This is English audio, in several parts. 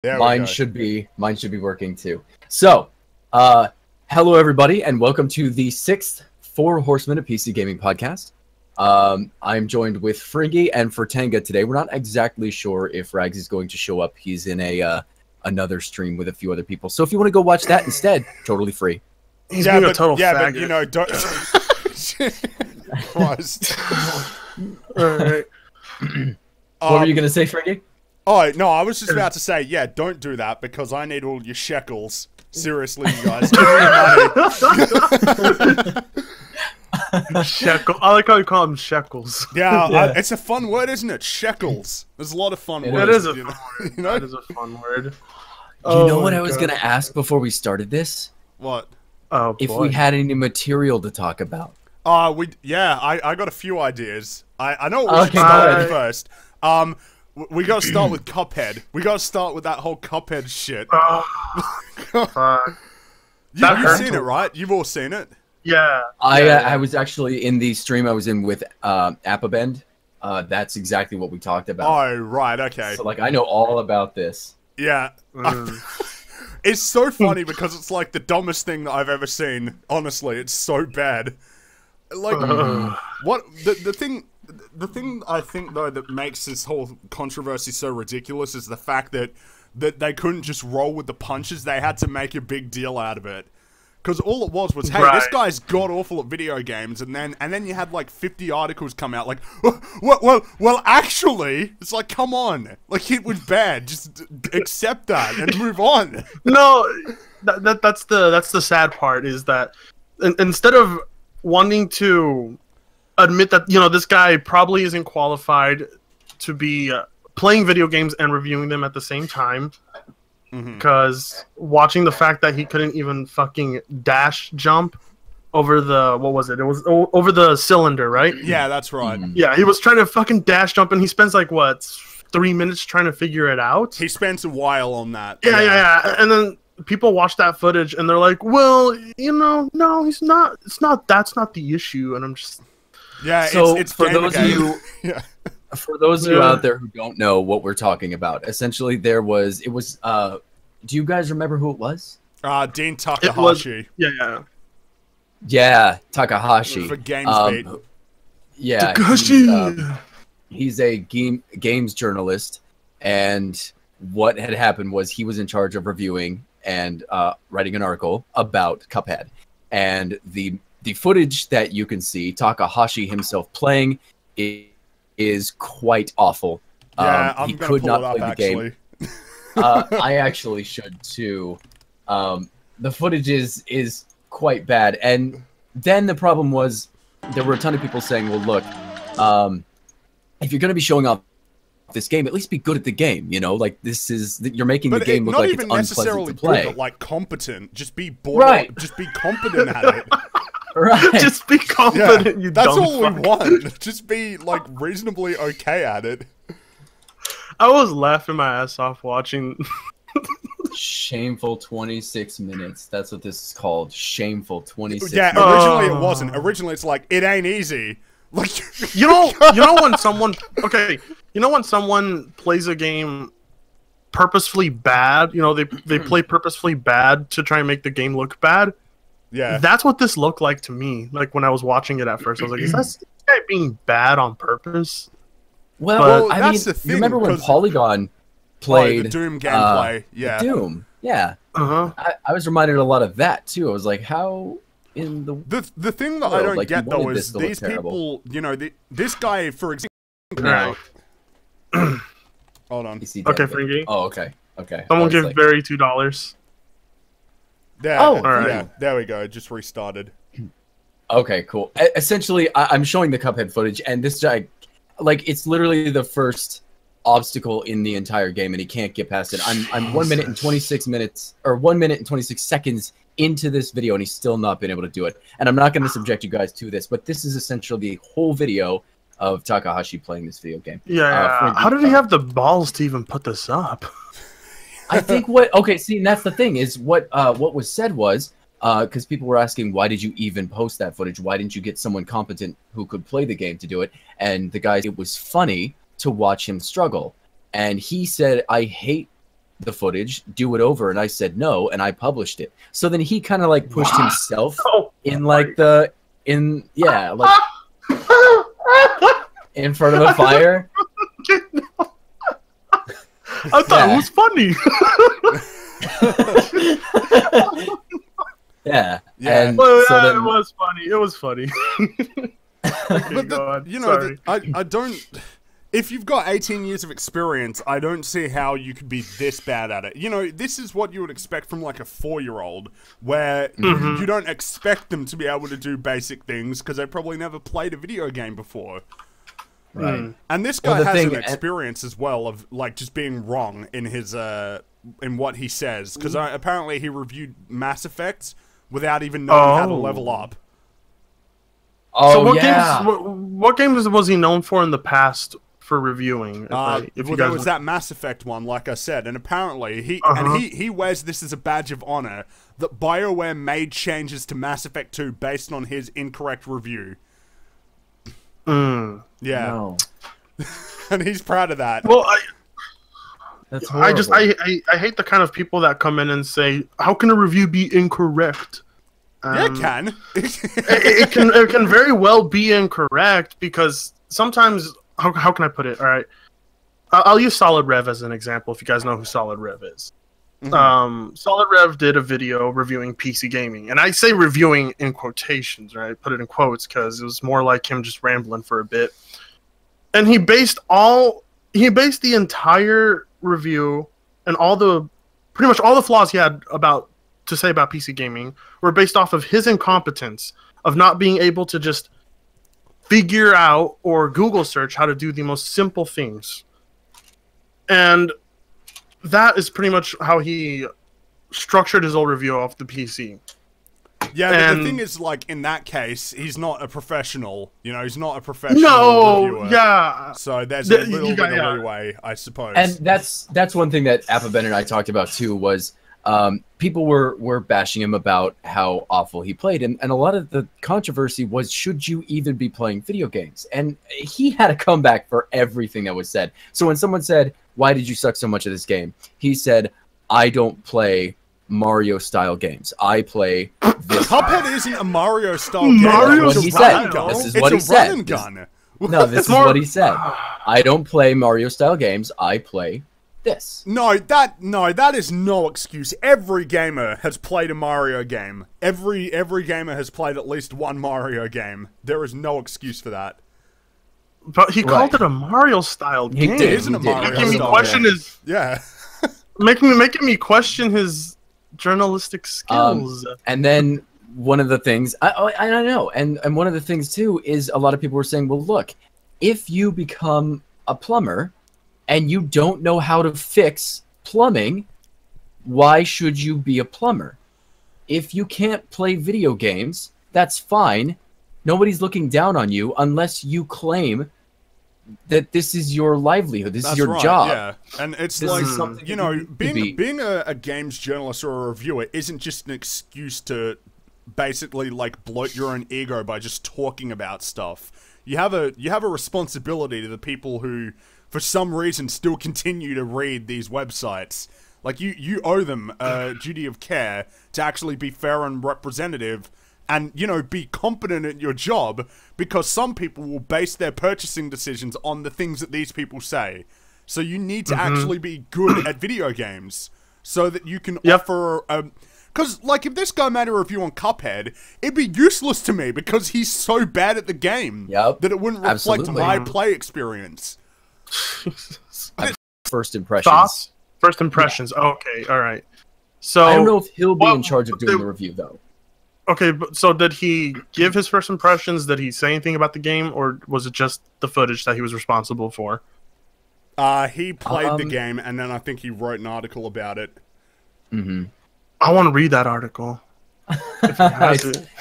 There we Mine go. should be working too. So, hello everybody, and welcome to the 6th Four Horsemen of PC Gaming podcast. I'm joined with Fringy and Fertanga today. We're not exactly sure if Rags is going to show up. He's in a another stream with a few other people. So if you want to go watch that instead, totally free. He's being a total faggot. But you know, don't. Christ. All right. What were you gonna say, Fringy? Oh, no, I was just about to say, yeah, don't do that because I need all your shekels. Seriously, you guys. Give me the money. Shekel. I like how you call them shekels. Yeah. It's a fun word, isn't it? Shekels. There's a lot of fun words. That is a you fun know? word. You know? That is a fun word. Do you know what I was gonna ask before we started this? What? Oh, If boy. we had any material to talk about. I got a few ideas. I know what we should Okay, start go with first. We gotta start with Cuphead. We gotta start with that whole Cuphead shit. Oh, fuck. You've seen it, right? You've all seen it? Yeah. I was actually in the stream I was in with Appabend. That's exactly what we talked about. Oh, right, okay. So like I know all about this. Yeah. It's so funny because it's like the dumbest thing that I've ever seen. Honestly, it's so bad. Like, what the thing I think though that makes this whole controversy so ridiculous is the fact that they couldn't just roll with the punches. They had to make a big deal out of it. Because all it was, hey, this guy's god awful at video games, and then you had like 50 articles come out like, well, actually, it's like, come on, like it was bad, just accept that and move on. No, that's the sad part is that instead of wanting to admit that this guy probably isn't qualified to be playing video games and reviewing them at the same time. Because watching the fact that he couldn't even fucking dash jump over the, what was it? It was over the cylinder, right? Yeah, that's right. Yeah, he was trying to fucking dash jump, and he spends like, what, 3 minutes trying to figure it out? He spends a while on that. Yeah. And then people watch that footage, and they're like, well, no, he's not. That's not the issue. And I'm just... Yeah, so it's for those of you... Yeah. For those of you out there who don't know what we're talking about, essentially it was do you guys remember who it was? Dean Takahashi. Yeah, Takahashi. For GamesBeat. Yeah, Takahashi! He's a games journalist, and what had happened was he was in charge of reviewing and writing an article about Cuphead. And the footage that you can see Takahashi himself playing is quite awful. Yeah, he could not play the game. I actually should too. The footage is quite bad, and then the problem was there were a ton of people saying, "Well, look, if you're going to be showing off this game, at least be good at the game. Like you're making the game look like it's unpleasant to play. Good, but like competent. Just be bored. Right. Just be competent at it." Right. Just be confident. Yeah, that's all we want. Just be like reasonably okay at it. I was laughing my ass off watching. Shameful 26 minutes. That's what this is called. Shameful 26. Yeah, originally it wasn't. Originally it's like it ain't easy. Like you know when someone when someone plays a game purposefully bad. They play purposefully bad to try and make the game look bad. Yeah, that's what this looked like to me. Like when I was watching it at first, I was like, "Is this guy being bad on purpose?" Well, I mean, you remember when Polygon played the Doom gameplay? Yeah, Doom. Yeah. I was reminded a lot of that too. I was like, how in the thing that I don't get though is these people. This guy, for example. Right. Hold on. Okay, Fringy. Oh, okay. Someone give Barry $2. There, all right. Yeah, there we go. It just restarted. Okay, cool. Essentially, I'm showing the Cuphead footage, and this guy, like, it's literally the first obstacle in the entire game, and he can't get past it. I'm 1 minute and 26 minutes, or 1 minute and 26 seconds into this video, and he's still not been able to do it. And I'm not going to subject you guys to this, but this is essentially the whole video of Takahashi playing this video game. Yeah. How did he have the balls to even put this up? I think and that's the thing is what was said was because people were asking, why did you even post that footage? Why didn't you get someone competent who could play the game to do it? And the guy, it was funny to watch him struggle. And he said, I hate the footage, do it over, and I said no, and I published it. So then he kind of like pushed himself in like in front of the fire. I thought it was funny. Yeah. Yeah. Well, so then, it was funny. It was funny. Okay, but I don't. If you've got 18 years of experience, I don't see how you could be this bad at it. You know, this is what you would expect from like a 4-year-old, where you don't expect them to be able to do basic things because they probably never played a video game before. right. And this guy has an experience as well of like just being wrong in his in what he says, because apparently he reviewed Mass Effect without even knowing how to level up. Oh, so yeah. what games was he known for in the past for reviewing? There was that Mass Effect one, like I said, and apparently he wears this as a badge of honor that BioWare made changes to Mass Effect 2 based on his incorrect review. Yeah, No. and he's proud of that. Well, That's horrible. I hate the kind of people that come in and say, "How can a review be incorrect?" Yeah, it can. it can very well be incorrect because sometimes how can I put it? All right, I'll use Solid Rev as an example. If you guys know who Solid Rev is, Solid Rev did a video reviewing PC gaming, and I say reviewing in quotations, right? Put it in quotes because it was more like him just rambling for a bit, and he based the entire review and pretty much all the flaws he had to say about PC gaming were based off of his incompetence of not being able to just figure out or Google search how to do the most simple things. And that is pretty much how he structured his old review off the PC. Yeah, but the thing is, like, in that case, he's not a professional. You know, he's not a professional reviewer. Yeah. So there's a little bit of leeway, I suppose. And that's one thing that Appa Ben and I talked about too, was people were bashing him about how awful he played, and a lot of the controversy was, should you even be playing video games? And he had a comeback for everything that was said. So when someone said, why did you suck so much at this game? He said, I don't play Mario style games. I play this. Cuphead isn't a Mario style game. Mario's This is what he said. This is what he said. Gun. No, this is what he said. I don't play Mario style games. I play this. No, that is no excuse. Every gamer has played a Mario game. Every gamer has played at least one Mario game. There is no excuse for that. But he called it a Mario style game. It isn't a Mario Making me style question game. his making me question his journalistic skills. And then one of the things I don't know, and one of the things too is a lot of people were saying, well, look, if you become a plumber and you don't know how to fix plumbing, why should you be a plumber? If you can't play video games, that's fine. Nobody's looking down on you unless you claim that this is your livelihood. This is your job. Yeah, and it's This like, is something you know, be. being a games journalist or a reviewer isn't just an excuse to basically like bloat your own ego by just talking about stuff. You have a responsibility to the people who, for some reason, still continue to read these websites. Like you owe them a duty of care to actually be fair and representative. And, you know, be competent at your job, because some people will base their purchasing decisions on the things that these people say. So you need to actually be good at video games so that you can offer... Because, like, if this guy made a review on Cuphead, it'd be useless to me because he's so bad at the game that it wouldn't reflect my play experience. First impressions. Thoughts? First impressions. Yeah. Okay, all right. So I don't know if he'll be in charge of doing the review, though. Okay, so did he give his first impressions? Did he say anything about the game, or was it just the footage that he was responsible for? He played the game, and then I think he wrote an article about it. Mm-hmm. I want to read that article.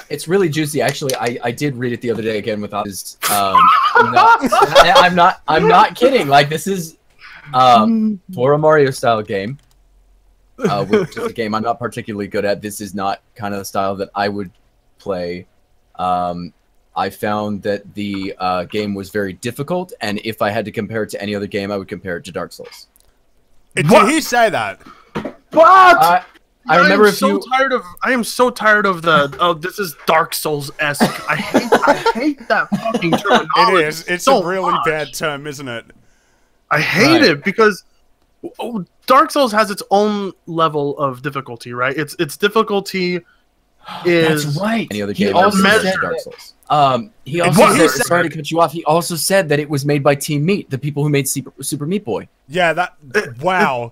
It's really juicy. Actually, I did read it the other day again without his. I'm not kidding. Like, this is for a Mario style game. Which is a game I'm not particularly good at. This is not kind of the style that I would play. I found that the game was very difficult, and if I had to compare it to any other game, I would compare it to Dark Souls. Did he say that? What? I remember I am so tired of the. Oh, this is Dark Souls-esque. I hate that fucking terminology. It is. It's so a really bad term, isn't it? I hate it because Dark Souls has its own level of difficulty, right? Its difficulty is. That's right. Any other game? He also said Dark Souls. He also said, sorry to cut you off. He also said that it was made by Team Meat, the people who made Super Meat Boy. Yeah, that. Wow.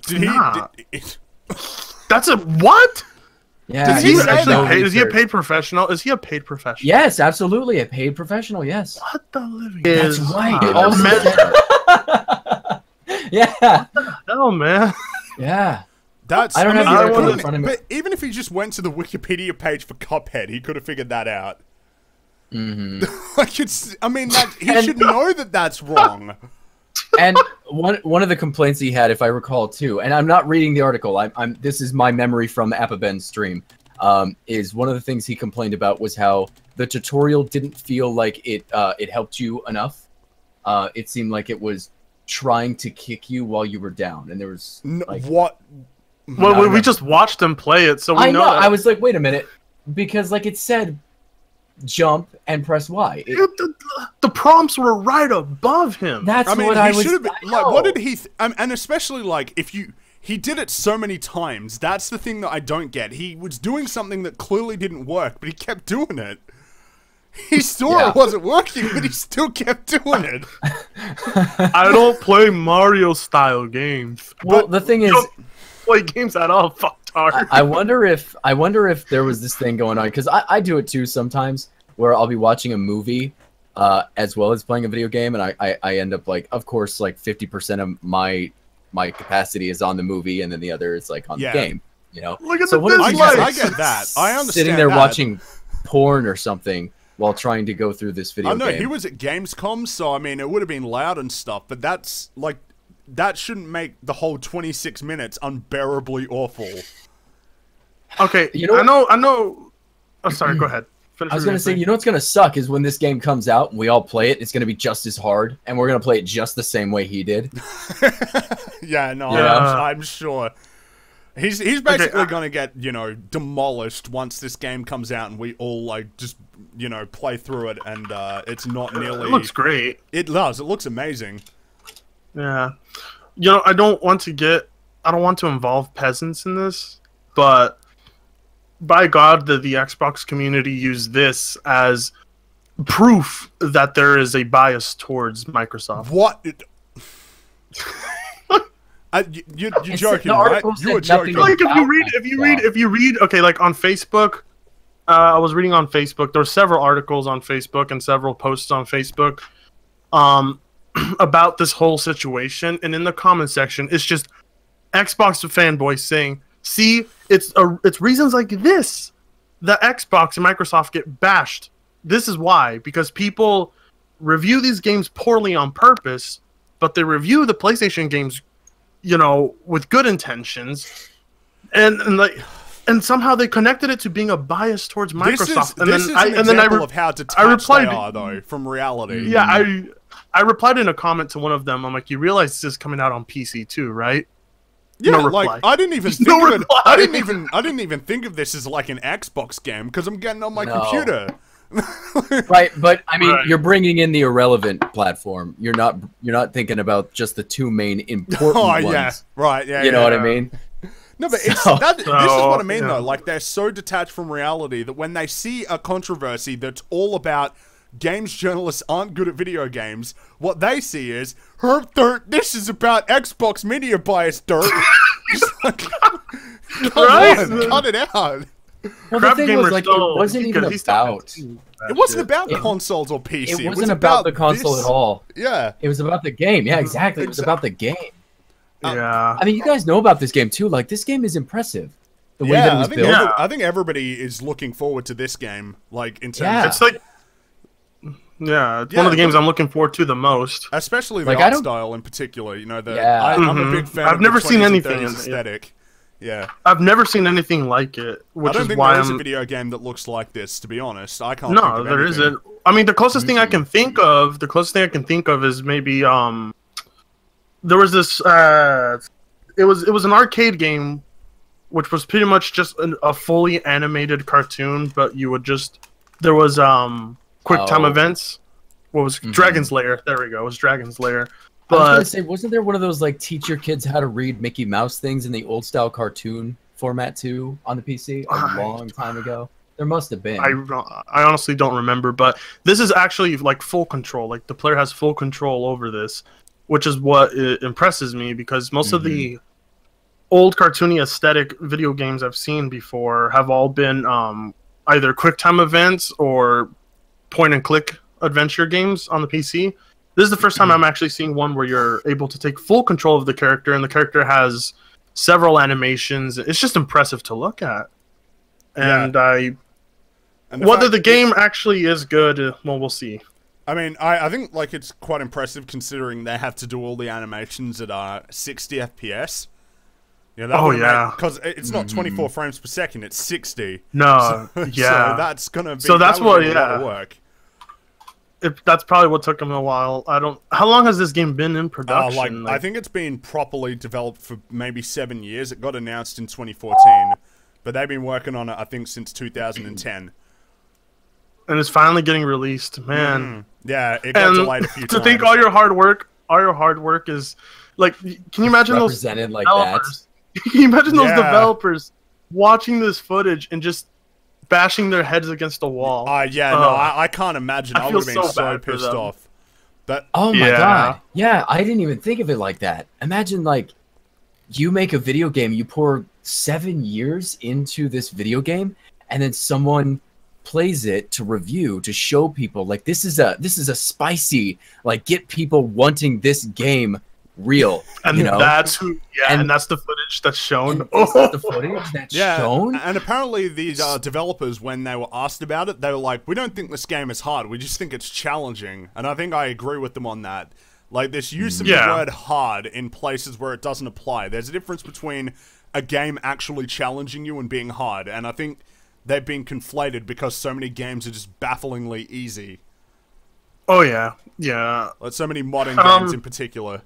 That's a what? Yeah. Is he a paid professional? Is he a paid professional? Yes, absolutely, a paid professional. Yes. What the living? That's right. Yeah. Hell, man. Yeah. That's. I don't have the article in front of me. But even if he just went to the Wikipedia page for Cuphead, he could have figured that out. Mm-hmm. Like it's. I mean, he should know that that's wrong. And one of the complaints he had, if I recall too, and I'm not reading the article, this is my memory from Apaben's stream, is one of the things he complained about was how the tutorial didn't feel like it helped you enough. It seemed like it was trying to kick you while you were down, and there was like what? Well, we just watched him play it, so we know. That. I was like, wait a minute, because like it said, jump and press Y. The prompts were right above him. That's what I was. Should have been, like, what did he? And especially like if he did it so many times. That's the thing that I don't get. He was doing something that clearly didn't work, but he kept doing it. He saw it wasn't working, but he still kept doing it. I don't play Mario style games. Well, the thing is, play games at all. Fucktard. I wonder if there was this thing going on, because I do it too sometimes, where I'll be watching a movie as well as playing a video game, and I end up like, of course, like 50% of my capacity is on the movie, and then the other is like on the game. You know. Look at so the I get that. I understand. Sitting there watching porn or something while trying to go through this video game. I know he was at Gamescom, so I mean it would have been loud and stuff, but that's like that shouldn't make the whole 26 minutes unbearably awful. Okay, you know I know. Oh, sorry. Go ahead. I was gonna say, you know what's gonna suck is when this game comes out and we all play it. It's gonna be just as hard, and we're gonna play it just the same way he did. Yeah, no, I'm sure. He's basically gonna get, you know, demolished once this game comes out and we all like just, you know, play through it, and it's not nearly. It looks great. It does. It looks amazing. Yeah, you know, I don't want to involve peasants in this, but by God, the Xbox community used this as proof that there is a bias towards Microsoft. What? You're joking, right? You were joking. Like if you read, okay, like on Facebook, I was reading on Facebook. There were several articles on Facebook and several posts on Facebook, about this whole situation, and in the comment section, it's just Xbox fanboys saying, "See, it's reasons like this that Xbox and Microsoft get bashed. This is why, because people review these games poorly on purpose, but they review the PlayStation games, you know, with good intentions, and somehow they connected it to being a bias towards Microsoft." This is an example of how detached they are, though, from reality. Yeah, I replied in a comment to one of them. I'm like, you realize this is coming out on PC too, right? Yeah, no like I didn't even think of it. I didn't even think of this as like an Xbox game because I'm getting on my computer. Right, but I mean, you're bringing in the irrelevant platform. You're not thinking about just the two main important ones. Yeah, right. Yeah, you know what I mean? No, but this is what I mean though. Like they're so detached from reality that when they see a controversy that's all about games journalists aren't good at video games, what they see is, this is about Xbox media bias, dirt. Like, cut it out. Well, the thing was, like, it wasn't even about... It wasn't about consoles or PC. It wasn't about the console at all. Yeah. It was about the game. Yeah, exactly. It was about the game. Yeah. I mean, you guys know about this game, too. Like, this game is impressive. The way that it was built. I think everybody is looking forward to this game. Like, in terms of... It's like... Yeah, it's one of the games I'm looking forward to the most. Especially the art style in particular. You know, I'm a big fan I've never seen anything aesthetic. Yeah. I've never seen anything like it, which is why there's a video game that looks like this, to be honest. I can't No, there isn't. I mean, the closest thing I can think of is maybe there was this it was an arcade game, which was pretty much just a fully animated cartoon, but you would just there was quick time events. What was Dragon's Lair? There we go. It was Dragon's Lair. But I was gonna say, wasn't there one of those like teach your kids how to read Mickey Mouse things in the old style cartoon format too on the PC a long time ago? There must have been. I honestly don't remember, but this is actually like full control. Like the player has full control over this, which is what impresses me because most of the old cartoony aesthetic video games I've seen before have all been either quick time events or point and click adventure games on the PC. This is the first time I'm actually seeing one where you're able to take full control of the character, and the character has several animations. It's just impressive to look at. And whether the game actually is good, well, we'll see. I mean, I think like it's quite impressive considering they have to do all the animations at 60 FPS. Yeah, because it's not 24 frames per second; it's 60. No, so that's gonna be a lot of work. That's probably what took them a while. How long has this game been in production? I think it's been properly developed for maybe 7 years. It got announced in 2014, but they've been working on it, I think, since 2010. And it's finally getting released, man. Yeah, it got delayed a few times. To think all your hard work is like, can you imagine those represented like that? Can you imagine those developers watching this footage and just bashing their heads against the wall? I can't imagine. I would have been so pissed off. But oh my god, yeah, I didn't even think of it like that. Imagine like you make a video game, you pour 7 years into this video game, and then someone plays it to review to show people like this is a spicy, like get people wanting this game real, and that's and that's the footage that's shown. That's the footage that's shown. And apparently these developers, when they were asked about it, they were like, "We don't think this game is hard. We just think it's challenging." And I think I agree with them on that. Like this use of the word "hard" in places where it doesn't apply. There's a difference between a game actually challenging you and being hard, and I think they've been conflated because so many games are just bafflingly easy. Oh yeah. Like so many modern games in particular.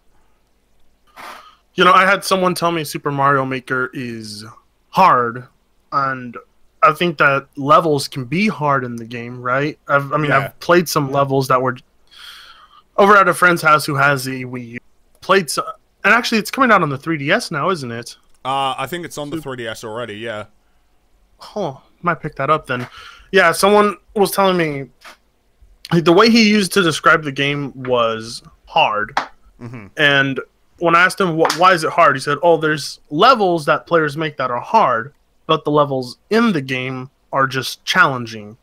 You know, I had someone tell me Super Mario Maker is hard, and I think that levels can be hard in the game, right? I've played some levels that were over at a friend's house who has a Wii U. Played some, and actually it's coming out on the 3DS now, isn't it? I think it's on the 3DS already, yeah. Oh, might pick that up then. Yeah, someone was telling me the way he used to describe the game was hard. And when I asked him why is it hard, he said, "Oh, there's levels that players make that are hard, but the levels in the game are just challenging."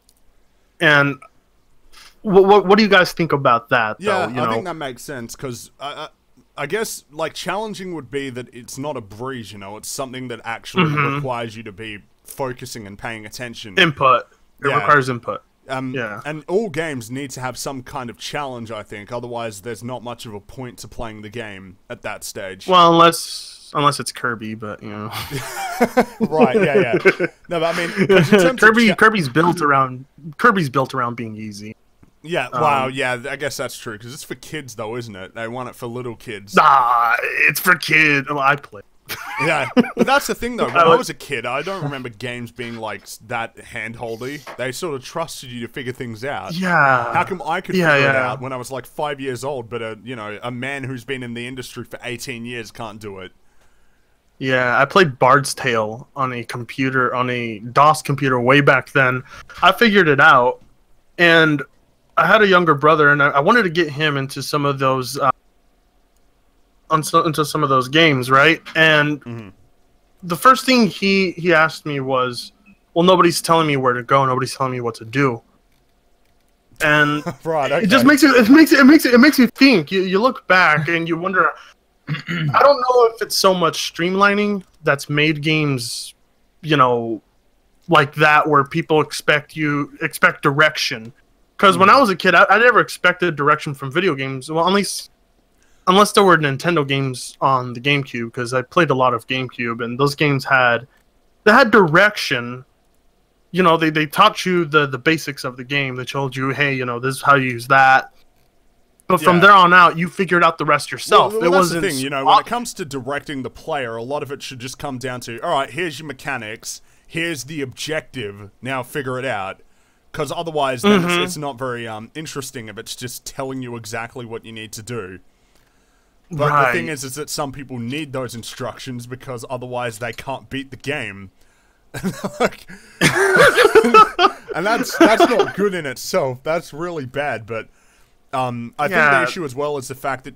And what do you guys think about that? Yeah, I think that makes sense because I guess like challenging would be that it's not a breeze, it's something that actually requires you to be focusing and paying attention. Input. It requires input. And all games need to have some kind of challenge, I think. Otherwise, there's not much of a point to playing the game at that stage. Well, unless it's Kirby, but Right? Yeah. No, but I mean, Kirby's built around being easy. Yeah. Wow. Yeah. I guess that's true because it's for kids, though, isn't it? They want it for little kids. Nah, it's for kids. Well, I play. Yeah, but that's the thing though. When I was a kid, I don't remember games being like that handholdy. They sort of trusted you to figure things out. Yeah. How come I could figure it out when I was like 5 years old, but a man who's been in the industry for 18 years can't do it? Yeah, I played Bard's Tale on a computer, on a DOS computer way back then. I figured it out, and I had a younger brother, and I wanted to get him into some of those. Into some of those games, right? And the first thing he asked me was, "Well, nobody's telling me where to go. Nobody's telling me what to do." And it just makes me think. You look back and you wonder. I don't know if it's so much streamlining that's made games, like that, where people expect direction. Because when I was a kid, I never expected direction from video games. Well, at least. Unless there were Nintendo games on the GameCube, because I played a lot of GameCube, and those games had direction. They taught you the basics of the game. They told you, hey, this is how you use that. But from there on out, you figured out the rest yourself. Well, it that's wasn't the thing, you know, when it comes to directing the player, a lot of it should just come down to, all right, here's your mechanics, here's the objective, now figure it out. Because otherwise, then it's not very interesting if it's just telling you exactly what you need to do. But the thing is that some people need those instructions because otherwise they can't beat the game. Like, and that's not good in itself. That's really bad. But I think the issue as well is the fact that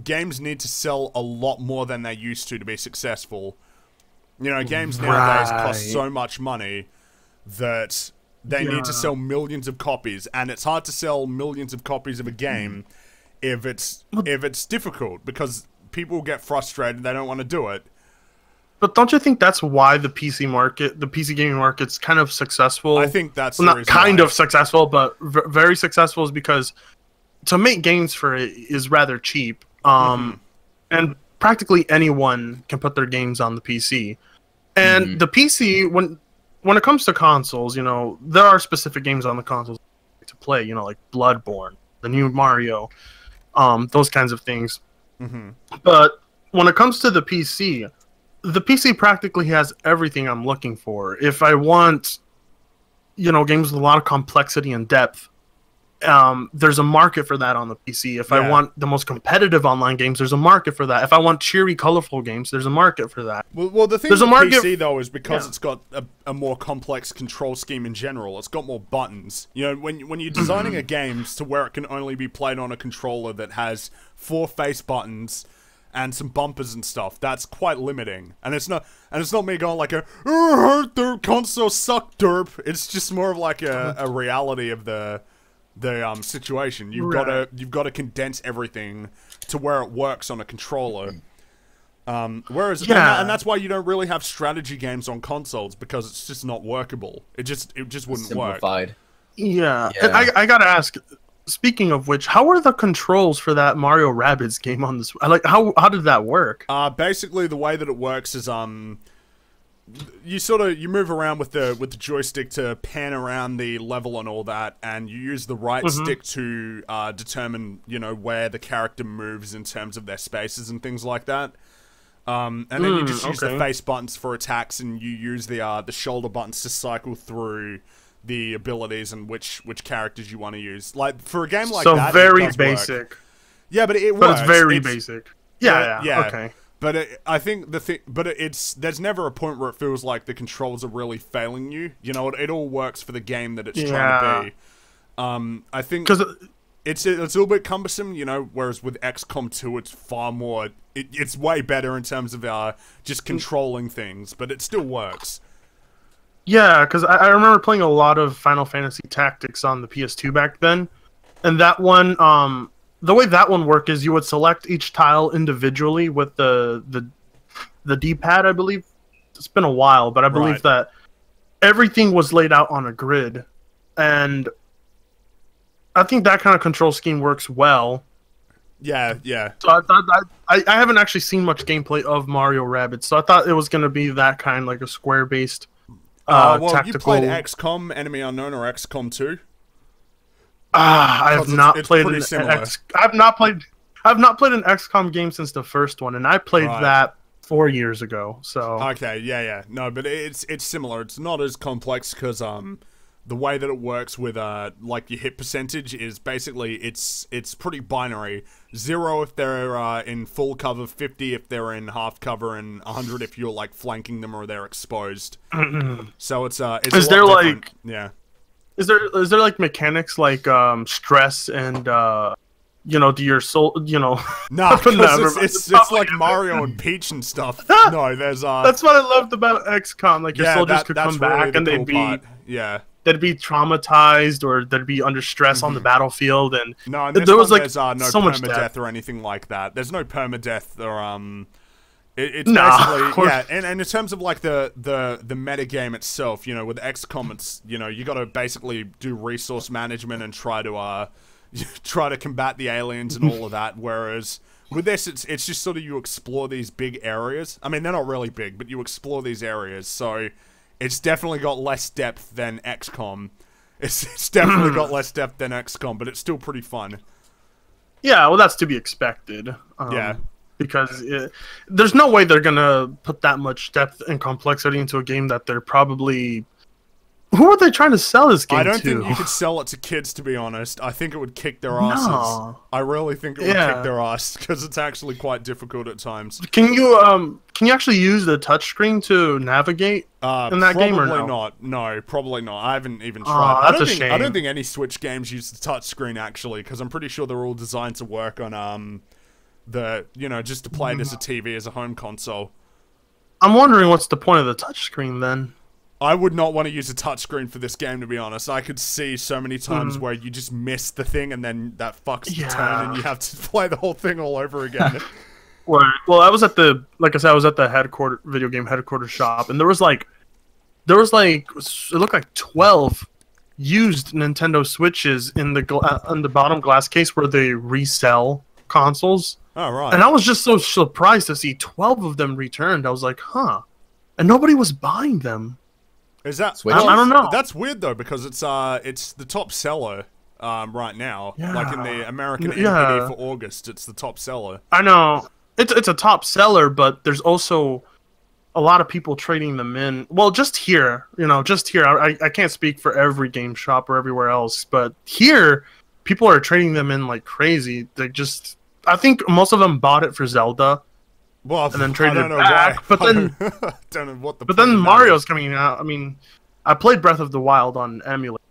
games need to sell a lot more than they used to be successful. You know, games nowadays cost so much money that they need to sell millions of copies, and it's hard to sell millions of copies of a game if it's difficult because people get frustrated. They don't want to do it. But don't you think that's why the PC market, the PC gaming market's kind of successful? I think that's not kind of successful, but very successful is because to make games for it is rather cheap. And practically anyone can put their games on the PC. And the PC, when it comes to consoles, you know, there are specific games on the consoles to play, you know, like Bloodborne, the new Mario, those kinds of things. But when it comes to the PC practically has everything I'm looking for. If I want, you know, games with a lot of complexity and depth, there's a market for that on the PC. If I want the most competitive online games, there's a market for that. If I want cheery, colorful games, there's a market for that. Well, the thing with PC though is because it's got a more complex control scheme in general. It's got more buttons. You know, when you're designing a game to where it can only be played on a controller that has 4 face buttons and some bumpers and stuff, that's quite limiting. And it's not me going like the console suck derp. It's just more of like a reality of the situation. You've got to condense everything to where it works on a controller. Whereas and that's why you don't really have strategy games on consoles, because it's just not workable. It just wouldn't work. Yeah. And I gotta ask, speaking of which, how are the controls for that Mario Rabbids game on this? Like, how did that work? Basically the way that it works is you move around with the joystick to pan around the level and all that, and you use the right stick to determine, you know, where the character moves in terms of their spaces and things like that. And then you just use the face buttons for attacks, and you use the shoulder buttons to cycle through the abilities and which characters you want to use. Like for a game like that, so very basic. Work. Yeah, but it works. But it's very basic. Yeah. Okay. But I think there's never a point where it feels like the controls are really failing you. You know, it all works for the game that it's trying to be. I think it's a little bit cumbersome, you know, whereas with XCOM 2 it's far more, it's way better in terms of just controlling things, but it still works. Yeah, because I remember playing a lot of Final Fantasy Tactics on the PS2 back then, and that one, the way that one worked is you would select each tile individually with the D-pad, I believe. It's been a while, but I believe that everything was laid out on a grid, and I think that kind of control scheme works well. Yeah. So I haven't actually seen much gameplay of Mario Rabbids, so I thought it was going to be that kind, like a square-based well, tactical. you played XCOM, Enemy Unknown, or XCOM 2? I have not played an I've not played an XCOM game since the first one, and I played that 4 years ago. So okay, yeah, no, but it's similar. It's not as complex because the way that it works with like your hit percentage is basically it's pretty binary. 0 if they're in full cover, 50 if they're in half cover, and 100 if you're like flanking them or they're exposed. So it's is there like Is there like mechanics like stress and you know, do your soul, you know? Nah, it's like Mario and Peach and stuff. No, there's that's what I loved about XCOM. Like your soldiers could come back and they'd be they'd be traumatized or they'd be under stress on the battlefield, and no, there was like there's no so much permadeath or anything like that. There's no permadeath or it's basically and in terms of like the meta game itself, you know, with XCOM, it's, you know, you got to basically do resource management and try to combat the aliens and all of that. Whereas with this, it's just sort of you explore these big areas. I mean, they're not really big, but you explore these areas. So it's definitely got less depth than XCOM. It's definitely got less depth than XCOM, but it's still pretty fun. Yeah, well, that's to be expected. Yeah. Because there's no way they're gonna put that much depth and complexity into a game that they're probably. Who are they trying to sell this game to? I don't think you could sell it to kids, to be honest. I think it would kick their asses. No. I really think it would kick their ass because it's actually quite difficult at times. Can you actually use the touchscreen to navigate in that game or no? Probably not. No, probably not. I haven't even tried. That's a shame. I don't think any Switch games use the touchscreen actually, because I'm pretty sure they're all designed to work on just to play it as a TV, as a home console. I'm wondering what's the point of the touchscreen then. I would not want to use a touchscreen for this game, to be honest. I could see so many times where you just miss the thing and then that fucks the turn and you have to play the whole thing all over again. Well, I was at the video game headquarters shop, and there was like it looked like 12 used Nintendo Switches in the bottom glass case where they resell consoles. Oh, right. And I was just so surprised to see 12 of them returned. I was like, huh. And nobody was buying them. Is that I don't know. That's weird though, because it's the top seller right now. Yeah. Like in the American NPD for August, it's the top seller. I know. It's a top seller, but there's also a lot of people trading them in. Well, just here. I can't speak for every game shop or everywhere else, but here people are trading them in like crazy. I think most of them bought it for Zelda. Well, and then traded I don't know back, why. but then don't know what the. But then Mario's coming out. I mean, I played Breath of the Wild on emulator.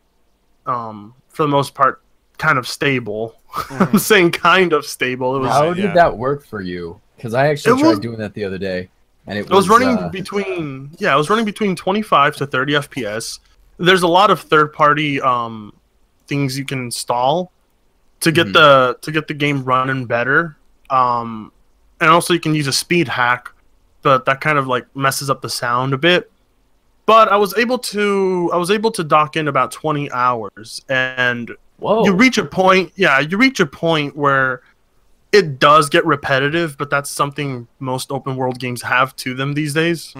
For the most part, kind of stable. I'm saying kind of stable. It was. How did that work for you? Because I actually tried doing that the other day, and it was running between 25 to 30 FPS. There's a lot of third-party things you can install to get the game running better. And also you can use a speed hack, but that kind of like messes up the sound a bit. But I was able to dock in about 20 hours, and you reach a point where it does get repetitive, but that's something most open world games have to them these days.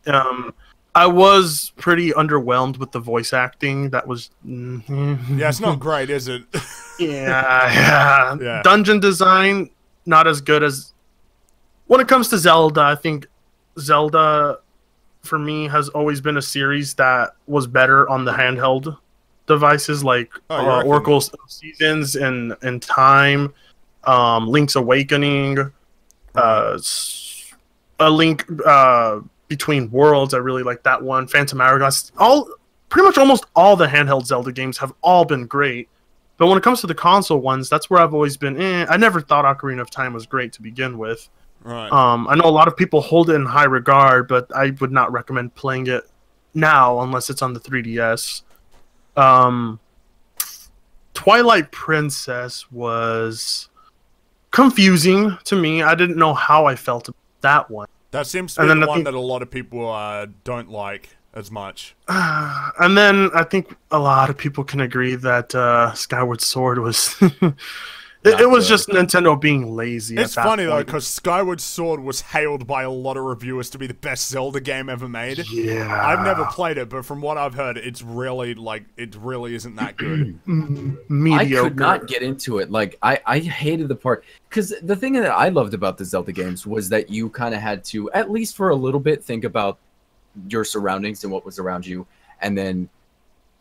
I was pretty underwhelmed with the voice acting. That was yeah, it's not great, is it? yeah. Dungeon design not as good as. When it comes to Zelda, I think Zelda, for me, has always been a series that was better on the handheld devices, like Oracle Seasons and Time, Link's Awakening, A Link Between Worlds. I really like that one. Phantom Hourglass. Pretty much almost all the handheld Zelda games have all been great. But when it comes to the console ones, that's where I've always been. I never thought Ocarina of Time was great to begin with. Right. I know a lot of people hold it in high regard, but I would not recommend playing it now unless it's on the 3DS. Twilight Princess was confusing to me. I didn't know how I felt about that one. That seems to be the one that a lot of people don't like as much. And then I think a lot of people can agree that Skyward Sword was... It was just Nintendo being lazy. It's funny though, because Skyward Sword was hailed by a lot of reviewers to be the best Zelda game ever made. Yeah, I've never played it, but from what I've heard, it's really it really isn't that good. Mediocre. I could not get into it. Like I hated the part, because the thing that I loved about the Zelda games was that you kind of had to, at least for a little bit, think about your surroundings and what was around you, and then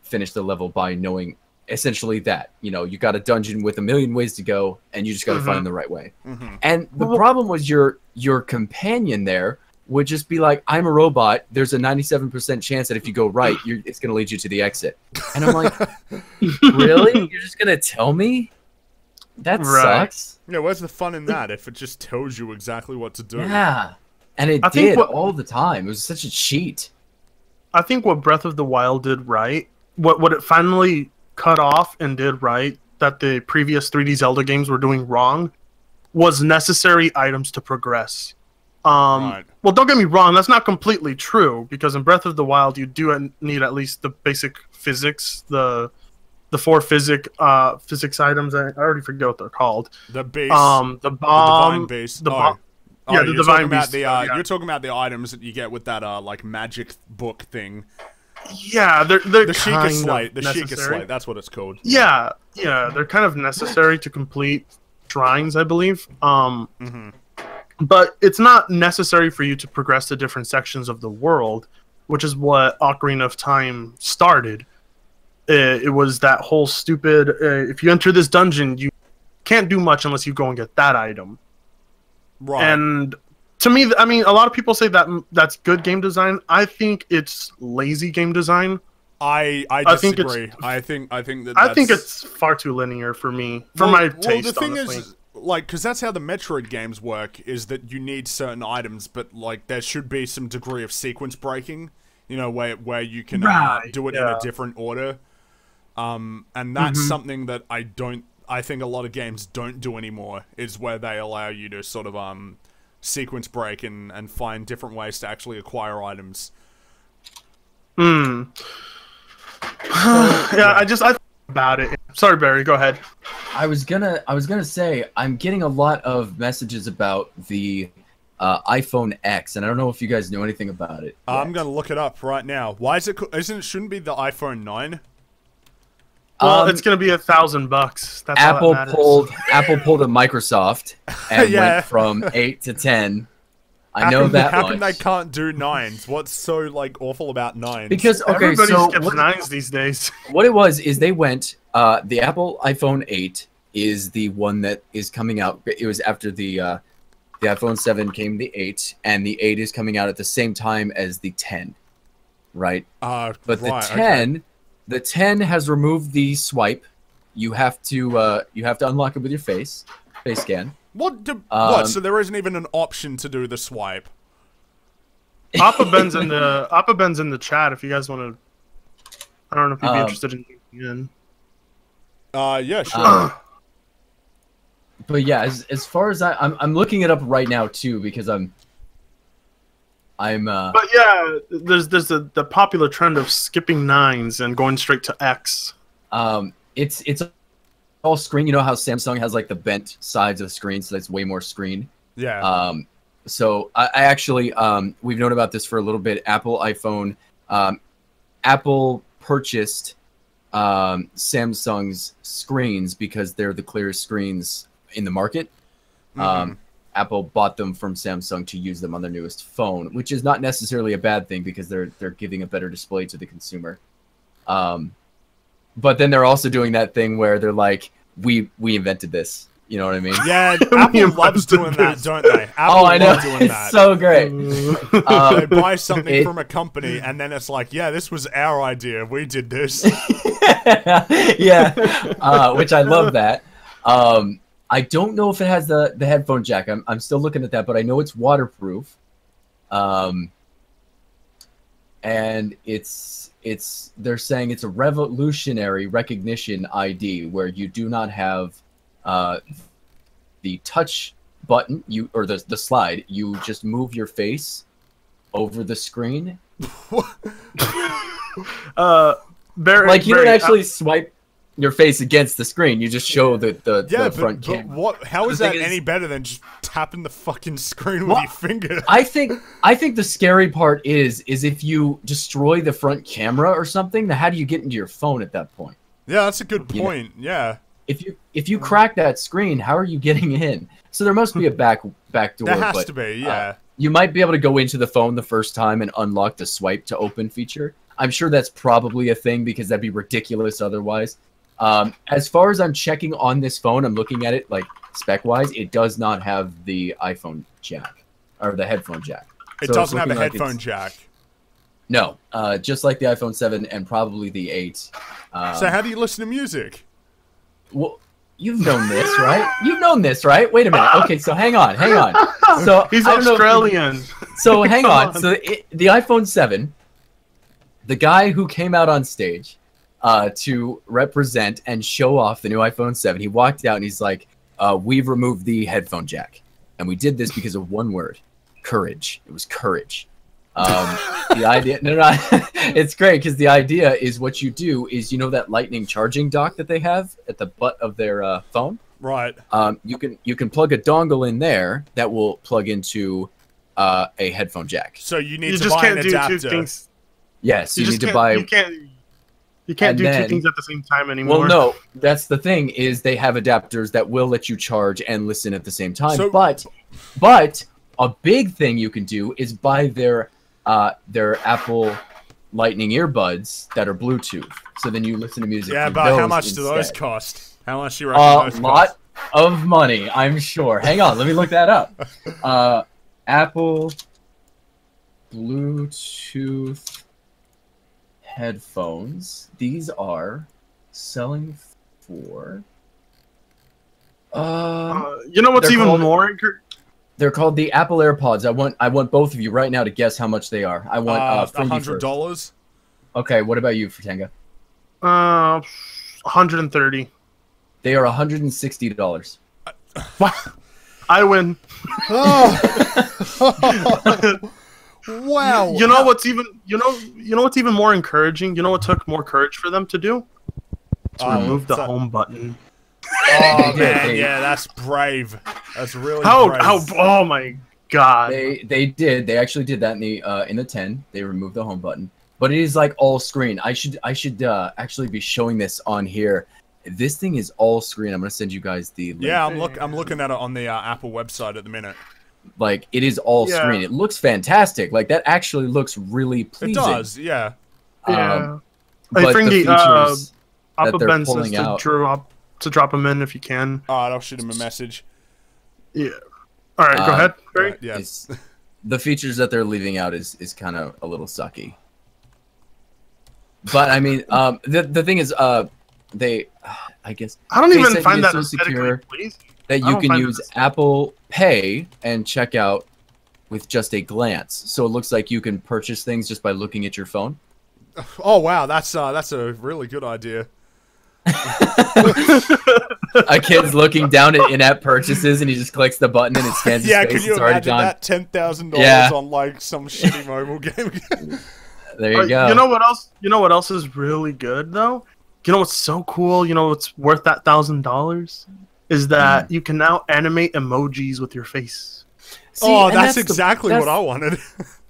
finish the level by knowing. Essentially that, you got a dungeon with a million ways to go, and you just got to find the right way. And the problem was your companion there would just be like, I'm a robot. There's a 97% chance that if you go right, it's going to lead you to the exit. And I'm like, really? You're just going to tell me? That sucks. Yeah, where's the fun in that if it just tells you exactly what to do? Yeah. And it did all the time. It was such a cheat. I think what Breath of the Wild did right, what it finally cut off and did right that the previous 3D Zelda games were doing wrong was necessary items to progress. Well, don't get me wrong, that's not completely true, because in Breath of the Wild you do need at least the basic physics, the 4 physics items. I already forget what they're called. The base, the bomb, the divine base. Yeah, the divine beast. You're talking about the items that you get with that like magic book thing. Yeah, they're the kind Sheikah Slate. The necessary. Sheikah Slate. That's what it's called. Yeah, they're kind of necessary to complete shrines, I believe. Mm-hmm. But it's not necessary for you to progress to different sections of the world, which is what Ocarina of Time started. It was that whole stupid, if you enter this dungeon, you can't do much unless you go and get that item. Right. And to me, I mean, a lot of people say that that's good game design. I think it's lazy game design. I disagree. I think it's far too linear for me, for my taste. Well, the thing honestly. is, like, because that's how the Metroid games work, is that you need certain items, but like there should be some degree of sequence breaking, you know, where you can do it in a different order. And that's something that I think a lot of games don't do anymore, is where they allow you to sort of sequence break and find different ways to actually acquire items. Yeah, I thought about it. Sorry, Barry, go ahead. I was gonna say I'm getting a lot of messages about the iPhone X, and I don't know if you guys know anything about it. I'm gonna look it up right now. Why is it? Shouldn't it be the iPhone 9? Well, it's gonna be $1,000. That's Apple all that matters. pulled a Microsoft and went from 8 to 10. I know that How much. come they can't do 9s? What's so like awful about 9s? Because Everybody so skips 9s these days. what it was is they went. The Apple iPhone 8 is the one that is coming out. It was after the iPhone 7 came the 8, and the 8 is coming out at the same time as the 10, right? But the 10. Okay. The 10 has removed the swipe. You have to unlock it with your face scan. What? So there isn't even an option to do the swipe. Papa Ben's in the chat. If you guys want to, I don't know if you'd be interested in getting in. Yeah, sure. But yeah, as far as I'm looking it up right now too, because I'm. But yeah, there's the popular trend of skipping 9s and going straight to X. It's all screen. You know how Samsung has like the bent sides of the screen, so that's way more screen. Yeah. So I actually we've known about this for a little bit. Apple purchased Samsung's screens because they're the clearest screens in the market. Apple bought them from Samsung to use them on their newest phone, which is not necessarily a bad thing because they're giving a better display to the consumer. But then they're also doing that thing where they're like, we invented this. You know what I mean? Yeah, Apple loves doing that, don't they? Apple I know. loves doing It's that. so great. They buy something from a company, and then it's like, yeah, this was our idea. We did this. Yeah, which I love that. I don't know if it has the headphone jack. I'm still looking at that, but I know it's waterproof. And they're saying it's a revolutionary recognition ID where you do not have the touch button, or the slide. You just move your face over the screen. Like you don't actually swipe your face against the screen. You just show the front camera. But how is that any better than just tapping the fucking screen with your finger? I think the scary part is if you destroy the front camera or something, then how do you get into your phone at that point? Yeah, that's a good point. Yeah. If you crack that screen, how are you getting in? So there must be a back door. There has to be, yeah. You might be able to go into the phone the first time and unlock the swipe to open feature. I'm sure that's probably a thing because that'd be ridiculous otherwise. As far as I'm checking on this phone, I'm looking at it like spec-wise, it does not have the iPhone jack or the headphone jack. It doesn't have a headphone jack. No, just like the iPhone 7 and probably the 8. So how do you listen to music? Well, you've known this, right? You've known this, right? Wait a minute. Okay, so hang on. So he's Australian. So hang on. So the iPhone 7, the guy who came out on stage to represent and show off the new iPhone 7, he walked out and he's like, we've removed the headphone jack. And we did this because of one word, courage. It was courage. The idea, it's great because the idea is what you do is, you know, that lightning charging dock that they have at the butt of their phone? Right. You can plug a dongle in there that will plug into a headphone jack. So you need to buy an adapter. Yes, you need to buy. You can't And do then- two things at the same time anymore. Well, no, that's the thing is they have adapters that will let you charge and listen at the same time. So- but a big thing you can do is buy their Apple Lightning earbuds that are Bluetooth. So then you listen to music. Yeah, through but how those much do those instead. cost? How much do you reckon A those lot cost? of money, I'm sure. Hang on, let me look that up. Apple Bluetooth headphones. These are selling for. You know what's They're even called- more? They're called the Apple AirPods. I want both of you right now to guess how much they are. I want Frankie first. $100. Okay, what about you, Fratanga? 130. They are $160. I win. Wow. You know what's even what's even more encouraging? You know what took more courage for them to do? To remove the what's that? home button. Oh They did, man, they- yeah, that's brave. That's really How brave. oh my god. They did. They actually did that in the 10. They removed the home button, but it is like all screen. I should actually be showing this on here. This thing is all screen. I'm gonna send you guys the link. Yeah, I'm looking at it on the Apple website at the minute. Like it is all Yeah. screen. It looks fantastic. Like that actually looks really It pleasing. does, yeah. Yeah. But Hey, the Fringy, features that Papa they're Ben says pulling to out. drop him in if you can. Alright, I'll shoot him a message. Yeah. All right, go ahead. Barry. Right, yeah. is the features that they're leaving out is kind of a little sucky. But I mean, the thing is, they, I guess I don't they even said find it's that so aesthetically secure pleasing. that I you don't can find use this- Apple Pay and check out with just a glance. So it looks like you can purchase things just by looking at your phone. Oh wow, that's a really good idea. A kid's looking down at in-app purchases and he just clicks the button and it scans his Yeah, face. could you It's already imagine gone. that $10,000 Yeah. on like some shitty mobile game? There you go. You know what else? You know what else is really good though? You know what's so cool? You know what's worth that $1,000? Is that you can now animate emojis with your face. See, Oh, and that's the- exactly that's- what I wanted.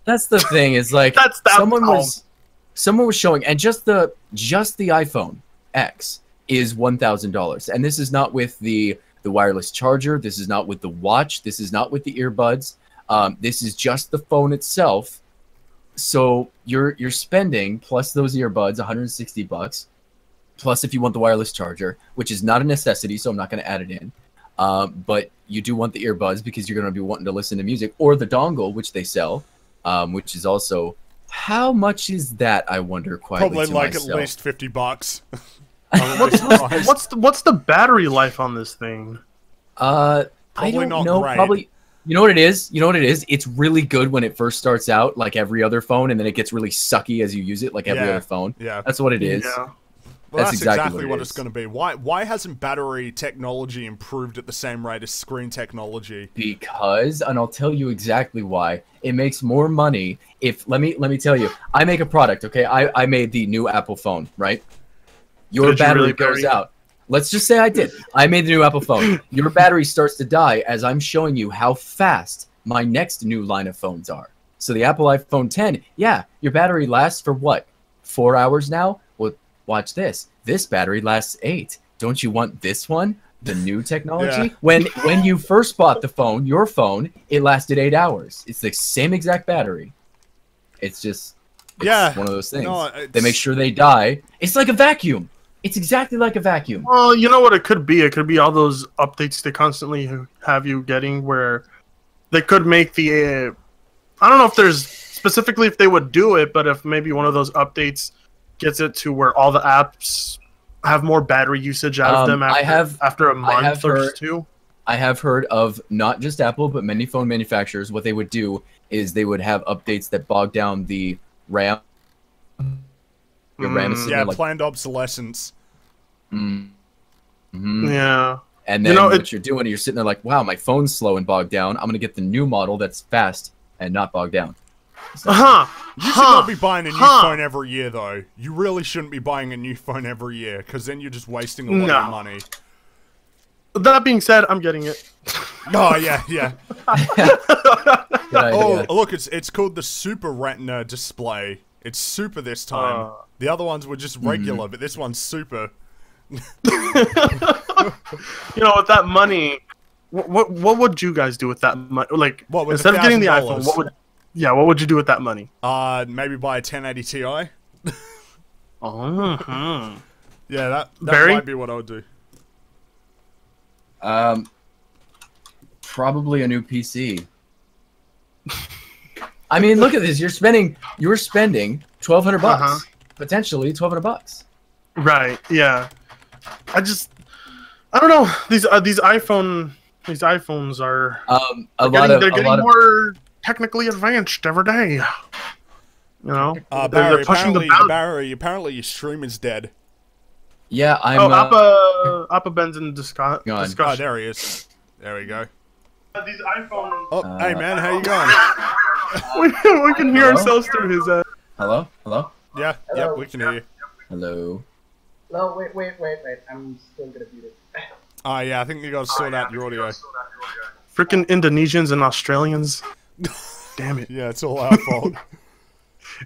That's the thing. Is like That's someone was showing, and just the iPhone X is $1,000, and this is not with the wireless charger. This is not with the watch. This is not with the earbuds. This is just the phone itself. So you're spending plus those earbuds $160, plus if you want the wireless charger, which is not a necessity, so I'm not going to add it in. But you do want the earbuds because you're going to be wanting to listen to music, or the dongle, which they sell, which is also, how much is that? I wonder. Quietly Probably to like myself. at least $50. What's the battery life on this thing? I Probably don't not know. great. Probably. You know what it is? You know what it is? It's really good when it first starts out, like every other phone, and then it gets really sucky as you use it, like every Yeah. other phone. Yeah. That's what it is. Yeah. Well, That's that's exactly exactly what what it it's is. going to be. Why hasn't battery technology improved at the same rate as screen technology? Because, and I'll tell you exactly why. It makes more money if let me tell you. I make a product, okay? I made the new Apple phone, right? Your Did you battery really, goes Barry? out. Let's just say I did. I made the new Apple phone. Your battery starts to die as I'm showing you how fast my next new line of phones are. So the Apple iPhone 10, yeah, your battery lasts for what? 4 hours now? Well, watch this. This battery lasts 8. Don't you want this one? The new technology? Yeah. When you first bought the phone, your phone, it lasted 8 hours. It's the same exact battery. It's just Yeah. one of those things. No, They make sure they die. It's like a vacuum. It's exactly like a vacuum. Well, you know what it could be? It could be all those updates they constantly have you getting where they could make the... I don't know if there's... Specifically if they would do it, but if maybe one of those updates gets it to where all the apps have more battery usage out of them after a month or two. I have heard of not just Apple, but many phone manufacturers. What they would do is they would have updates that bog down the RAM. Your RAM is sitting Yeah, there like, planned obsolescence. mhm. Yeah. And then You know, what you're doing, you're sitting there like, wow, my phone's slow and bogged down. I'm gonna get the new model that's fast and not bogged down. You should not be buying a new phone every year, though. You really shouldn't be buying a new phone every year, because then you're just wasting a lot of No. money. That being said, I'm getting it. Oh, yeah, yeah. Good idea. Oh, look, it's called the Super Retina display. It's super this time. The other ones were just regular, but this one's super. You know, with that money, what would you guys do with that money? Like, What, with instead of getting the $1,000? iPhone, what would you do with that money? Maybe buy a 1080 Ti. Oh, Yeah, that Barry? might be what I would do. Probably a new PC. I mean, look at this. You're spending $1,200 bucks, potentially $1,200 bucks. right. Yeah. I don't know. These iPhones are they're getting more technically advanced every day. You know, Barry, they're pushing the boundaries. apparently your stream is dead. Yeah, I'm. Appa Ben's in discussion. Oh, there he is. There we go. These iPhones. Oh, hey man, how you going? we can hear ourselves through his. Hello? Hello? Yeah, Hello. yep, we can hear you. Hello? No, wait. I'm still gonna beat it. Oh yeah, I think you gotta sort out your audio. Freaking Indonesians and Australians. Damn it. Yeah, it's all our fault.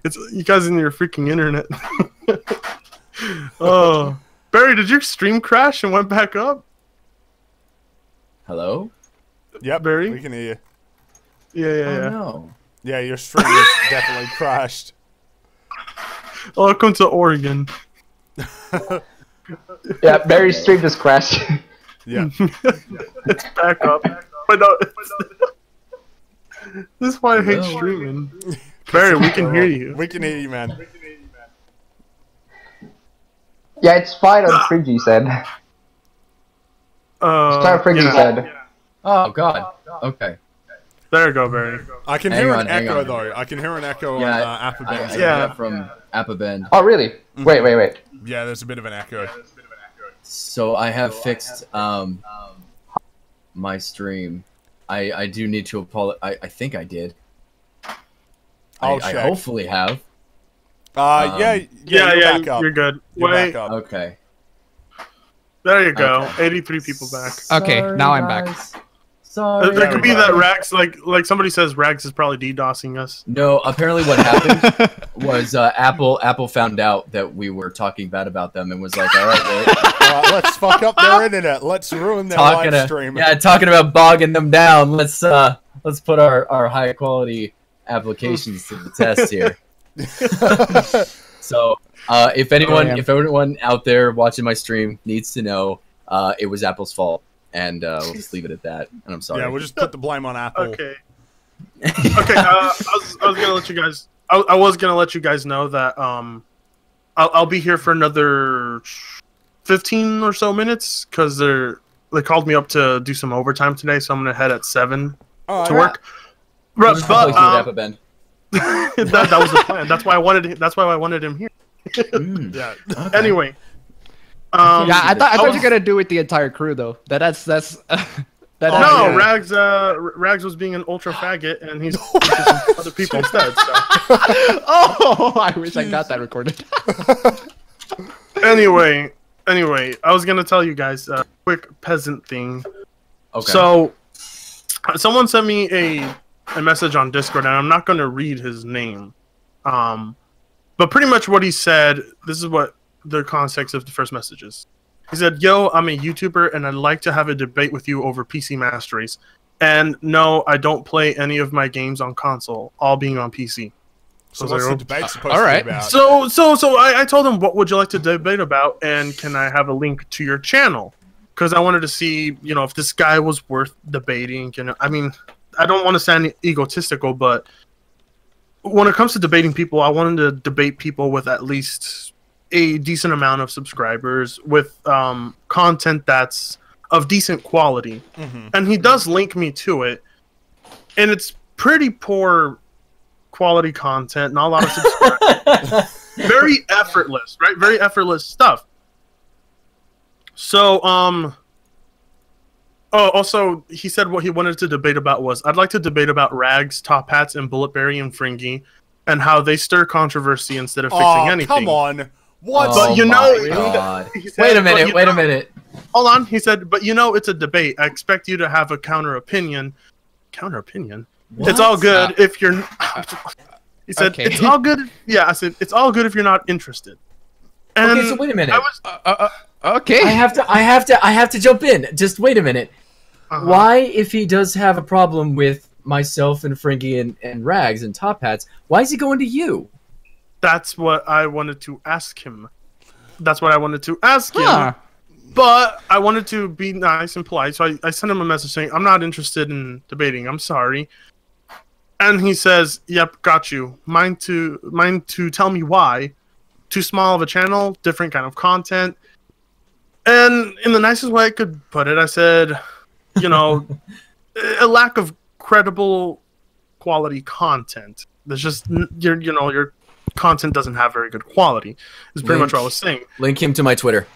It's you guys in your freaking internet. Oh, Barry, did your stream crash and went back up? Hello? Yep, Barry? we can hear you. Yeah. No. Yeah, your stream is definitely crashed. Welcome to Oregon. Yeah, Barry's stream just crashed. Yeah. It's back up. But no, this is why I hate Hello? streaming. Barry, we can hear you. We can hear you, man. Yeah, it's fine on 3G said. Start 3G said. Oh, God. Okay. There you go, Barry. I can Hang hear on, an hang echo on. though. I can hear an echo Yeah, on Apple I Benz. got Yeah. that from Appa Bend. Oh, really? Wait. Yeah, there's a bit of an echo. So I have fixed my stream. I do need to apologize. I think I did. I'll I check. hopefully have. Yeah, you're back up. You're good. You're Wait, back up. Okay. there you go. Okay. 83 people back. Okay, Sorry, now I'm back. guys. Sorry. There could be we go. that Rags, like somebody says Rags is probably DDoSing us. No, apparently what happened was Apple found out that we were talking bad about them and was like, all right, well, Alright, let's fuck up their internet. Let's ruin their live stream. talking about bogging them down. Let's put our high quality applications to the test here. So if anyone out there watching my stream needs to know, it was Apple's fault, and we'll just leave it at that. And I'm sorry. Yeah, we'll just put the blame on Apple. Okay. Okay. I was gonna let you guys. I was gonna let you guys know that I'll be here for another 15 or so minutes because they called me up to do some overtime today, so I'm gonna head at 7 Alright. to work. We'll just But replace you with Appa Bend. that was the plan. That's why I wanted him here. Yeah. Okay. Anyway. Yeah, I thought you was- were gonna do it the entire crew though. That's that. No, yeah. Rags was being an ultra faggot, and he's teaching some other people instead. So. Oh, I wish I got that recorded. Anyway, I was gonna tell you guys a quick peasant thing. Okay. So, someone sent me a message on Discord, and I'm not gonna read his name. But pretty much what he said. This is what the context of the first message is. He said, "Yo, I'm a YouTuber, and I'd like to have a debate with you over PC Master Race. And no, I don't play any of my games on console, all being on PC." So what's the debate supposed Alright. to be about? So I told him, what would you like to debate about, and can I have a link to your channel? Because I wanted to see, if this guy was worth debating. I mean, I don't want to sound egotistical, but when it comes to debating people, I wanted to debate people with at least a decent amount of subscribers, with content that's of decent quality. Mm-hmm. And he does link me to it, and it's pretty poor quality content, not a lot of subscribers. Very effortless, right? Very effortless stuff. So, also, he said what he wanted to debate about was, I'd like to debate about Rags, Top Hats, and Bulletberry and Fringy, and how they stir controversy instead of fixing anything. Come on. What? But you my know- God. He said, Wait a but minute. you Wait a know- minute. Hold on. He said, but it's a debate. I expect you to have a counter opinion. Counter opinion? It's all good if you're. He said, Okay. "It's all good." Yeah, I said, "It's all good if you're not interested." And Okay, so wait a minute. I was, Okay. I have to jump in. Just wait a minute. Why, if he does have a problem with myself and Frankie and Rags and Top Hats, why is he going to you? That's what I wanted to ask him. That's what I wanted to ask him. Huh. But I wanted to be nice and polite, so I sent him a message saying, "I'm not interested in debating. I'm sorry." And he says, "Yep, got you. Mind to tell me why. Too small of a channel, different kind of content." And in the nicest way I could put it, I said, you know, a lack of credible quality content. There's just your content doesn't have very good quality. Is pretty much what I was saying. Link him to my Twitter.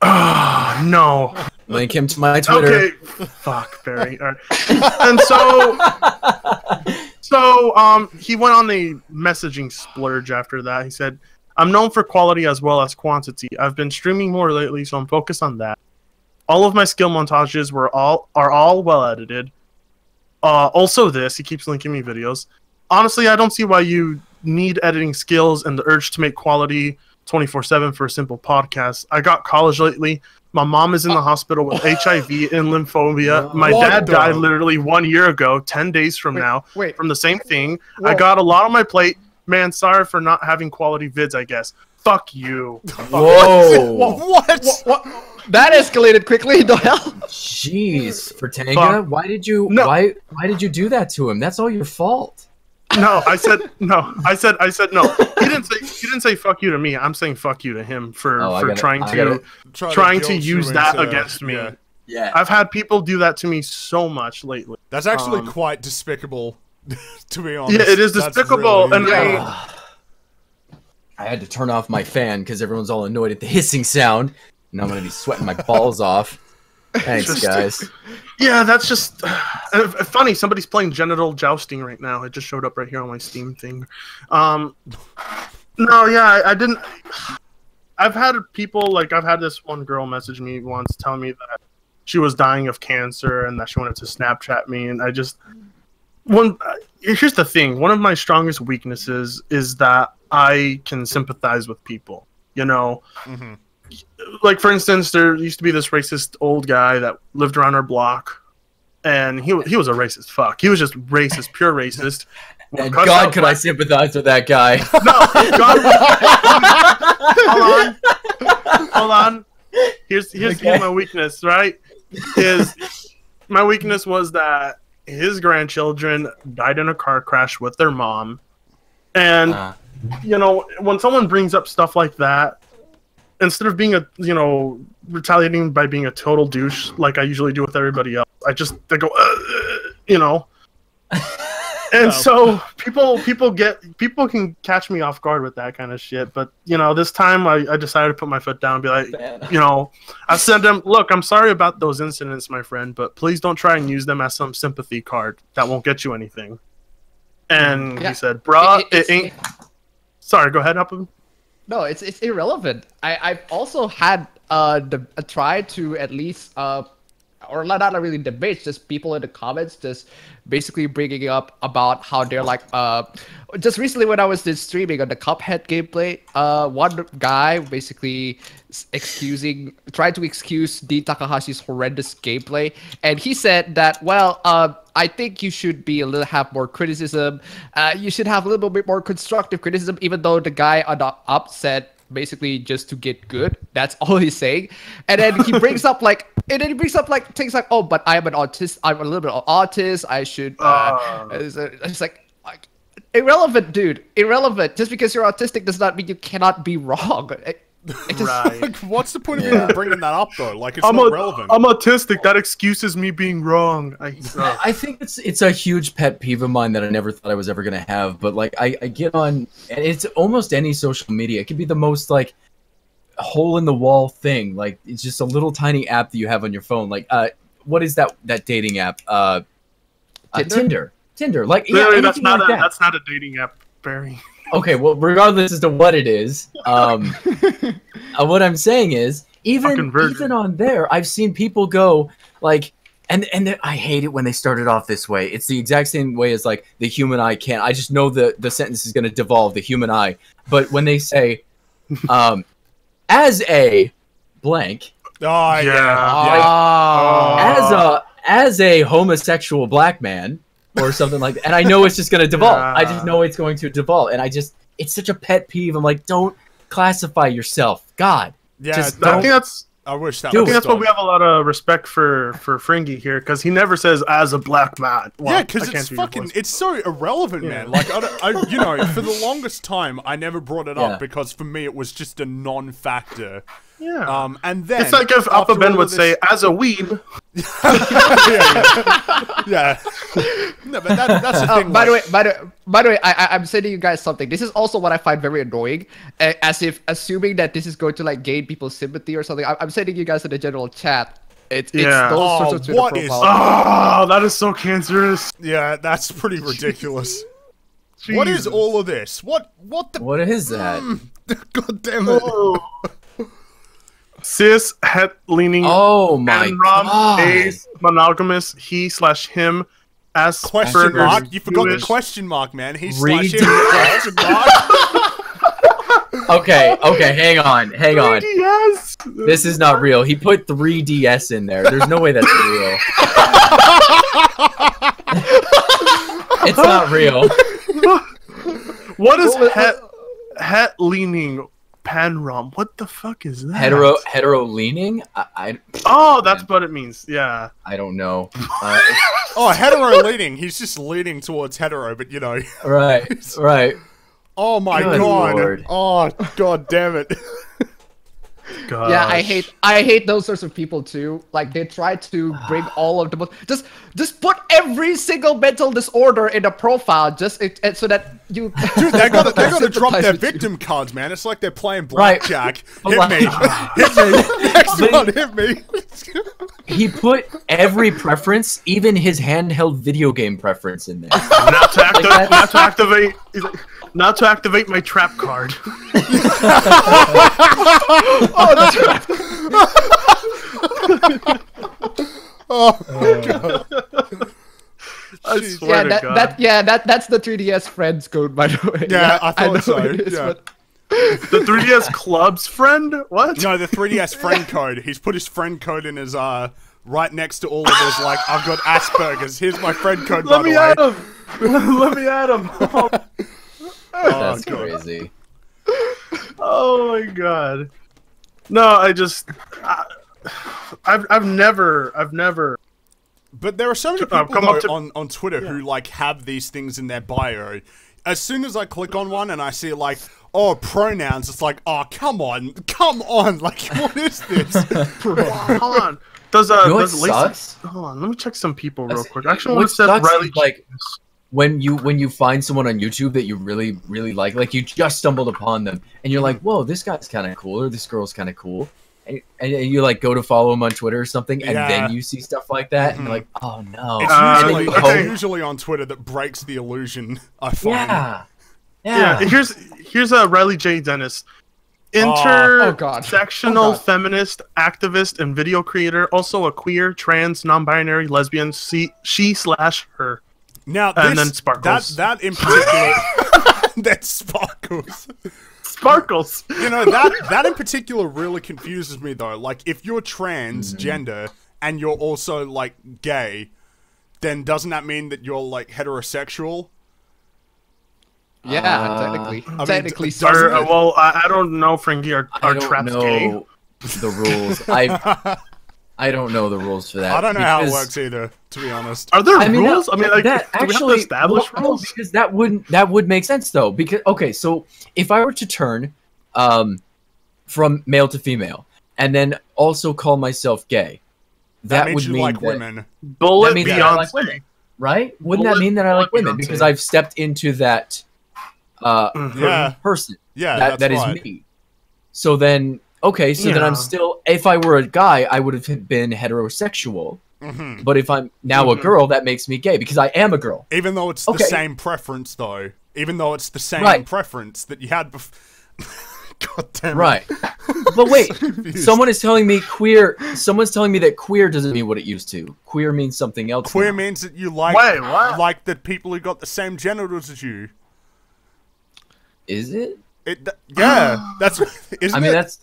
No. Link him to my Twitter. Okay. Fuck, Barry. All right. And so he went on a messaging splurge after that. He said, "I'm known for quality as well as quantity. I've been streaming more lately, so I'm focused on that. All of my skill montages are all well edited. Also this," he keeps linking me videos. "Honestly, I don't see why you need editing skills and the urge to make quality 24/7 for a simple podcast. I got college lately. My mom is in the hospital with HIV and lymphobia. My dad died literally 1 year ago, 10 days from now, from the same thing. I got a lot on my plate. Man, sorry for not having quality vids, I guess. Fuck you." Whoa. What? That escalated quickly. The hell? Jeez, Fertanga, Fuck. why did you why did you do that to him? That's all your fault. No, I said no. I said no. He didn't say fuck you to me. I'm saying fuck you to him for trying to use that against me. Yeah. Yeah. I've had people do that to me so much lately. That's actually quite despicable, to be honest. Yeah, it is That's despicable, really- and I had to turn off my fan because everyone's all annoyed at the hissing sound, and I'm gonna be sweating my balls off. Thanks, guys. yeah, that's just funny. Somebody's playing genital jousting right now. It just showed up right here on my Steam thing. No, yeah, I didn't. I've had people I've had this one girl message me once telling me that she was dying of cancer and that she wanted to Snapchat me, and here's the thing. One of my strongest weaknesses is that I can sympathize with people. You know. Mm-hmm. Like, for instance, there used to be this racist old guy that lived around our block, and he was a racist fuck. He was just racist, pure racist. And God, could I sympathize with that guy? No, God. Hold on. Here's my weakness, right? My weakness was that his grandchildren died in a car crash with their mom, and when someone brings up stuff like that, instead of being retaliating by being a total douche like I usually do with everybody else, I go, and so people can catch me off guard with that kind of shit. But this time I decided to put my foot down and be like, I said to him, "Look, I'm sorry about those incidents, my friend, but please don't try and use them as some sympathy card. That won't get you anything." And he said, "Bruh, it ain't." Sorry, go ahead, Upham. No, it's irrelevant. I've also had a try to at least or not really debates, just people in the comments just basically bringing up about how they're just recently when I was streaming on the Cuphead gameplay, one guy basically trying to excuse Dean Takahashi's horrendous gameplay, and he said that, well, I think you should have more criticism. You should have a little bit more constructive criticism, even though the guy on the upset basically just to get good. That's all he's saying. And then he brings up things like, "Oh, but I'm an autist. I'm a little bit of autist. I should." It's like irrelevant, dude. Irrelevant. Just because you're autistic does not mean you cannot be wrong. Right. Like, what's the point of even bringing that up though? Like, it's not relevant. I'm autistic. That excuses me being wrong. I think it's a huge pet peeve of mine that I never thought I was ever gonna have. But I get on, and it's almost any social media. It can be the most hole in the wall thing. Like, it's just a little tiny app that you have on your phone. Like, what is that dating app? Tinder. Tinder. Like, literally, yeah, that's not that. a dating app, Barry. Okay, well, regardless as to what it is, what I'm saying is, even on there, I've seen people go like, I hate it when they started off this way. It's the exact same way as like the human eye can't. I just know the sentence is going to devolve the human eye. But when they say, as a blank, as a homosexual black man or something like that, and I know it's just going to devolve. I just know it's going to devolve, and it's such a pet peeve. I'm like, don't classify yourself, God. Yeah, Just, I think that's. I wish that. I think that's why we have a lot of respect for Fringy here, because he never says as a black man. Well, yeah, because it's fucking, it's so irrelevant, man. Like, you know, for the longest time, I never brought it up because for me it was just a non-factor. Yeah. And then it's like if Alpha Ben would say as a weeb. Yeah. No, but that's the thing. By the way, I'm sending you guys something. This is also what I find very annoying, as if assuming that this is going to like gain people's sympathy or something. I'm sending you guys in the general chat. It's those sorts of Twitter profiles. Oh, that is so cancerous. Yeah, that's pretty ridiculous. What is all of this? What is that? God damn it. Oh. Cis, het leaning, oh my god, ace, monogamous, he/him, as question mark. You forgot the question mark, man. He/him question mark. Okay, hang on. 3DS. This is not real. He put 3DS in there. There's no way that's real. It's not real. What is het leaning? Panrom, what the fuck is that? Hetero leaning? Oh, that's what it means. Yeah. I don't know. Hetero leaning. He's just leaning towards hetero, but you know. Right. Oh my Good god. Lord. Oh god damn it. Gosh. Yeah, I hate those sorts of people too. Like they try to bring all of the just put every single mental disorder in a profile just so that you. Dude, they gotta drop their victim cards, man. It's like they're playing blackjack. Hit me, hit me. Next one, hit me. He put every preference, even his handheld video game preference, in there. Not to activate. Now to activate my trap card. Oh god. I swear to God. That's the 3DS friends code, by the way. Yeah, I thought so. The 3DS club's friend? What? No, the 3DS friend code. He's put his friend code in his right next to all of his like, I've got Asperger's. Here's my friend code. Let me add him. Let me add him. That's crazy. Oh my god. No, I've never. But there are so many people on Twitter who like have these things in their bio. As soon as I click on one and I see like, oh, pronouns, it's like, oh, come on, like, what is this? Hold on. Does Lacey? Hold on, let me check some people real quick. Actually, what says Riley? Like, when you find someone on YouTube that you really like you just stumbled upon them, and you're like, whoa, this guy's kind of cool, or this girl's kind of cool, and you like go to follow him on Twitter or something, and then you see stuff like that, and you're like, oh no. It's usually on Twitter that breaks the illusion, I find. Yeah. Here's a Riley J. Dennis. Intersectional feminist, activist, and video creator. Also a queer, trans, non-binary, lesbian, she/her. Now, and then Sparkles. That in particular, that Sparkles. Sparkles. You know, that in particular really confuses me though. Like, if you're transgender and you're also like gay, then doesn't that mean that you're like heterosexual? Yeah, technically. Well, I don't know, Frankie. Are traps gay? The rules. I don't know the rules for that. I don't know how it works either, to be honest. Are there rules? I mean, like, do we have to establish rules? No, because that would make sense though. Because so if I were to turn from male to female and then also call myself gay, that would mean like women. Bullet that I like women, right? Wouldn't that mean that I like women because I've stepped into that person? Yeah, that is me. So then. Okay, so then I'm still. If I were a guy, I would have been heterosexual. But if I'm now a girl, that makes me gay because I am a girl. Even though it's the same preference, though. Even though it's the same preference that you had before. God damn it. Right. But wait, Confused. someone is telling me queer. Someone's telling me that queer doesn't mean what it used to. Queer means something else. Queer now. means that you like Wait, what? like the people who got the same genitals as you. Is it? Yeah, that's. Isn't I mean, it? that's.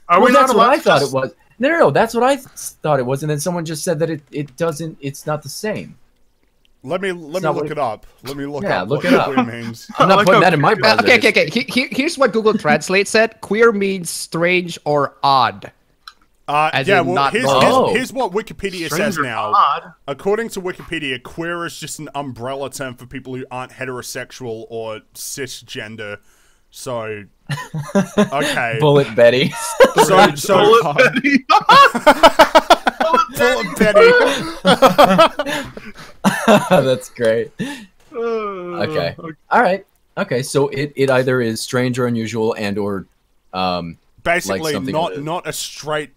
Are Well, we not that's what allowed I to thought just- it was. No, that's what I thought it was, and then someone just said that it doesn't. It's not the same. Let me not look what it up. Let me look Yeah, up look what it up. queer means. I'm not like putting how that in my browser. Okay. Here's what Google Translate said. Queer means strange or odd. As Yeah, in well, not normal. here's what Wikipedia says Stranger now. odd. According to Wikipedia, queer is just an umbrella term for people who aren't heterosexual or cisgender. So, okay. Bullet Betty. So, Bullet Betty. Bullet Betty. That's great. Okay. All right. Okay. So it either is strange or unusual and or Basically, something not a straight.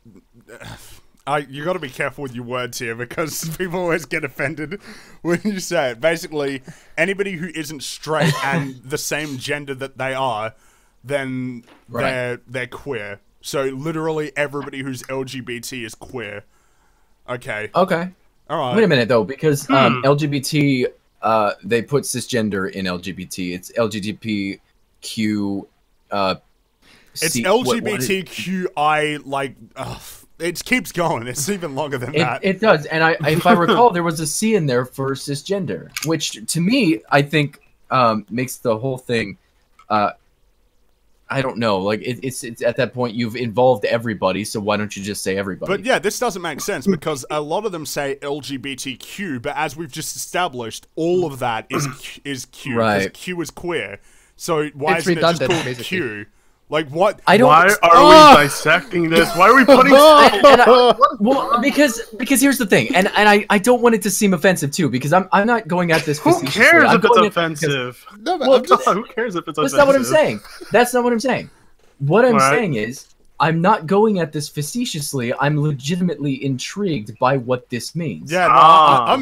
You got to be careful with your words here because people always get offended when you say it. Basically, anybody who isn't straight and the same gender that they are, then Right. they're queer. So literally everybody who's LGBT is queer. Okay. Okay. All right. Wait a minute though, because LGBT they put cisgender in LGBT. It's LGBTQ. It's LGBTQI. Like, it keeps going. It's even longer than that. It does, and if I recall, there was a C in there for cisgender, which to me I think makes the whole thing. I don't know. Like it's at that point you've involved everybody, so why don't you just say everybody? But yeah, this doesn't make sense because a lot of them say LGBTQ, but as we've just established, all of that is Q, 'cause Right. Q is queer. So why It's isn't it just redundant, called basically. Q? Like what? I don't. Why are we dissecting this? Why are we putting? Well, because here's the thing, and I don't want it to seem offensive too, because I'm not going at this. Who facetiously. cares I'm if it's going at- offensive? No, but Well, I'm just- Who cares if it's offensive? That's not what I'm saying. That's not what I'm saying. What I'm Alright. saying is, I'm not going at this facetiously. I'm legitimately intrigued by what this means. yeah, no, Ah.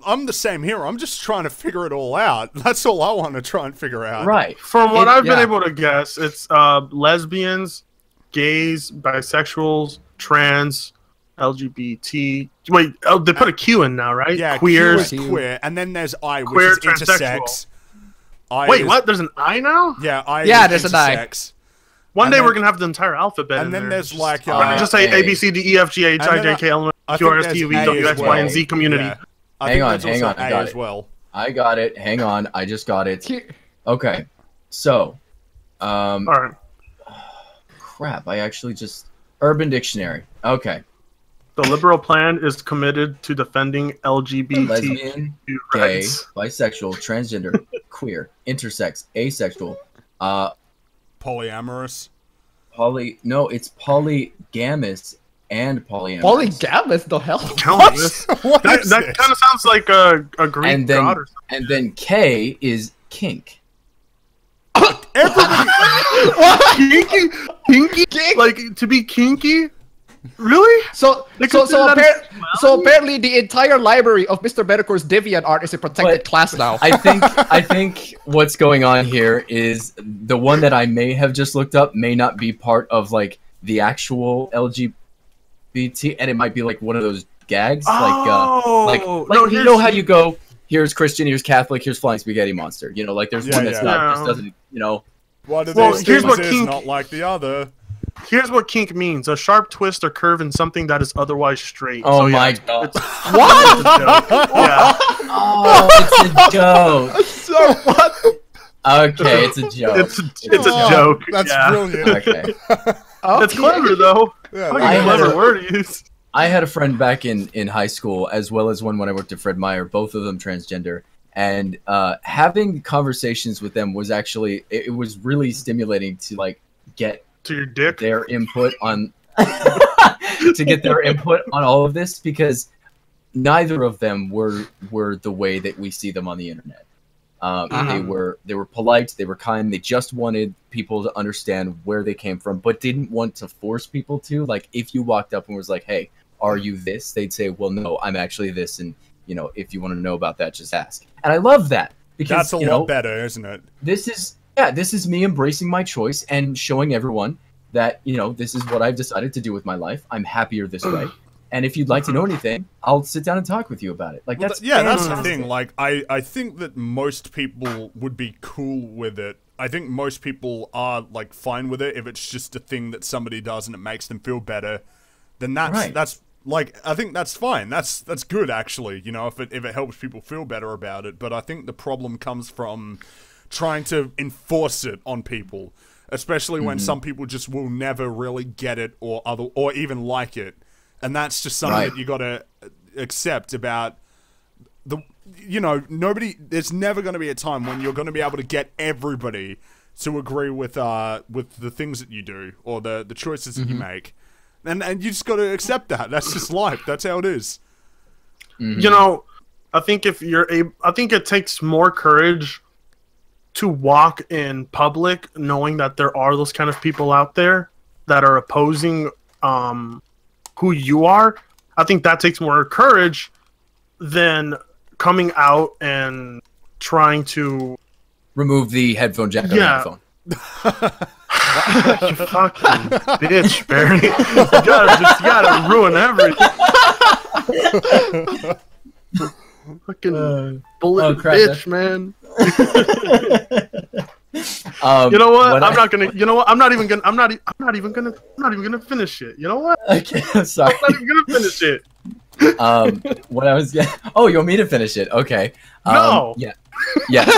I'm the same here. I'm just trying to figure it all out. That's all I want to try and figure out. Right. From what I've been yeah. able to guess, it's lesbians, gays, bisexuals, trans, LGBT. Wait, they put a Q in now, right? Yeah, Queers. Q is queer, and then there's I, which Queer, is intersex. transsexual. I Wait, is- what? There's an I now? Yeah, I. Yeah, is there's an I. intersex. One And day then- we're gonna have the entire alphabet. and in then there. there's like, Or just say hey. A B C D E F G H I And J then K L M I Q R think S T U V there's W A X as Y and well. Z community. Yeah. I Hang think on, there's hang also on, I A got as it. well. I got it. Hang on. I just got it. Here- Okay. So, All right. crap. I actually just Urban Dictionary. Okay. The liberal plan is committed to defending LGBT Lesbian, gay, rights. bisexual, transgender, queer, intersex, asexual, Polyamorous. no, it's polygamous and polyamorous. Polygamous, the hell? Countless. What That, is that this? kind of sounds like a Greek and then god or something. and then K is kink. Everybody. Kinky? Like, to be kinky? Really? So They consider that as so apparently the entire library of Mr. Metacore's DeviantArt is a protected But- class now. I think what's going on here is the one that I may have just looked up may not be part of like the actual LGBT, and it might be like one of those gags, like no, you know how you go. Here's Christian, here's Catholic, here's Flying Spaghetti Monster. You know, like there's Yeah, one that's yeah. not just Yeah. doesn't, you know. One of Well, these here's things what is kink- not like the other. Here's what kink means: a sharp twist or curve in something that is otherwise straight. Oh So, yeah, my it's- god! It's, what? It's a joke. Yeah. Oh, it's a joke. So what? Okay, it's a joke. It's a joke. That's yeah. brilliant. Okay. That's clever though. Yeah, Fucking I had clever a- word to use. I had a friend back in high school, as well as one when I worked at Fred Meyer, both of them transgender. And having conversations with them was actually, it was really stimulating to like get To your dick. their input on, to get their input on all of this, because neither of them were the way that we see them on the internet. They were polite, they were kind, they just wanted people to understand where they came from, but didn't want to force people to. Like if you walked up and was like, "Hey, are you this?" They'd say, "Well, no, I'm actually this," and you know, if you want to know about that, just ask. And I love that because That's a you lot know, better, isn't it? this is me embracing my choice and showing everyone that, you know, this is what I've decided to do with my life. I'm happier this way. And if you'd like to know anything, I'll sit down and talk with you about it. Like, Well, that's that's the fantastic. thing. Like, I think that most people would be cool with it. I think most people are, like, fine with it if it's just a thing that somebody does and it makes them feel better. Then that's like, I think that's fine. That's good, actually, you know, if it helps people feel better about it. But I think the problem comes from trying to enforce it on people, especially when some people just will never really get it or even like it. And that's just something that you gotta accept about you know, there's never gonna be a time when you're gonna be able to get everybody to agree with the things that you do or the choices that you make. And you just gotta accept that. That's just life. That's how it is. You know, I think I think it takes more courage to walk in public knowing that there are those kind of people out there that are opposing who you are. I think that takes more courage than coming out and trying to Remove the headphone jack on the Yeah. headphone. you fucking bitch, Barry. You gotta ruin everything. Fucking bullet crap, bitch, man. You You know what? I'm not gonna. You know what? I'm not even gonna finish it. You know what? Okay, I'm sorry. I'm not even gonna finish it. What I was oh, you want me to finish it? Okay. No. Yeah.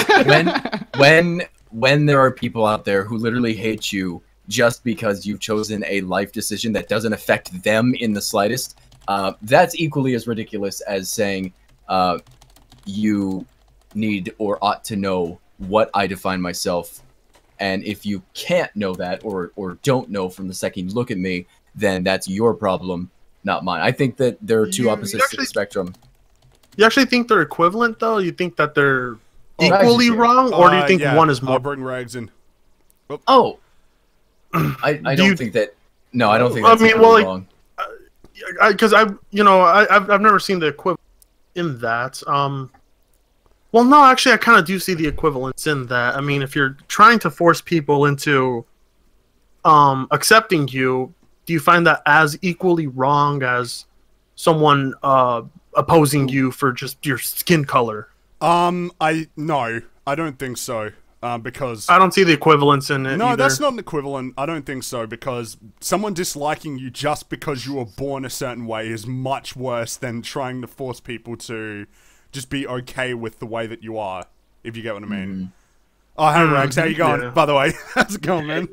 When there are people out there who literally hate you just because you've chosen a life decision that doesn't affect them in the slightest, that's equally as ridiculous as saying you need or ought to know what I define myself. And if you can't know that or don't know from the second you look at me, then that's your problem, not mine. I think that there are two opposites to the spectrum. You actually think they're equivalent, though? You think that they're Oh, equally Rags is wrong, or do you think yeah, one is I'll more? bring Rags in. Oh, I don't think that. No, I don't think I that's mean, equally well, like, wrong. Because I've never seen the equivalent in that. Well, no, actually, I kind of do see the equivalence in that. I mean, if you're trying to force people into accepting you, do you find that as equally wrong as someone opposing you for just your skin color? No, I don't think so. Because I don't see the equivalence in it. no, either. that's not an equivalent. I don't think so, because someone disliking you just because you were born a certain way is much worse than trying to force people to just be okay with the way that you are, if you get what I mean. Oh, hey, Rags, how you going, Yeah. by the way? How's it going, man?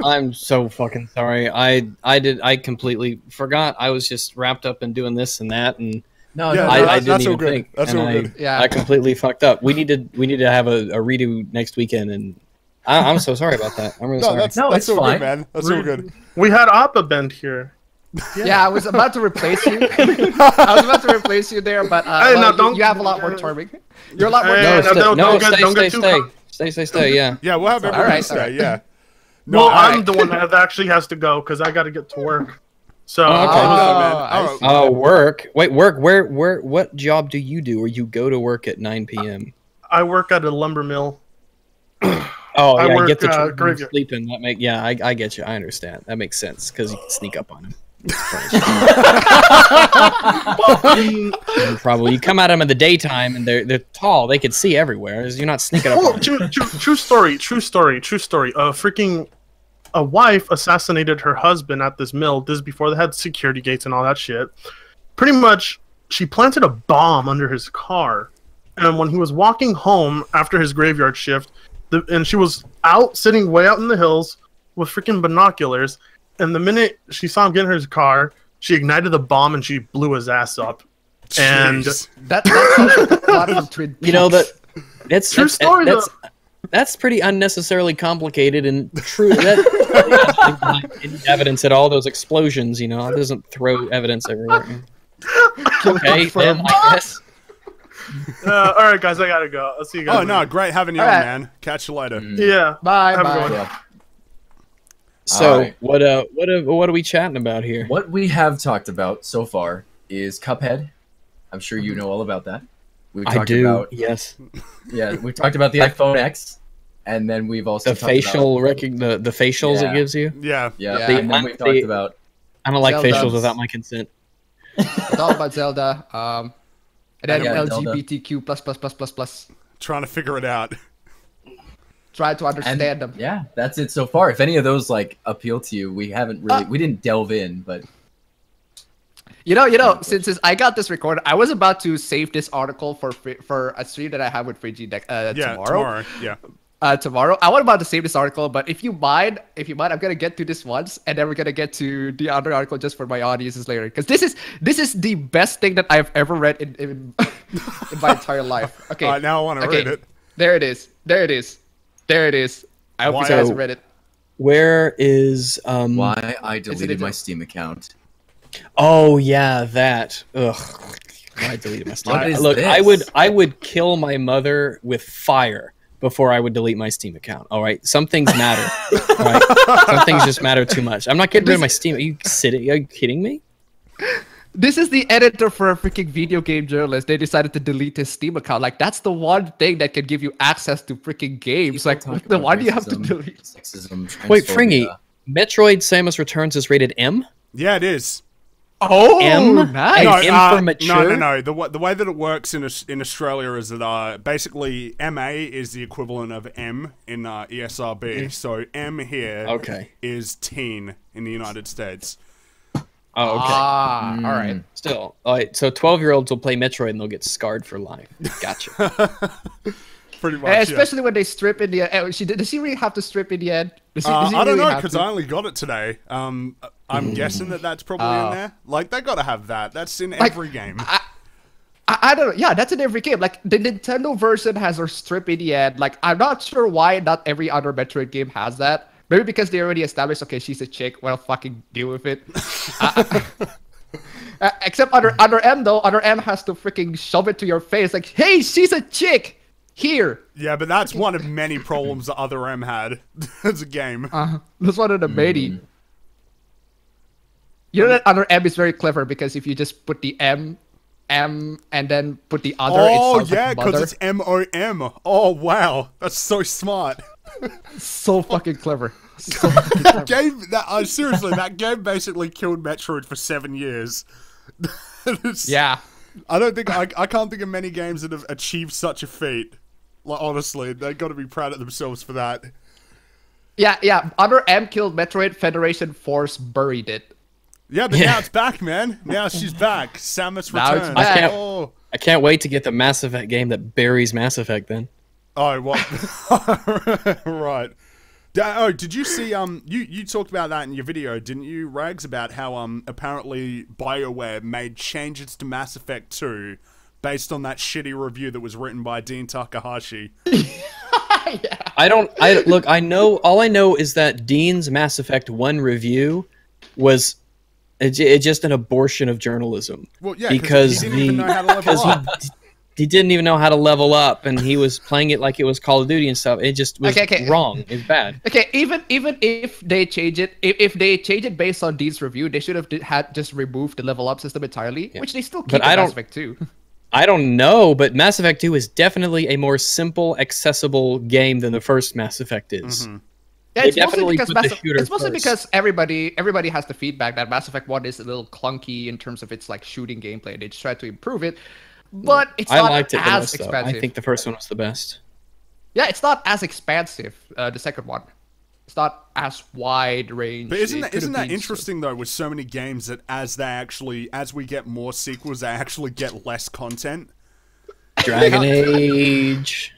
I'm so fucking sorry. I completely forgot. I was just wrapped up in doing this and that, and No, Yeah, no, I that's didn't all even good. think. That's and all I, good. Yeah. I completely fucked up. We need to have a redo next weekend, and I'm so sorry about that. I'm really No, sorry. that's No, that's it's all fine. good, man. That's all good. We had Appa Bend here. Yeah, I was about to replace you. I was about to replace you there, but Hey, well, now you, don't- you have a lot more charming. You're a lot more. Hey, charming. no, stay, don't get too stay. Yeah. Yeah, we'll have everyone Alright, stay, alright. yeah. No, Well, alright. I'm the one that actually has to go because I got to get to work. So Oh, okay. Oh, man. I Oh, see. Oh, work. Wait, work. Where? What job do you do? Or you go to work at 9 p.m.? I work at a lumber mill. Oh, I yeah. work, Get the children graveyard. sleeping. That make. Yeah, I get you. I understand. That makes sense because you can sneak up on them. Probably you come at them in the daytime and they're tall. They could see everywhere. You're not sneaking up Oh, on them. true story. A wife assassinated her husband at this mill. This is before they had security gates and all that shit. Pretty much, she planted a bomb under his car, and when he was walking home after his graveyard shift, and she was sitting way out in the hills with freaking binoculars, and the minute she saw him get in his car, she ignited the bomb and she blew his ass up. And jeez. That sounds like a plot from Twin You know Peaks. that's True story, that's pretty unnecessarily complicated and true. That any evidence at all those explosions, you know, it doesn't throw evidence everywhere. Okay, then I guess. all right, guys, I gotta go. I'll see you guys. Oh, no, great having you on, Alright. man. Catch you later. Yeah. Bye. Have a Bye. good one. Yeah. So Alright. what are we chatting about here? What we have talked about so far is Cuphead. I'm sure you know all about that. We've I talked do. about Yes. we talked about the iPhone X. And then we've also The facial the facials Yeah. it gives you. Yeah. Yeah, Yeah. and then we've talked about I don't like Zelda. facials without my consent. Talk about Zelda. And then Yeah, Zelda. LGBTQ plus. Trying to figure it out. Try to understand and them. yeah, that's it so far. If any of those like appeal to you, we haven't really we didn't delve in, but You know, since I got this recorded, I was about to save this article for a stream that I have with Friggy tomorrow. Yeah. Tomorrow. I was about to save this article, but if you mind, I'm gonna get to this once, and then we're gonna get to the other article just for my audiences later. Because this is the best thing that I've ever read in my entire life. Okay. Now I want to read it. There it is. I hope you guys read it. Where is why I deleted my Steam account. Oh yeah, that. Ugh. I deleted my Steam What account. is Look, this? I would kill my mother with fire before I would delete my Steam account. All right, some things matter. All right, some things just matter too much. I'm not getting rid of my Steam. Are you kidding me? This is the editor for a freaking video game journalist. They decided to delete his Steam account. Like, that's the one thing that can give you access to freaking games. People Like, talk the about why do you have to racism, delete? Sexism, Wait, transphobia. Fringy, Metroid Samus Returns is rated M? Yeah, it is. Oh, M? nice. No, M for mature? No. The way that it works in Australia is that basically MA is the equivalent of M in ESRB. So M here is teen in the United States. Oh, okay. All right. Still, all right. So 12-year-olds will play Metroid and they'll get scarred for life. Gotcha. Pretty much. Especially when they strip in the end. Does she really have to strip in the end? I don't know because I only got it today. I'm guessing that's probably in there. Like they gotta have that. That's in every game. I don't know. Yeah, that's in every game. Like the Nintendo version has her strip in the end. Like I'm not sure why not every other Metroid game has that. Maybe because they already established, okay, she's a chick. Well, fucking deal with it. Except under M though, under M has to freaking shove it to your face. Like, hey, she's a chick. Here. Yeah, but that's one of many problems that other M had as a game. That's one of the many. You know that under M is very clever because if you just put the M, and then put the other, it sounds yeah, like because mother. it's MOM. Oh wow, that's so smart. So fucking clever. So fucking clever. Seriously, that game basically killed Metroid for 7 years. Yeah. I don't think I can't think of many games that have achieved such a feat. Like honestly, they got to be proud of themselves for that. Yeah. Under M killed Metroid, Federation Force buried it. Yeah, but now it's back, man. Now she's back. Samus Now it's returns. back. I can't wait to get the Mass Effect game that buries Mass Effect then. Oh, what? Right. Did you see, you talked about that in your video, didn't you, Rags, about how, apparently BioWare made changes to Mass Effect 2 based on that shitty review that was written by Dean Takahashi? Look, all I know is that Dean's Mass Effect 1 review was just an abortion of journalism. Well, yeah, because he didn't even know how to level up. He didn't even know how to level up, and he was playing it like it was Call of Duty and stuff. It just was wrong. It's bad. Okay, even if they change it, if they change it based on Dean's review, they should have had just removed the level up system entirely, which they still keep in Mass Effect 2. I don't know, but Mass Effect 2 is definitely a more simple, accessible game than the first Mass Effect is. Mm-hmm. Yeah, They it's mostly definitely because put the shooter it's mostly first. because everybody has the feedback that Mass Effect 1 is a little clunky in terms of its like shooting gameplay. They just try to improve it, but it's I not liked it the as most, though. expansive. I think the first one was the best. Yeah, it's not as expansive. The second one, it's not as wide range. But isn't that been interesting though? With so many games that as we get more sequels, they actually get less content. Dragon Age,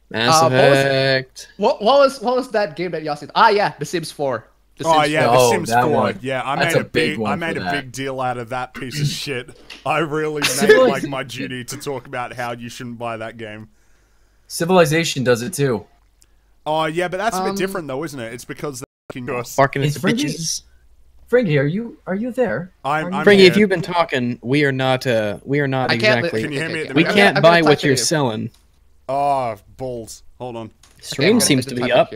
Mass Effect. What was that game that y'all said? Ah, yeah, The Sims 4. The Sims 4. The Sims that 4. one. Yeah, I That's made a big one I made for a that. big deal out of that piece of shit. I really made it like my duty to talk about how you shouldn't buy that game. Civilization does it too. Oh yeah, but that's a bit different though, isn't it? It's because they're fucking us. Barking at Is the Fringy- bitches. Fringy, are you there? I'm Fringy, here. if you've been talking, we are not I can't exactly. Can you hear me at the We minute? can't I'm buy gonna what type you're it here. selling. Oh, balls. Hold on. Stream seems to be up.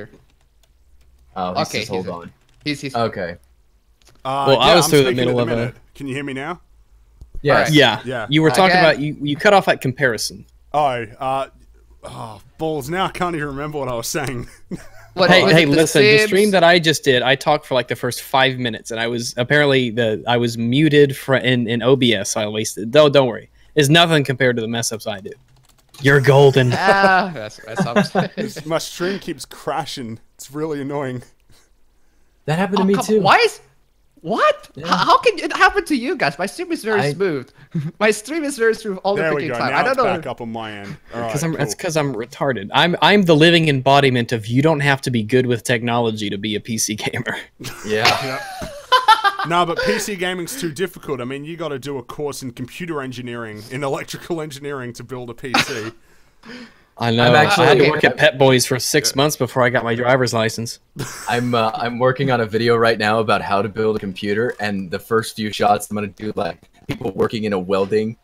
Oh, he Okay, says hold on. He's Okay. Well, I was I'm through the speaking middle at of a- minute. Can you hear me now? Yeah. Alright. Yeah. Yeah. You were talking Okay. about you cut off at comparison. Oh, Oh, balls! Now I can't even remember what I was saying. Hey, listen! The stream that I just did, I talked for like the first 5 minutes, and I was apparently I was muted in OBS. So I wasted. Don't worry. It's nothing compared to the mess ups I do. You're golden. That's My stream keeps crashing. It's really annoying. That happened to me too. Why is what? Yeah. How can it happen to you guys? My stream is very smooth. My stream is very smooth all the There we freaking go. time. Now I don't it's know. back up on my end. All right, cool. That's because I'm retarded. I'm the living embodiment of you don't have to be good with technology to be a PC gamer. Yeah. No, but PC gaming's too difficult. I mean, you got to do a course in computer engineering, in electrical engineering to build a PC. I know. I had to work at Pet Boys for 6 months before I got my driver's license. I'm working on a video right now about how to build a computer, and the first few shots I'm gonna do like people working in a welding,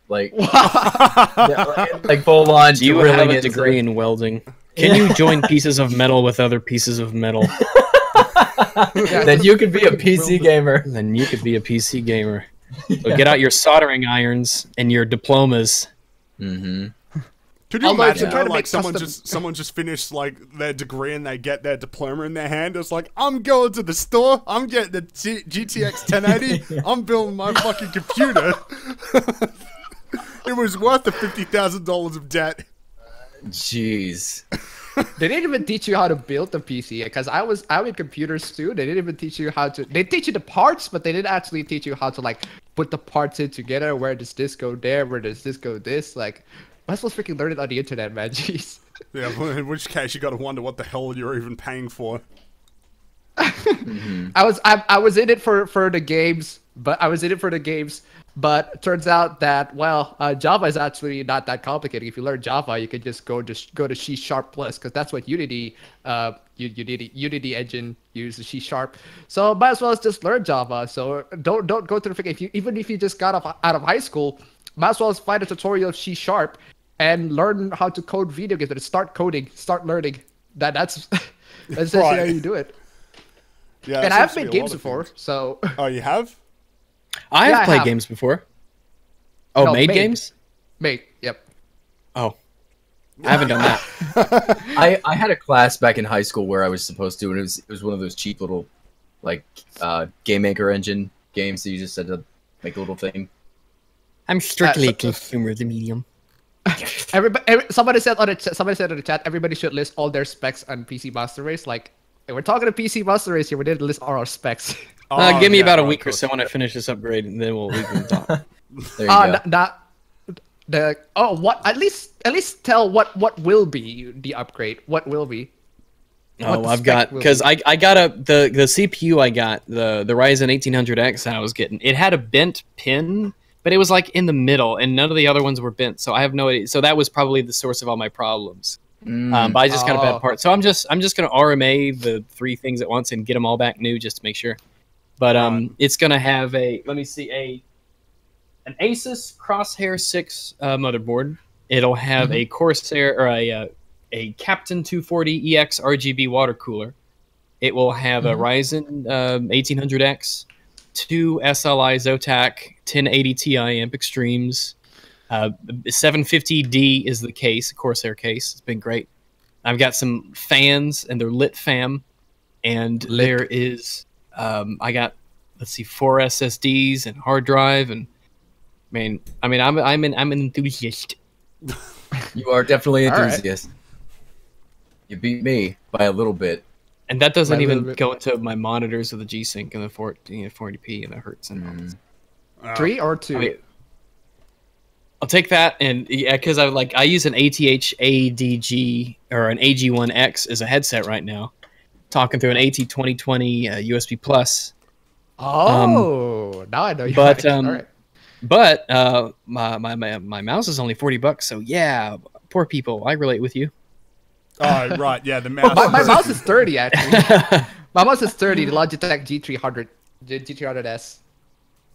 like like full on. Do you have a degree in welding? Can you join pieces of metal with other pieces of metal? Then you could be a PC gamer. Then you could be a PC gamer. So get out your soldering irons and your diplomas. Mm-hmm. Could you Although if imagine you're trying though, to like make someone just finished like their degree and they get their diploma in their hand? It's like, I'm going to the store, I'm getting the GTX 1080, I'm building my fucking computer. It was worth the $50,000 of debt. Jeez. They didn't even teach you how to build the PC because I'm in computers too. They didn't even teach you how to. They teach you the parts, but they didn't actually teach you how to like put the parts in together. Where does this go there? Where does this go this? Like, I was supposed to freaking learn it on the internet, man. Jeez. Yeah, well, in which case you got to wonder what the hell you're even paying for. Mm-hmm. I was in it for the games, but turns out that Java is actually not that complicated. If you learn Java, you can just go to C# plus because that's what Unity Unity engine uses C#. So might as well just learn Java. So don't go through the freaking even if you just got out of high school, might as well find a tutorial of C# and learn how to code video games and start coding, start learning. That's essentially how you do it. Yeah, and I've made games before, so. Oh, you have? I have played games before. Oh, no, made games? Made, yep. Oh. I haven't done that. I had a class back in high school where I was supposed to, and it was one of those cheap little, like, game maker engine games that you just had to make a little thing. I'm strictly a consumer of the medium. Somebody said on the chat, everybody should list all their specs on PC Master Race. Like, hey, we're talking to PC Master Race here. We didn't list all our specs. Give me about a week or so when I finish this upgrade, and then we can talk. There you go. What? At least tell what will be the upgrade. What will be? Oh, I've got because I got the CPU I got the Ryzen 1800X that I was getting. It had a bent pin. But it was like in the middle, and none of the other ones were bent. So I have no idea. So that was probably the source of all my problems. But I just got a bad part. So I'm just gonna RMA the 3 things at once and get them all back new just to make sure. But it's gonna have an Asus Crosshair 6 motherboard. It'll have a Corsair or a Captain 240 EX RGB water cooler. It will have a Ryzen 1800X. 2 SLI Zotac 1080 Ti Amp Extremes. 750D is the case, Corsair case. It's been great. I've got some fans, and they're lit fam. And there is, I got, 4 SSDs and hard drive, and I'm an enthusiast. You are definitely an enthusiast. Right. You beat me by a little bit. And that doesn't even go into my monitors of the G-Sync and the 480p and the hertz and 3 or 2. I'll take that, and because I use an ATH ADG or an AG1X as a headset right now, talking through an AT2020 USB Plus. Oh, now I know you. But right. But my mouse is only $40, so yeah, poor people. I relate with you. Oh, right, yeah, the mouse. My mouse is 30, actually. My mouse is 30, the Logitech G300, the G300S.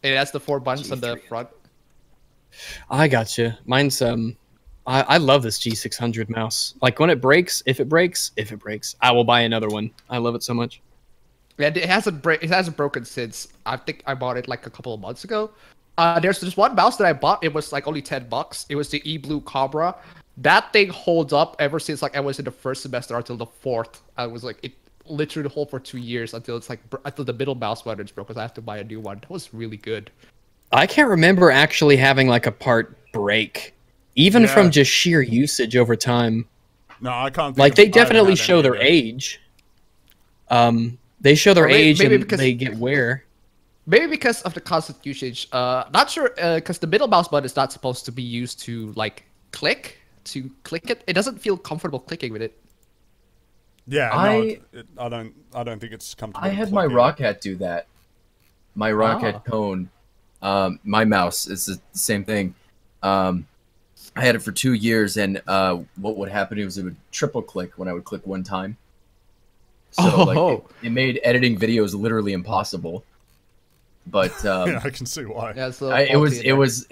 It has the 4 buttons on the front. I gotcha. Mine's, I love this G600 mouse. Like, when it breaks, if it breaks, I will buy another one. I love it so much. Yeah, it hasn't broken since, I think I bought it like a couple of months ago. There's one mouse that I bought, it was like only $10. It was the eBlue Cobra. that thing holds up ever since like I was in the first semester until the fourth. I was like, it literally hold for 2 years until it's like until the middle mouse buttons broke because I have to buy a new one. That was really good. I can't remember actually having like a part break, even from just sheer usage over time. No, I can't. Like they definitely show their age. They show their age maybe and because they get wear. Maybe because of the constant usage. Not sure because the middle mouse button is not supposed to be used to like click it. It doesn't feel comfortable clicking with it. Yeah, I don't think it's comfortable. I had my Rocket do that. My Rocket Cone. My mouse is the same thing. I had it for 2 years, and what would happen was it would triple click when I would click one time. So it made editing videos literally impossible. But yeah, I can see why. Yeah, so it was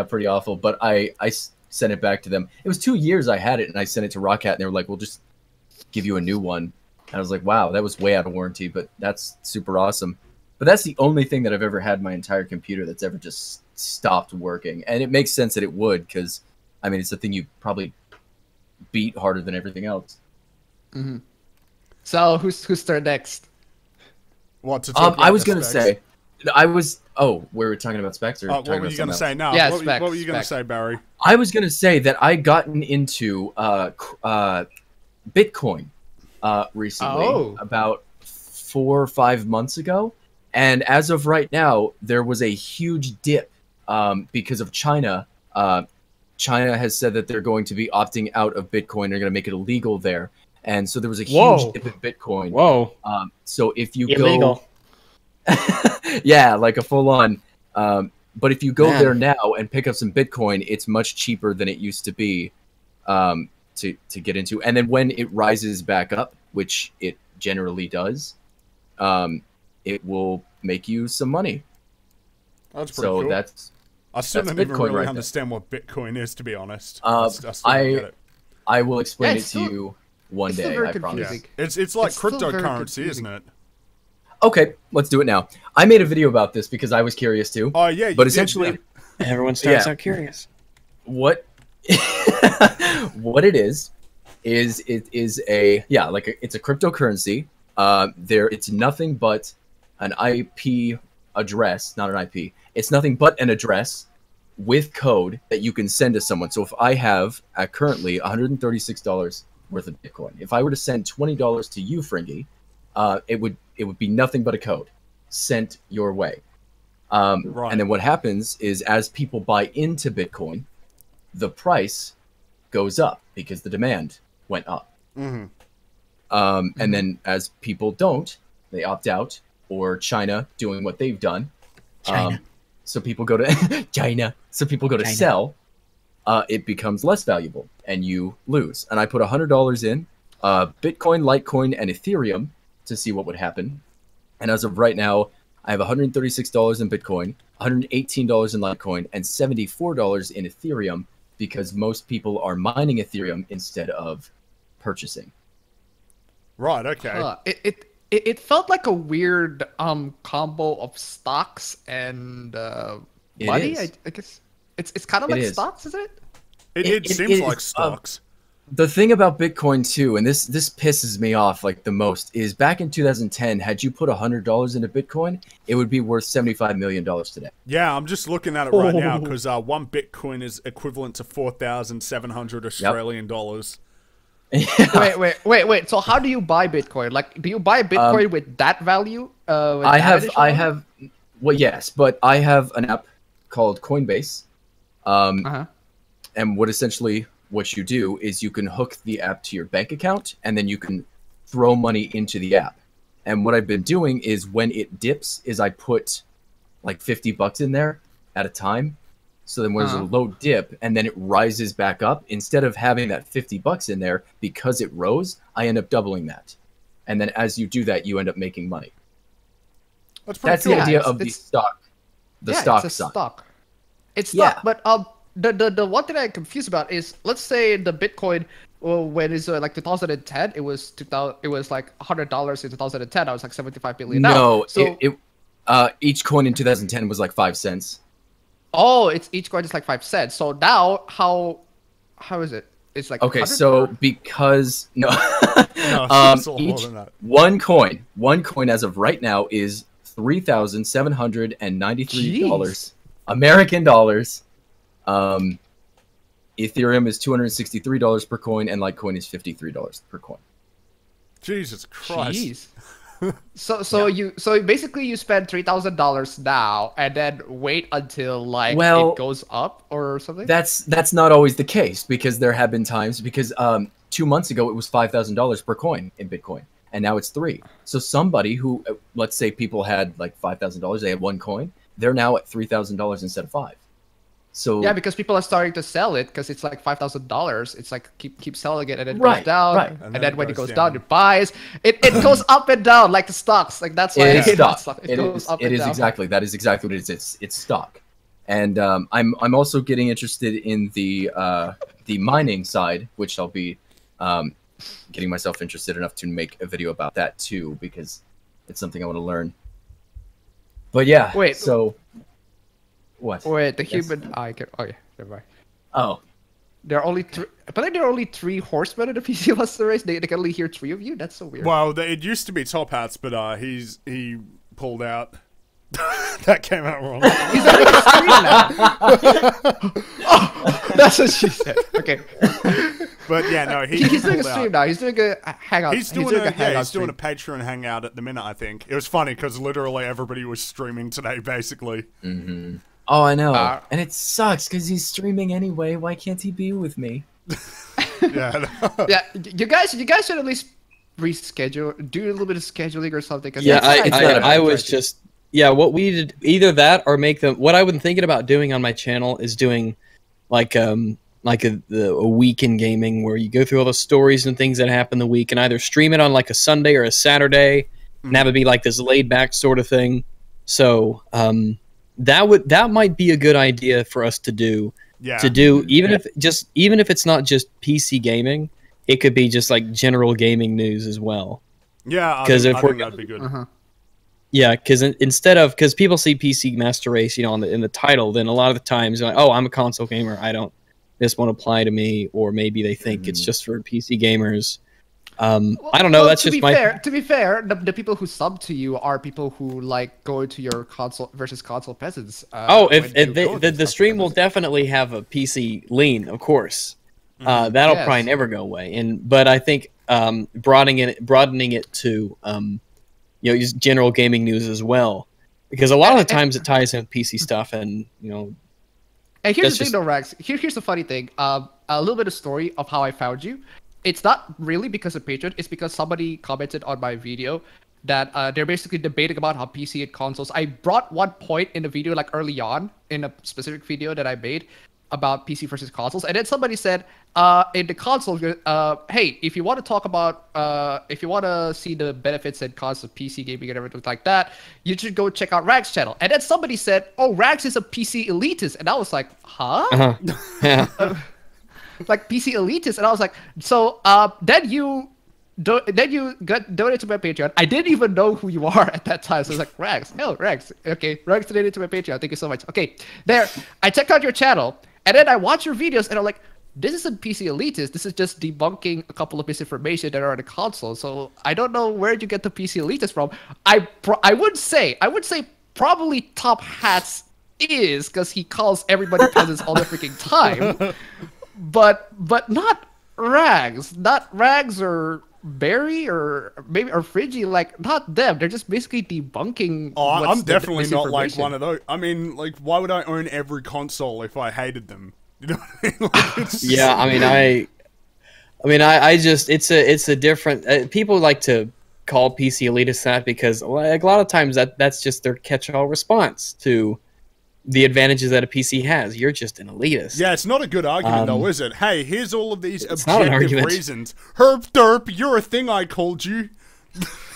pretty awful. But I sent it back to them. It was 2 years I had it, and I sent it to Rocket, and they were like, "We'll just give you a new one." And I was like, "Wow, that was way out of warranty, but that's super awesome." But that's the only thing that I've ever had in my entire computer that's ever just stopped working, and it makes sense that it would, because I mean it's the thing you probably beat harder than everything else. Mm-hmm. So who's turn next? What to talk about? I was gonna say. We were talking about specs. Or what were you going to say now? Yeah, what were you going to say, Barry? I was going to say that I gotten into Bitcoin recently, about 4 or 5 months ago. And as of right now, there was a huge dip because of China. China has said that they're going to be opting out of Bitcoin. They're going to make it illegal there. And so there was a huge dip in Bitcoin. Whoa. So if you illegal. go... yeah, like a full-on. But if you go there now and pick up some Bitcoin, it's much cheaper than it used to be to get into. And then when it rises back up, which it generally does, it will make you some money. That's pretty cool. I still don't even really understand what Bitcoin is, to be honest. I still don't get it. I will explain it to you one day, I promise. Yeah. It's like cryptocurrency, isn't it? Okay, let's do it now. I made a video about this because I was curious too. Oh yeah, but essentially, everyone starts out curious. What it is it is it's a cryptocurrency. It's nothing but an IP address, not an IP. It's nothing but an address with code that you can send to someone. So if I have currently $136 worth of Bitcoin, if I were to send $20 to you, Fringy, it would be nothing but a code sent your way. Right. And then what happens is as people buy into Bitcoin, the price goes up because the demand went up. Mm-hmm. And then as people don't, they opt out, or China doing what they've done. So people go to China. So people go to sell. It becomes less valuable and you lose. And I put $100 in Bitcoin, Litecoin, and Ethereum to see what would happen. And as of right now, I have $136 in Bitcoin, $118 in Litecoin, and $74 in Ethereum because most people are mining Ethereum instead of purchasing. Right, okay. It felt like a weird combo of stocks and money. I guess it's kind of like stocks, is it? It seems like stocks. The thing about Bitcoin too, and this pisses me off like the most, is back in 2010, had you put $100 into Bitcoin, it would be worth $75 million today. Yeah, I'm just looking at it right now because one Bitcoin is equivalent to 4,700 Australian dollars. Yeah. Wait. So how do you buy Bitcoin? Like, do you buy Bitcoin with that value? I have. Well, yes, but I have an app called Coinbase. And what you do is you can hook the app to your bank account, and then you can throw money into the app. And what I've been doing is when it dips, is I put like $50 in there at a time. So then when there's a low dip and then it rises back up, instead of having that $50 in there, because it rose, I end up doubling that. And then as you do that, you end up making money. That's cool. the idea of the stock. The stock it's side. Stock. It's stock, but the one thing I'm confused about is, let's say the Bitcoin, when it's like 2010, it was like $100 in 2010. I was like 75 billion. No, so each coin in 2010 was like 5 cents. Oh, each coin is like 5 cents. So now how is it? It's like Okay, 100 so per? because no, No, it's a lot more than that. one coin as of right now is $3,793 American dollars. Ethereum is $263 per coin, and Litecoin is $53 per coin. Jesus Christ. Jeez. So basically you spend $3,000 now and then wait until like Well, it goes up or something. That's not always the case, because there have been times, because 2 months ago it was $5,000 per coin in Bitcoin, and now it's $3,000. So somebody who, let's say people had like $5,000, they had one coin, they're now at $3,000 instead of $5,000. So yeah, because people are starting to sell it because it's like $5,000. It's like keep selling it and it Right, goes down, right. and then when it goes down, it buys. It goes up and down like the stocks. Like that's why it is stock. It goes up and It is down. exactly that is exactly what it is. It's stock, and I'm also getting interested in the mining side, which I'll be getting myself interested enough to make a video about that too, because it's something I want to learn. But yeah, Wait. So what? Wait, the Yes. human. I can. Oh yeah, never mind. Oh, There are only three. But then there are only 3 horsemen in the PC Master Race. They can only hear 3 of you. That's so weird. Well, it used to be Top Hats, but he pulled out. That came out wrong. He's not making a stream now. Oh, that's what she said. Okay. But yeah, no, He's doing a pulled out. stream now. He's doing a hangout. He's doing a a hangout doing a stream. Patreon hangout at the minute. I think it was funny because literally everybody was streaming today, basically. mm-hmm. Oh, I know, Uh, and it sucks because he's streaming anyway. Why can't he be with me? Yeah. Yeah, you guys should at least reschedule, do a little bit of scheduling or something. 'Cause Yeah, that's it's not- not I about was trying to- just what we did, either that or make them. What I've been thinking about doing on my channel is doing like a week in gaming where you go through all the stories and things that happen the week, and either stream it on like a Sunday or a Saturday, and have it be like this laid back sort of thing. So that might be a good idea for us to do. Yeah. To do even if it's not just PC gaming, it could be just like general gaming news as well. Yeah. I 'Cause think, if I we're think that'd be good. Uh-huh. Yeah, because because people see PC Master Race, in the title, then a lot of the times they're like, oh, I'm a console gamer. This won't apply to me, or maybe they think it's just for PC gamers. I don't know. Well, That's to just be my. fair. To be fair, the people who sub to you are people who like go to your console versus console peasants. If when you go to the stream will definitely have a PC lean, of course. That'll Yes. probably never go away. But I think broadening it to just general gaming news as well, because a lot of the times it ties in PC stuff, and And here's That's the thing, just- though, Rax. Here's the funny thing. A little bit of story of how I found you. It's not really because of Patreon. It's because somebody commented on my video that they're basically debating about how PC and consoles. I brought one point in the video, like early on, in a specific video that I made about PC versus consoles, and then somebody said, in the console, hey, if you want to talk about, if you want to see the benefits and cons of PC gaming and everything like that, you should go check out Rags' channel. And then somebody said, oh, Rags is a PC elitist, and I was like, huh? yeah. Like PC elitist, and I was like, so then you got donated to my Patreon. I didn't even know who you are at that time, so I was like, Rags, hell, Rags, okay, Rags donated to my Patreon. Thank you so much. Okay, there, I checked out your channel, and then I watched your videos, and I'm like, this isn't PC elitist. This is just debunking a couple of misinformation that are on the console. So I don't know where you get the PC elitist from. I would say probably Top Hats is, because he calls everybody peasants all the freaking time. But not Rags. Not Rags or Barry or maybe or Friggy. Like, not them. They're just basically debunking. Oh, what's I'm the definitely not like misinformation. one of those. I mean, like, why would I own every console if I hated them? You know what I mean? Like, it's Yeah, I just it's a different. People like to call PC elitist that because like a lot of times that's just their catch-all response to the advantages that a PC has. You're just an elitist. Yeah, it's not a good argument though, is it? Hey, here's all of these It's not an objective argument. reasons. Herb derp, you're a thing I called you.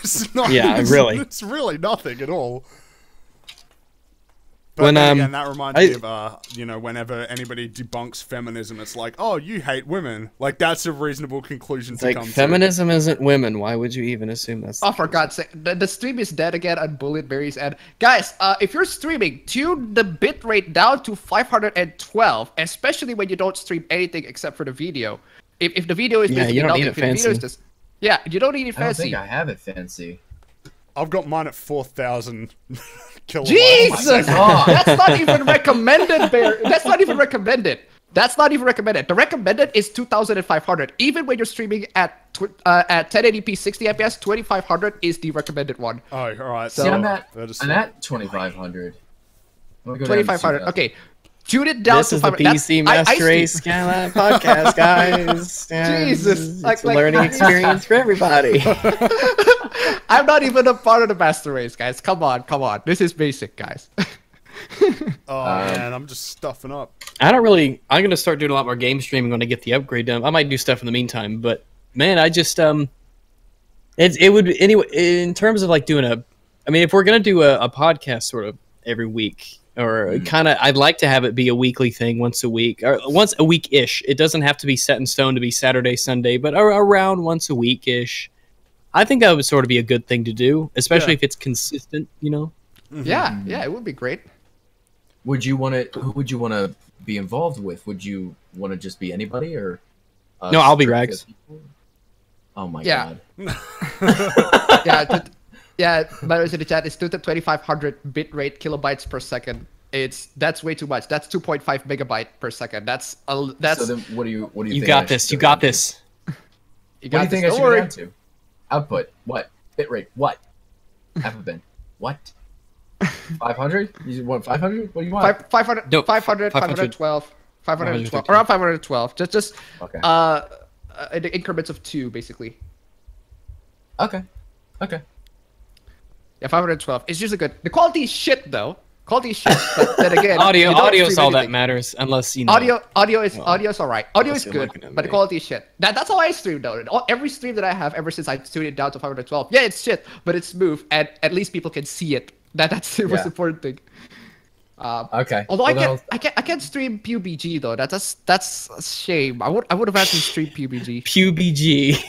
It's not, Yeah, really. It's really nothing at all. But When, then again, that reminds I- me of, whenever anybody debunks feminism, it's like, oh, you hate women. Like, that's a reasonable conclusion It's to like come feminism isn't women. Why would you even assume that's? Oh, for God's sake. The stream is dead again on Bullet Berries. And guys, if you're streaming, tune the bitrate down to 512, especially when you don't stream anything except for the video. If the video is Yeah, basically you don't nothing, need it if the video is fancy. just, yeah, you don't need it I don't fancy. think I have it fancy. I've got mine at 4,000 kilobytes. Jesus! God. That's not even recommended, Bear. That's not even recommended. That's not even recommended. The recommended is 2,500. Even when you're streaming at 1080p 60 FPS, 2,500 is the recommended one. Oh, all right. So- See, I'm at that is- 2,500. 2,500. Okay. Tune it down This to is the 500. That's- PC I Master stream- Race Skyline podcast, guys. Yeah, Jesus, it's a learning experience for everybody. I'm not even a part of the master race, guys. Come on, come on. This is basic, guys. Oh man, I'm just stuffing up. I don't really. I'm gonna start doing a lot more game streaming when I get the upgrade done. I might do stuff in the meantime, but man, I just it would anyway in terms of like doing a. I mean, if we're gonna do a podcast sort of every week, or kind of, I'd like to have it be a weekly thing, once a week or once a week ish. It doesn't have to be set in stone to be Saturday, Sunday, but around once a week ish. I think that would sort of be a good thing to do, especially if it's consistent. You know. Yeah, it would be great. Would you want to? Who would you want to be involved with? Would you want to just be anybody or? No, I'll be strict Rags. people? Oh my Yeah. god! Yeah, by the way, in the chat, it's 2,500 bitrate kilobytes per second. That's way too much. That's 2.5 megabyte per second. That's. So then, what do you? You think got I this. should You go got down to? this. You What do you got think this. I should Don't go worry. down to? Output. What? Bitrate. What? Alpha bin. What? 500? You want 500? What do you want? 500, No, 500, 512, 512, around 512. Just Okay. in the increments of 2, basically. Okay. Okay. Yeah, 512. It's just a good. The quality is shit though. Quality is shit. But then again, Audio, you don't audio's stream all that anything. matters, unless you know. Audio is Well, audio's alright. Audio is unless you're good, looking at but the me. quality is shit. That's how I stream though. Every stream that I have ever since I tuned it down to 512. Yeah, it's shit, but it's smooth, and at least people can see it. That's the most Yeah. important thing. Okay. Although Well, I can't stream PUBG though. That's a shame. I would have had to stream PUBG. PUBG.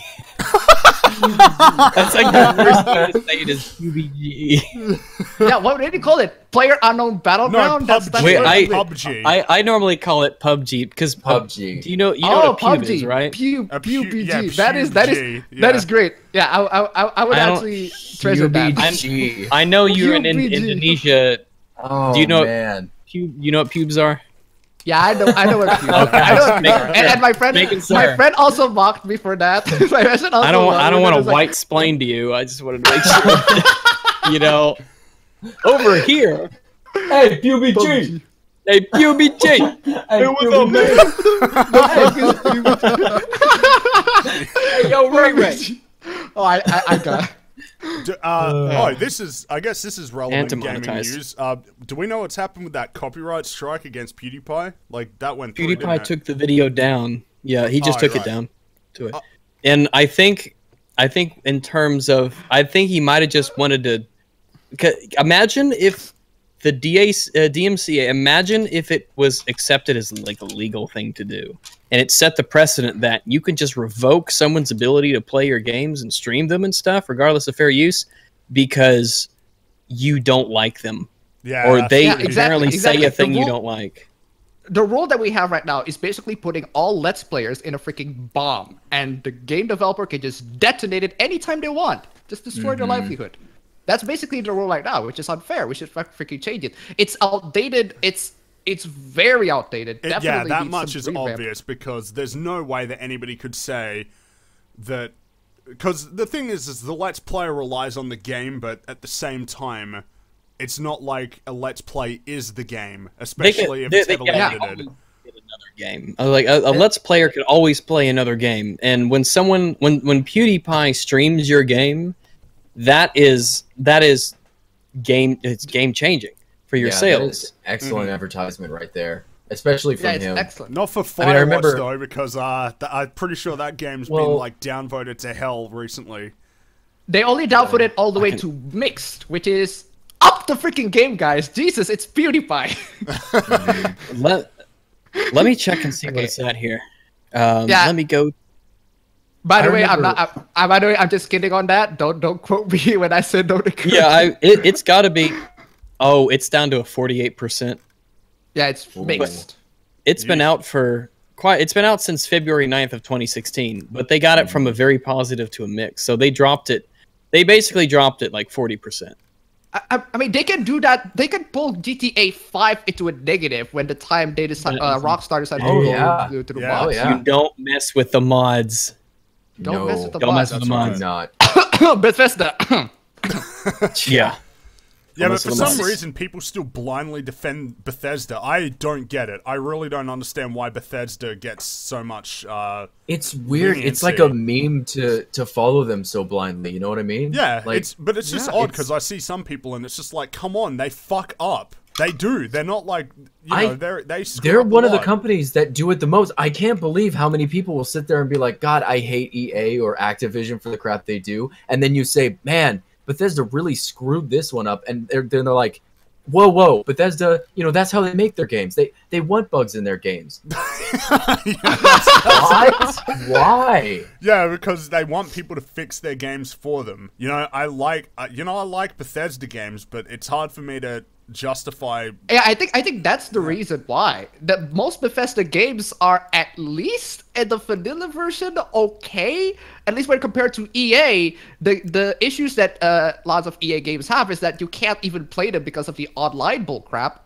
That's like the first way to say it is PUBG. Yeah, what did you call it? Player Unknown Battleground? PUBG. That's Wait, what I- it is. PUBG. I normally call it PUBG because PUBG. Do you know Oh, what a pub PUBG, is, right? PUBG. yeah, that is PUBG, that yeah. is great. Yeah, I would I don't- actually treasure that. PUBG. I know you're in PUBG. Indonesia. Oh, Do you know- man. You know what pubes are? Yeah, I know what PUBG. I know what PUBG. And my friend, Making my sure. friend also mocked me for that. My friend also I don't mocked me want for to that. white explain to you. I just wanted to make sure. You know, over here. Hey, PUBG. Hey, PUBG. Hey, what's up, man? Hey, yo, Ray Ray. Oh, I got. This is. I guess this is relevant And to gaming monetize. news. Do we know what's happened with that copyright strike against PewDiePie? Like that went through. PewDiePie took the video down. Yeah, he just Oh, took right. it down to it. And I think in terms of, I think he might have just wanted to. Imagine if the DMCA. Imagine if it was accepted as like a legal thing to do, and it set the precedent that you can just revoke someone's ability to play your games and stream them and stuff, regardless of fair use, because you don't like them, Yeah. or they Yeah, apparently exactly. say a thing The you rule- don't like. The rule that we have right now is basically putting all Let's Players in a freaking bomb, and the game developer can just detonate it anytime they want, just destroy their livelihood. That's basically the rule right now, which is unfair. We should freaking change it. It's outdated. It's very outdated. Yeah, Definitely that needs much some is revamp. obvious because there's no way that anybody could say that. Because the thing is the Let's Play relies on the game, but at the same time, it's not like a Let's Play is the game, especially if it's heavily can edited. always get another game. Like a Let's Player could always play another game, and when PewDiePie streams your game, that is game. It's game changing for your Yeah, that sales. is excellent advertisement right there, especially from Yeah, it's him. excellent. Not for Firewatch, mean, I remember- though, because I'm pretty sure that game's been, Well- like, downvoted to hell recently. They only downvoted it all the way to mixed, which is up the freaking game, guys. Jesus, it's PewDiePie. Let me check and see what Okay. it's at here. Yeah. Let me go. By the I way, remember- by the way, I'm just kidding on that. Don't quote me when I said no to curse. Yeah, it's got to be. Oh, it's down to a 48%. Yeah, it's mixed. It's been out for quite. It's been out since February 9th of 2016, but they got it from a very positive to a mix. So they dropped it. They basically dropped it like 40%. I mean, they can do that. They can pull GTA 5 into a negative when the time they decide, Rockstar decided to go to the box. You don't mess with the mods. Don't mess with the don't mods. mess with the mods. Not. Bethesda. Yeah. Yeah, but for some reason, people still blindly defend Bethesda. I don't get it. I really don't understand why Bethesda gets so much, It's weird. leniency. It's like a meme to follow them so blindly. You know what I mean? Yeah, like, but it's just odd because I see some people and it's just like, come on, they fuck up. They do. They're not like, you know, they screw they're up one a of the lot. companies that do it the most. I can't believe how many people will sit there and be like, God, I hate EA or Activision for the crap they do. And then you say, man, Bethesda really screwed this one up. And they're like, whoa, Bethesda, you know, that's how they make their games. They want bugs in their games. What? Why? Yeah, because they want people to fix their games for them. You know, I like Bethesda games, but it's hard for me to justify. Yeah, I think that's the reason why. That most Bethesda games are at least in the vanilla version okay. At least when compared to EA, the issues that lots of EA games have is that you can't even play them because of the online bullcrap.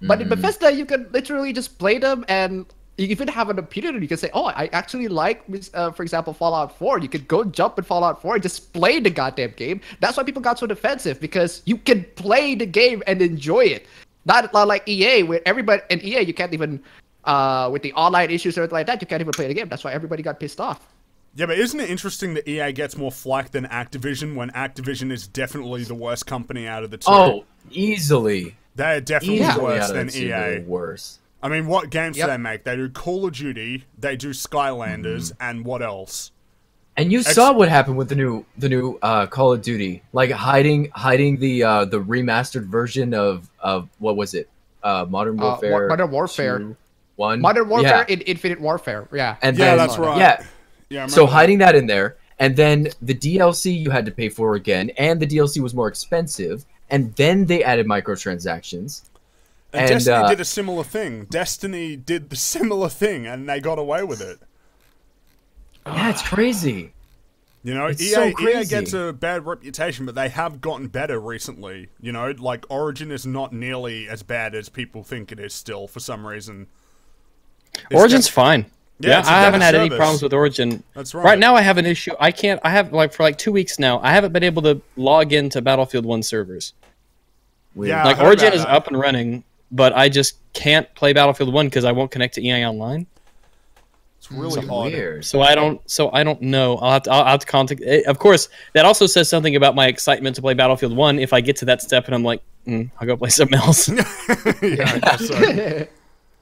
But in Bethesda, you can literally just play them, and you even have an opinion. You can say, "Oh, I actually like, for example, Fallout 4." You could go jump in Fallout 4 and just play the goddamn game. That's why people got so defensive, because you can play the game and enjoy it. Not like EA, where everybody in EA you can't even, with the online issues or anything like that, you can't even play the game. That's why everybody got pissed off. Yeah, but isn't it interesting that EA gets more flack than Activision when Activision is definitely the worst company out of the two? Oh, easily. They're definitely worse than EA. Worse. I mean, what games do they make? They do Call of Duty, they do Skylanders, and what else? And you saw what happened with the new Call of Duty, like hiding the remastered version of what was it? Modern Warfare. Modern Warfare. 2, 1. Modern Warfare in Infinite Warfare. Yeah. And yeah, then, that's right. Yeah. Yeah. So hiding that in there, and then the DLC you had to pay for again, and the DLC was more expensive, and then they added microtransactions. And Destiny did a similar thing. Destiny did the similar thing, and they got away with it. Yeah, it's crazy. You know, It's EA, so EA crazy. gets a bad reputation, but they have gotten better recently. You know, like Origin is not nearly as bad as people think it is still for some reason. Origin's fine. Yeah, it's a I haven't better had any service. problems with Origin. That's right. Right now, I have an issue. I have like for like 2 weeks now. I haven't been able to log into Battlefield 1 servers. Weird. Yeah, Like I heard Origin about is that. up and running, but I just can't play Battlefield 1 because I won't connect to EA Online. It's really odd. Weird. So I don't know. I'll have to contact. Of course, that also says something about my excitement to play Battlefield 1. If I get to that step and I'm like, I'll go play something else. Yeah, I guess so.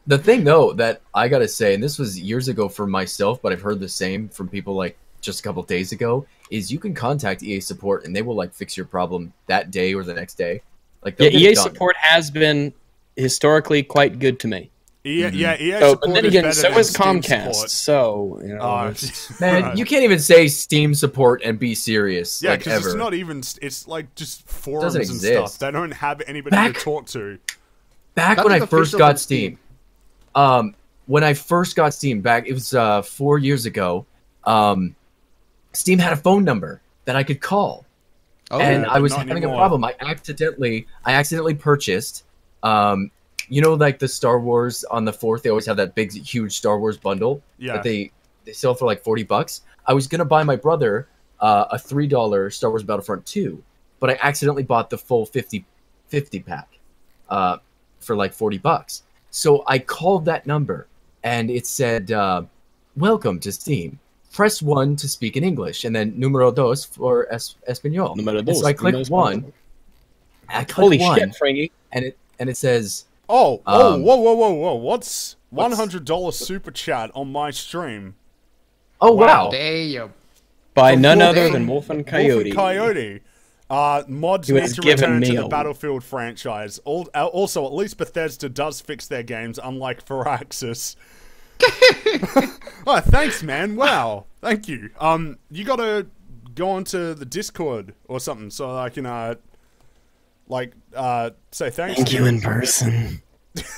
The thing, though, that I gotta say, and this was years ago for myself, but I've heard the same from people like just a couple days ago, is you can contact EA support and they will like fix your problem that day or the next day. Like Yeah, they'll get it EA done. support has been historically quite good to me. EA, yeah, EA So, support but then is again, better so than is Steam Comcast. support. So you know, Oh, it's- Man, right. you can't even say Steam support and be serious. Yeah, like because ever. it's not even. It's like just forums Doesn't and exist. stuff. They don't have anybody Back- to talk to. Back That's when I like first official got from Steam. Steam, when I first got Steam back, it was 4 years ago. Steam had a phone number that I could call, and yeah, I but was not having anymore. a problem. I accidentally purchased, you know, like the Star Wars on the 4th. They always have that big, huge Star Wars bundle Yeah. that they sell for like $40. I was gonna buy my brother a $3 Star Wars Battlefront 2, but I accidentally bought the full 50 pack for like $40. So I called that number, and it said, "Welcome to Steam. Press 1 to speak in English, and then número dos for español." Número And dos, so I clicked número 1. I clicked Holy 1, shit, Frankie! and it says, Oh, Um, whoa! What's $100 super chat on my stream? "Oh wow, Damn. By From none Wolf- other from than Wolf and Wolf Coyote. and Coyote. Mods He need was to giving return to me the a- Battlefield franchise. Also, at least Bethesda does fix their games, unlike Firaxis. Oh, thanks, man. Wow, thank you. You gotta go onto the Discord or something so I can say thanks. Thank to you in person.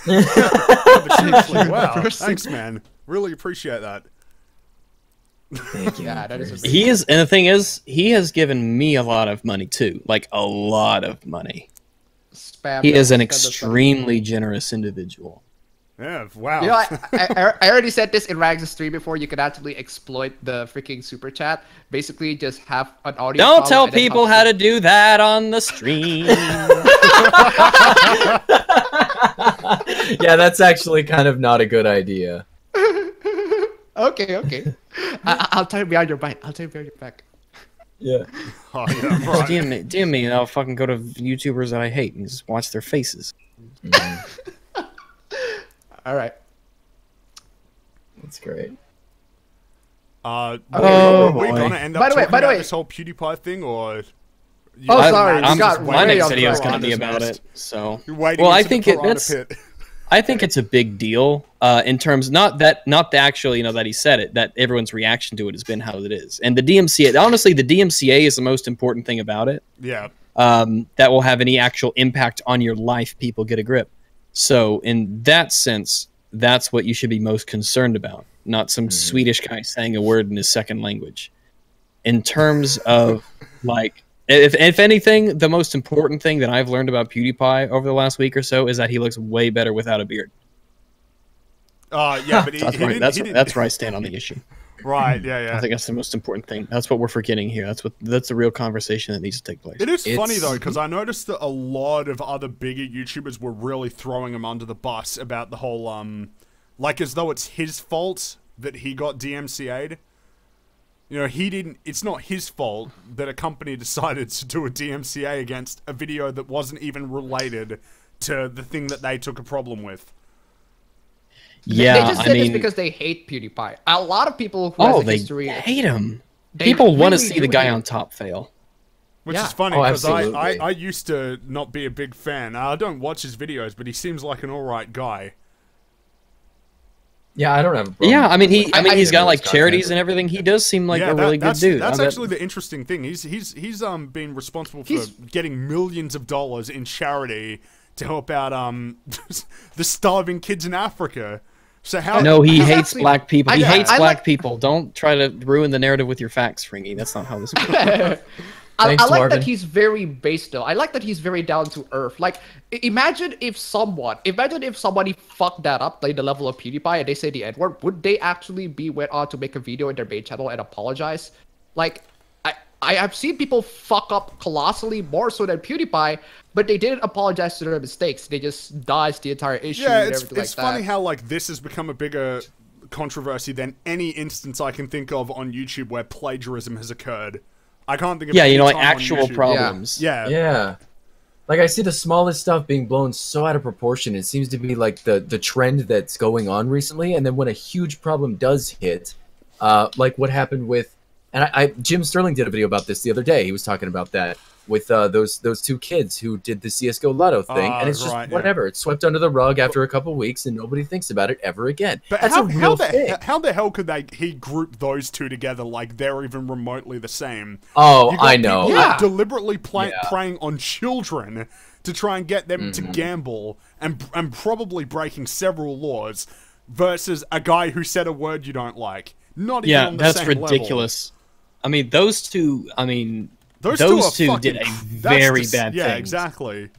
Seriously, wow, thanks, man. Really appreciate that. Thank you. Yeah, that is a big He is, and the thing is, he has given me a lot of money too, like a lot of money. spam. He is an spam. extremely generous individual. Yeah, wow. You know, I already said this in Rags' stream before. You can actually exploit the freaking super chat. Basically, just have an audio. Don't tell people how to do that on the stream. Yeah, that's actually kind of not a good idea. Okay. I'll tell you behind your back. I'll tell you behind your back. Yeah. Oh, yeah, right. DM me, and I'll fucking go to YouTubers that I hate and just watch their faces. All right. That's great. We're boy. gonna end up By the way- talking by the about way- this whole PewDiePie thing, or? Oh, sorry, I'm we got just, way my next off video is track. going to be about it. So, You're wading well, I into the think it, piranha that's. pit. I think it's a big deal in terms not the actual that he said it, that everyone's reaction to it has been how it is, and the DMCA. Honestly, the DMCA is the most important thing about it. Yeah. That will have any actual impact on your life. People get a grip. So in that sense, that's what you should be most concerned about, not some Swedish guy saying a word in his second language. In terms of like, if anything, the most important thing that I've learned about PewDiePie over the last week or so is that he looks way better without a beard. Yeah, but That's where I stand on the issue. Right, yeah. I think that's the most important thing. That's what we're forgetting here. That's the real conversation that needs to take place. It is funny though, because I noticed that a lot of other bigger YouTubers were really throwing him under the bus about the whole like as though it's his fault that he got DMCA'd. You know, he didn't. It's not his fault that a company decided to do a DMCA against a video that wasn't even related to the thing that they took a problem with. Yeah, they just I said this mean, because they hate PewDiePie. A lot of people who has a they history hate him. they People want to really see the do guy hate him. on top fail. Which Yeah. is funny, Oh, because absolutely. I used to not be a big fan. I don't watch his videos, but he seems like an alright guy. Yeah, I don't have a problem. Yeah, I mean, he's got his like content. charities and everything. He does seem like a really good dude. That's I bet- actually the interesting thing. He's been responsible for He's- getting millions of dollars in charity to help out the starving kids in Africa. So how? No, he He's hates actually- black people. He I- hates I black like- people. Don't try to ruin the narrative with your facts, Fringy. That's not how this works. I Thanks, like Marvin. that he's very based though. I like that he's very down to earth. Like, imagine if somebody fucked that up, like the level of PewDiePie, and they say the N-word, would they actually be went on to make a video in their main channel and apologize? Like, I have seen people fuck up colossally more so than PewDiePie, but they didn't apologize to their mistakes. They just dodged the entire issue Yeah, and it's everything like funny that. how like this has become a bigger controversy than any instance I can think of on YouTube where plagiarism has occurred. I can't think of Yeah, any like time on actual YouTube. problems. Yeah. Yeah. Like, I see the smallest stuff being blown so out of proportion. It seems to be like the trend that's going on recently. And then when a huge problem does hit, like what happened with, and Jim Sterling did a video about this the other day. He was talking about that with those two kids who did the CS:GO Lotto thing, and it's just right, yeah. whatever. It's swept under the rug after a couple weeks, and nobody thinks about it ever again. But That's a real thing. how the hell could he group those two together like they're even remotely the same? Oh, You got I know. people Yeah. deliberately Yeah. preying on children to try and get them to gamble and probably breaking several laws versus a guy who said a word you don't like. Not even Yeah, on the that's same ridiculous. I mean, those two. I mean, Level. Those two fucking- did a that's very bad Yeah, things. exactly.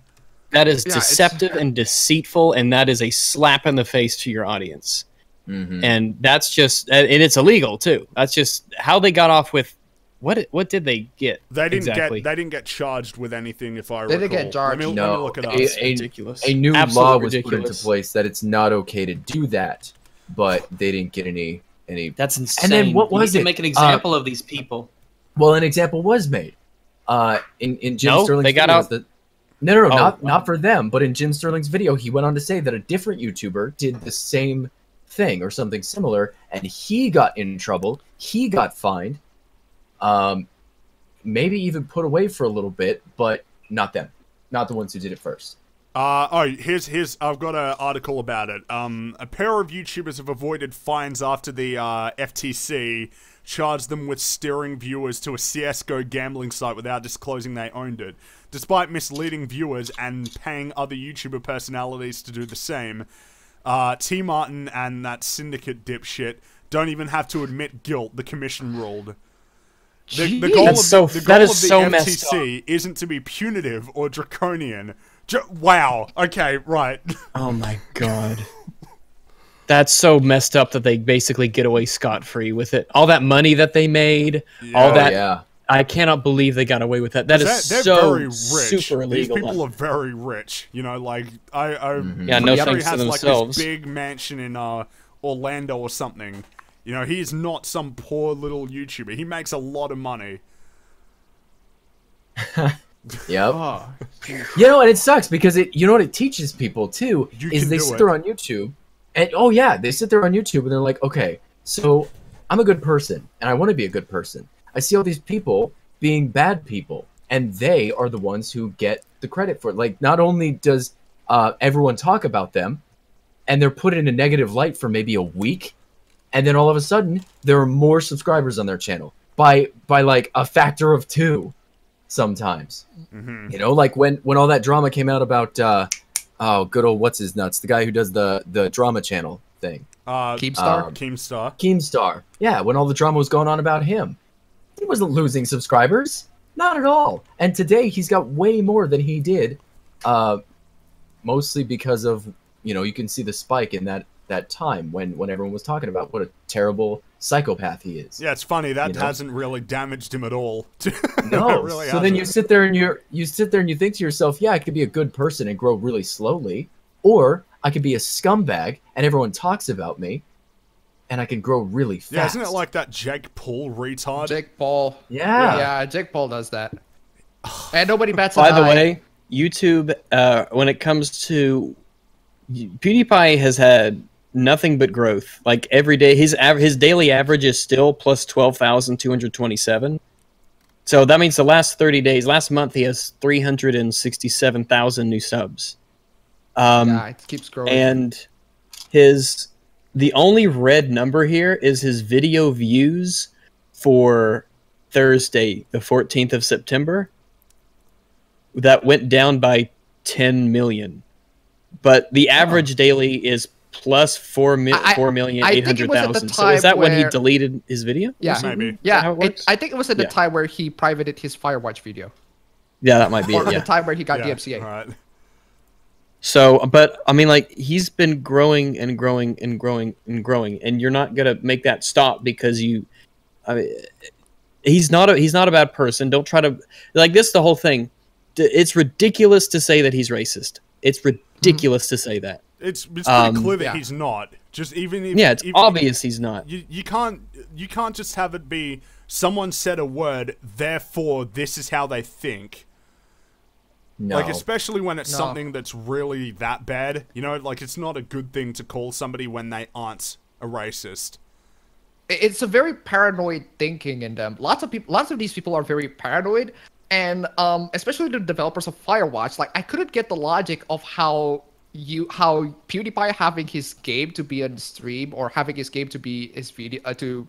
that is Yeah, it's- deceptive and deceitful, and that is a slap in the face to your audience. And that's just, and it's illegal too. That's just how they got off with. What did they get? They didn't exactly? get charged with anything if I They recall. didn't get charged. Let me No, look it up. ridiculous. A new Absolute law was put into ridiculous. place that it's not okay to do that, but they didn't get any. That's insane. And then what You was need to it? make an example of these people. Well, an example was made. In Jim No, Sterling's they got video, out- No, Oh, not wow. not for them, but in Jim Sterling's video, he went on to say that a different YouTuber did the same thing or something similar, and he got in trouble. He got fined, maybe even put away for a little bit, but not them, not the ones who did it first. Here's I've got an article about it. A pair of YouTubers have avoided fines after the FTC charged them with steering viewers to a CS:GO gambling site without disclosing they owned it. Despite misleading viewers and paying other YouTuber personalities to do the same, T. Martin and that syndicate dipshit don't even have to admit guilt. The commission ruled. The goal of the FTC isn't to be punitive or draconian. Wow. Okay, right. Oh my god. That's so messed up that they basically get away scot-free with it. All that money that they made, all that. Yeah. I cannot believe they got away with that. That is they're so very rich. super illegal. These people are very rich. You know, like yeah, no he thanks has to like themselves. this big mansion in Orlando or something. You know, he's not some poor little YouTuber. He makes a lot of money. Yep. Oh. You know, and it sucks because you know what it teaches people too is they sit there on YouTube and they sit there on YouTube and they're like, okay, so I'm a good person and I want to be a good person. I see all these people being bad people and they are the ones who get the credit for it. Like, not only does everyone talk about them and they're put in a negative light for maybe a week, and then all of a sudden there are more subscribers on their channel by like a factor of 2 sometimes. You know, like when all that drama came out about good old what's his nuts, the guy who does the drama channel thing, Keemstar. Yeah, when all the drama was going on about him, he wasn't losing subscribers, not at all. And today he's got way more than he did, mostly because of, you know, you can see the spike in that time when everyone was talking about what a terrible psychopath he is. Yeah, it's funny that hasn't really damaged him at all. No, really so then you sit there and you think to yourself, yeah, I could be a good person and grow really slowly, or I could be a scumbag and everyone talks about me, and I can grow really fast. Yeah, isn't it like that Jake Paul retard? Jake Paul. Yeah, Jake Paul does that. And nobody bats an eye. By the way, YouTube, when it comes to PewDiePie, has had nothing but growth. Like every day, his daily average is still plus 12,227. So that means the last 30 days, last month, he has 367,000 new subs. Yeah, it keeps growing. And the only red number here is his video views for Thursday, the 14th of September. That went down by 10 million. But the average daily is plus 4,800,000. So is that when he deleted his video? Yeah, maybe. Yeah, I think it was at the time where he privated his Firewatch video. Yeah, that might be or it. Yeah. the time where he got DMCA. Right. So, but I mean, like, he's been growing and growing and growing and growing, and you're not gonna make that stop because he's not a bad person. Don't try to like this. The whole thing. It's ridiculous to say that he's racist. It's ridiculous to say that. It's pretty clear that he's not. Just even if it's obvious he's not. You can't just have it be someone said a word, therefore this is how they think. No. Like, especially when it's something that's really that bad. You know, like, it's not a good thing to call somebody when they aren't a racist. It's a very paranoid thinking in them. Lots of these people are very paranoid, and especially the developers of Firewatch. Like, I couldn't get the logic of how PewDiePie having his game to be on stream or having his game to be his video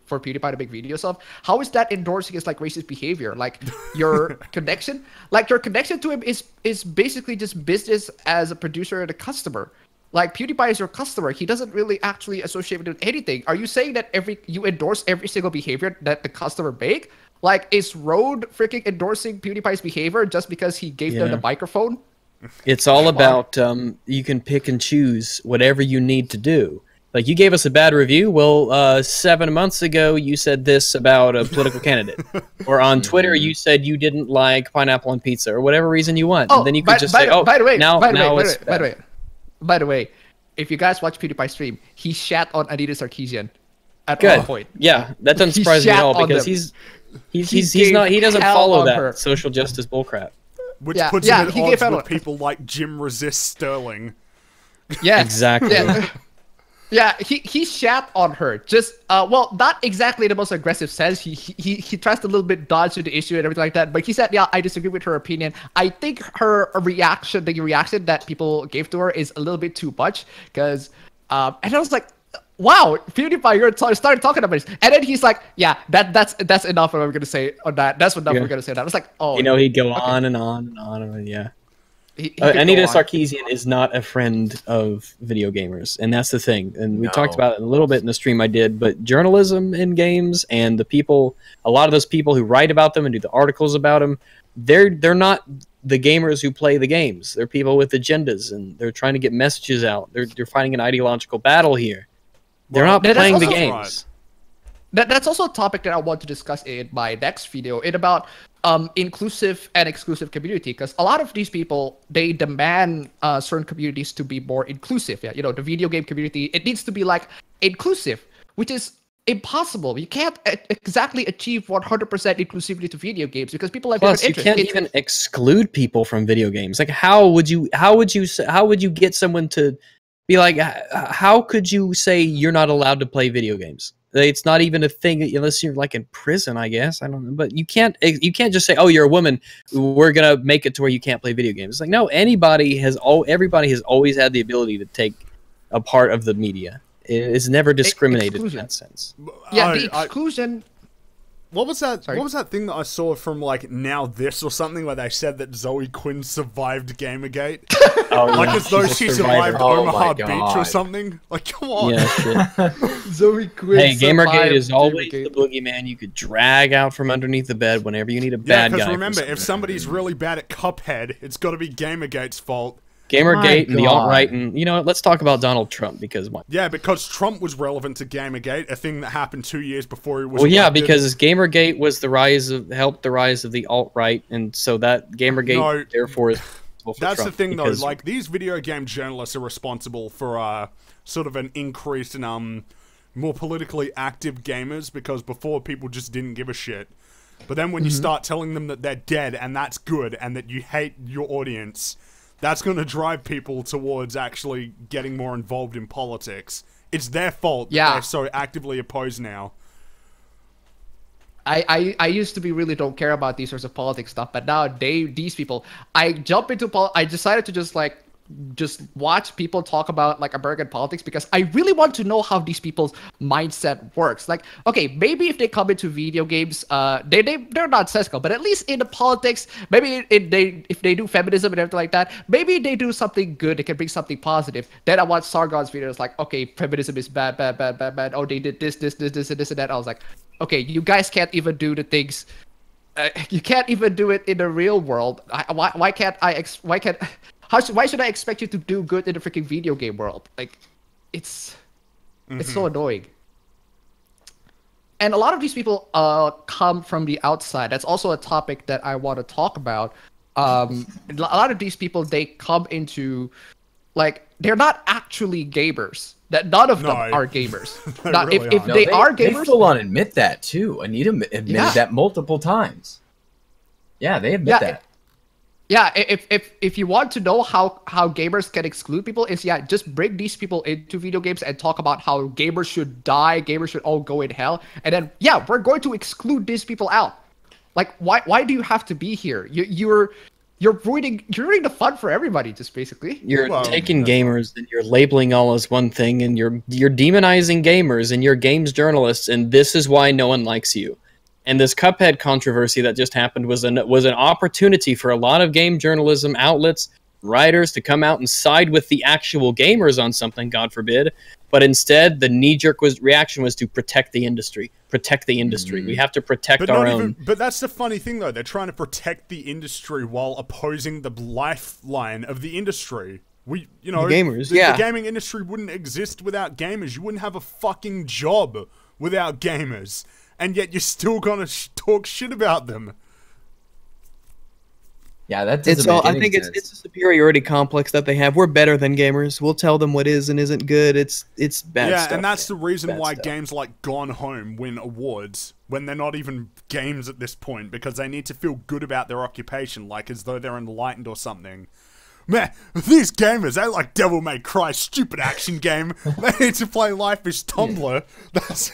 for PewDiePie to make videos of, how is that endorsing his like racist behavior? Like your connection to him is basically just business as a producer and a customer. Like, PewDiePie is your customer. He doesn't really actually associate with anything. Are you saying that you endorse every single behavior that the customer make? Like, is Rode freaking endorsing PewDiePie's behavior just because he gave them the microphone? It's all about you can pick and choose whatever you need to do. Like, you gave us a bad review. Well, 7 months ago, you said this about a political candidate. Or on Twitter, you said you didn't like pineapple on pizza or whatever reason you want. And then you could just say, oh, by the way, if you guys watch PewDiePie stream, he shat on Adidas Sarkeesian at one point. Yeah, that doesn't surprise me at all because he doesn't follow that social justice bullcrap. Which puts him at odds with people like Jim Resist Sterling. Yeah, exactly. Yeah, he shat on her. Just well, not exactly the most aggressive sense. He tries to a little bit dodge to the issue and everything like that. But he said, yeah, I disagree with her opinion. I think the reaction that people gave to her is a little bit too much. Because and I was like, wow, PewDiePie, you're started talking about this. And then he's like, yeah, that's enough of what we're gonna say on that. That's enough we're gonna say on that. I was like, oh, he'd go on and on and on and on, yeah. He could Anita go on. Sarkeesian is not a friend of video gamers, and that's the thing. And we talked about it a little bit in the stream I did, but journalism in games and the people, a lot of those people who write about them and do the articles about them, they're not the gamers who play the games. They're people with agendas, and they're trying to get messages out. They're fighting an ideological battle here. They're not that's playing the also games. That's also a topic that I want to discuss in my next video. It's about inclusive and exclusive community, because a lot of these people, they demand certain communities to be more inclusive. Yeah, the video game community, it needs to be like inclusive, which is impossible. You can't exactly achieve 100% inclusivity to video games because people have Plus, you different interests. can't even exclude people from video games. Like, how would you get someone to be like? How could you say you're not allowed to play video games? It's not even a thing unless you're like in prison, I guess. I don't know, but you can't just say, "Oh, you're a woman. We're gonna make it to where you can't play video games." It's like, no, everybody has always had the ability to take a part of the media. It's never discriminated in that sense. Yeah, the exclusion. What was that? Sorry? What was that thing that I saw from like Now This or something where they said that Zoe Quinn survived Gamergate? Like as though she survived Omaha Beach or something. Like, come on. Yeah, shit. Zoe Quinn. Hey, Gamergate is always Gamergate. the boogeyman you could drag out from underneath the bed whenever you need a bad guy. Yeah, because remember, if somebody's really bad at Cuphead, it's got to be Gamergate's fault. Gamergate and the alt-right, and you know what? Let's talk about Donald Trump because Yeah, because Trump was relevant to Gamergate, a thing that happened 2 years before he was. well, yeah, elected. because Gamergate was helped the rise of the alt-right, and so that Gamergate therefore is responsible for That's Trump the thing, though. because- Like these video game journalists are responsible for sort of an increase in more politically active gamers because before people just didn't give a shit. But then when you start telling them that they're dead and that's good and that you hate your audience, that's going to drive people towards actually getting more involved in politics. It's their fault that they're so actively opposed now. I used to be really don't care about these sorts of politics stuff, but now these people, I decided to just watch people talk about like American politics because I really want to know how these people's mindset works. Like, okay, maybe if they come into video games, they're not sensical, but at least in the politics, maybe if they do feminism and everything like that, maybe they do something good. They can bring something positive. Then I watched Sargon's videos like, okay, feminism is bad. Oh, they did this, and that. I was like, okay, you guys can't even do the things. You can't even do it in the real world. Why should I expect you to do good in the freaking video game world? Like, it's so annoying. And a lot of these people come from the outside. That's also a topic that I want to talk about. A lot of these people, they come into, like, they're not actually gamers. That none of them are gamers. Now, really if aren't. they are They gamers, full on admit that too. Anita admitted that multiple times. Yeah, they admit that. Yeah, if you want to know how gamers can exclude people, is just bring these people into video games and talk about how gamers should die, gamers should all go in hell, and then we're going to exclude these people out. Like, why do you have to be here? You're ruining the fun for everybody, just basically. You're taking gamers and you're labeling all as one thing, and you're demonizing gamers and you're games journalists, and this is why no one likes you. And this Cuphead controversy that just happened was an opportunity for a lot of game journalism outlets, writers to come out and side with the actual gamers on something, God forbid. But instead, the knee-jerk reaction was to protect the industry. Protect the industry. We have to protect our own. But that's the funny thing, though. They're trying to protect the industry while opposing the lifeline of the industry. The gamers, the gaming industry wouldn't exist without gamers. You wouldn't have a fucking job without gamers. And yet you're still gonna talk shit about them. Yeah, that doesn't make any sense. It's a superiority complex that they have. We're better than gamers. We'll tell them what is and isn't good. It's bad stuff. Yeah, and that's the reason Bad why stuff. games like Gone Home win awards when they're not even games at this point, because they need to feel good about their occupation, like as though they're enlightened or something. Man, these gamers, they like Devil May Cry, stupid action game. They need to play Life is Tumblr. That's...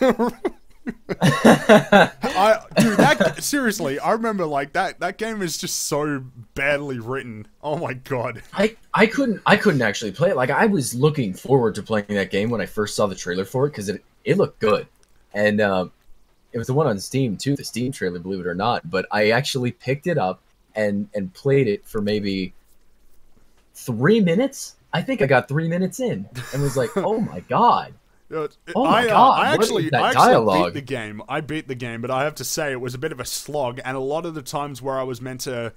seriously, I remember like that game is just so badly written. Oh my god. I couldn't actually play it. Like, I was looking forward to playing that game when I first saw the trailer for it because it looked good, and it was the one on Steam too, the Steam trailer, believe it or not. But I actually picked it up and played it for maybe 3 minutes. I think I got 3 minutes in and was like, oh my god. Oh my god! I what actually, is that I actually dialogue? beat the game. I beat the game, but I have to say it was a bit of a slog. And a lot of the times where I was meant to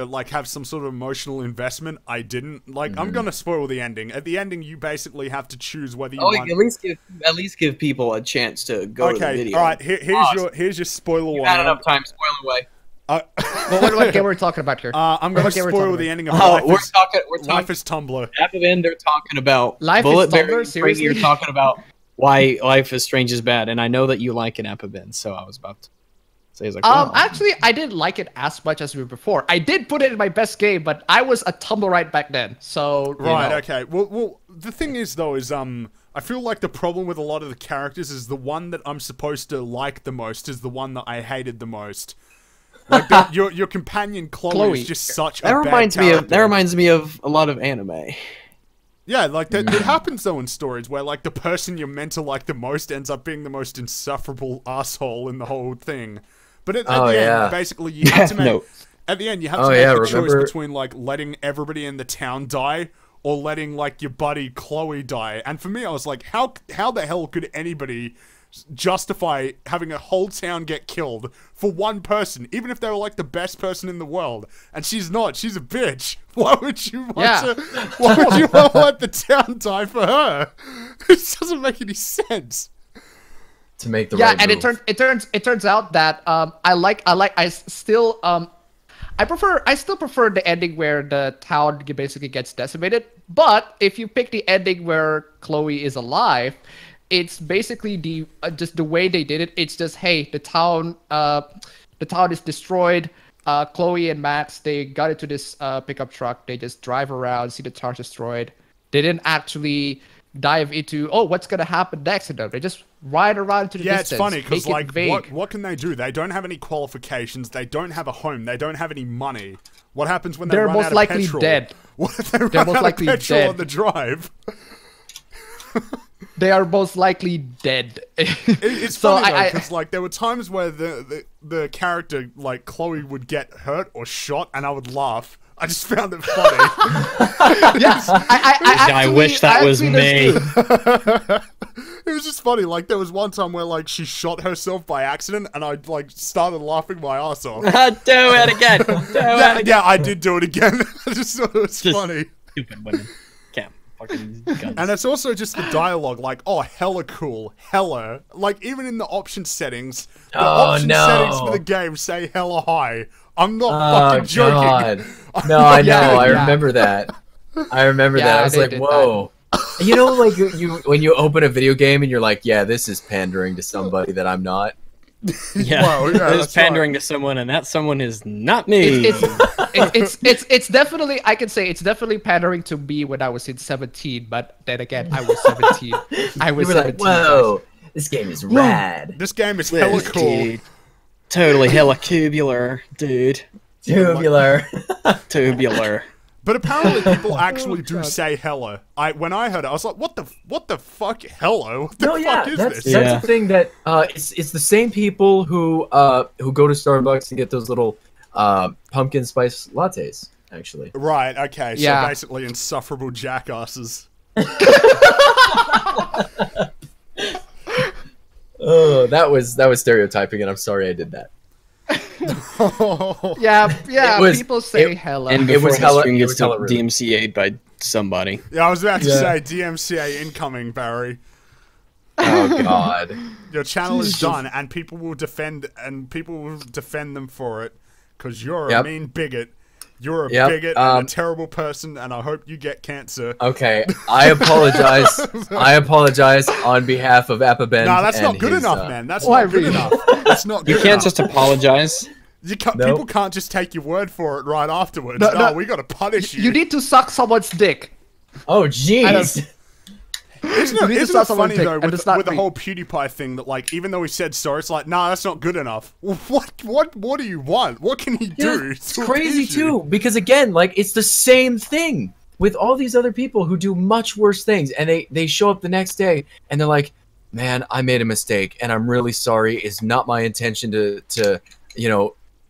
like have some sort of emotional investment, I didn't. Like, I'm gonna spoil the ending. At the ending, you basically have to choose whether you want. At least give people a chance to go to the video. All right. Here's your spoiler warning. Not enough time. Spoil away. What game are we talking about here? I'm gonna spoil the ending of We're talking. Life is Tumblr. At the end, they're talking about Life is Bullet Tumblr? Berry. Seriously? You're talking about why Life is Strange is bad, and I know that you like an Apabin, so I was about to say, it's like, well, Actually, I didn't like it as much as we were before. I did put it in my best game, but I was a Tumblrite back then, so Right. Okay. Well, the thing is though is I feel like the problem with a lot of the characters is the one that I'm supposed to like the most is the one that I hated the most. Like your companion Chloe is just such that a reminds bad me of character. that reminds me of a lot of anime. Yeah, like that it happens though in stories where like the person you're meant to like the most ends up being the most insufferable asshole in the whole thing. But at the end, basically you have to make No. at the end you have to make the choice between like letting everybody in the town die or letting like your buddy Chloe die. And for me, I was like, how the hell could anybody justify having a whole town get killed for one person, even if they were like the best person in the world? And she's not. She's a bitch. Why would you want to? Why would you want to let the town die for her? It doesn't make any sense. To make the yeah, right and move. it turns out that I still prefer the ending where the town basically gets decimated. But if you pick the ending where Chloe is alive, it's basically just the way they did it. It's just, hey, the town is destroyed. Chloe and Max, they got into this pickup truck. They just drive around, see the town destroyed. They didn't actually dive into, oh, what's gonna happen next? They just ride around to the distance. Yeah, it's funny because like, vague. what can they do? They don't have any qualifications. They don't have a home. They don't have any money. What happens when they run out of petrol? They're most likely dead. What if they run out of petrol on the drive? They are most likely dead. It's funny though, because like there were times where the character like Chloe would get hurt or shot, and I would laugh. I just found it funny. Yes, I wish that was me. It was just funny. Like there was one time where like she shot herself by accident, and I like started laughing my ass off. Do it again. Yeah, I did do it again. I just thought it was funny. Stupid women. Can't fucking guns. And it's also just the dialogue, like, oh, hella cool, hella. Like, even in the option settings, the option settings for the game say hella high. I'm not fucking joking. God. No, I know. I remember that. I remember that. I was like, whoa. You know, like when you open a video game and you're like, yeah, this is pandering to somebody that I'm not. Yeah, it's pandering to someone, and that someone is not me. It's definitely, I can say it's definitely pandering to me when I was in 17, but then again, I was 17. I was 17. Like, whoa, this game is rad. This game is hella cool. Dude. Totally hella cubular, dude. Tubular. Tubular. But apparently people actually do say hella. When I heard it, I was like, what the fuck, hella? What the fuck is this? That's the thing that it's the same people who go to Starbucks to get those little pumpkin spice lattes, actually. Right, okay, so Yeah. basically insufferable jackasses. Oh, that was stereotyping, and I'm sorry I did that. Yeah, people say hella. And It before was the hella- stream it gets was hella rude. DMCA'd by somebody. Yeah, I was about to say DMCA incoming, Barry. Oh God. Your channel is done, and people will defend them for it, because you're a mean bigot. You're a bigot and a terrible person, and I hope you get cancer. Okay, I apologize. I apologize on behalf of Apabend. No, that's and not good his, enough, man. That's not good enough. That's not good You can't enough. just apologize. People can't just take your word for it right afterwards. No, we gotta punish you. You need to suck someone's dick. Oh, jeez. Isn't it start someone's funny dick, though and with it's not the me. whole PewDiePie thing that like even though he said sorry, it's like nah, that's not good enough. What do you want? What can he do? It's crazy too, because again, like it's the same thing with all these other people who do much worse things, and they show up the next day and they're like, "Man, I made a mistake, and I'm really sorry. It's not my intention to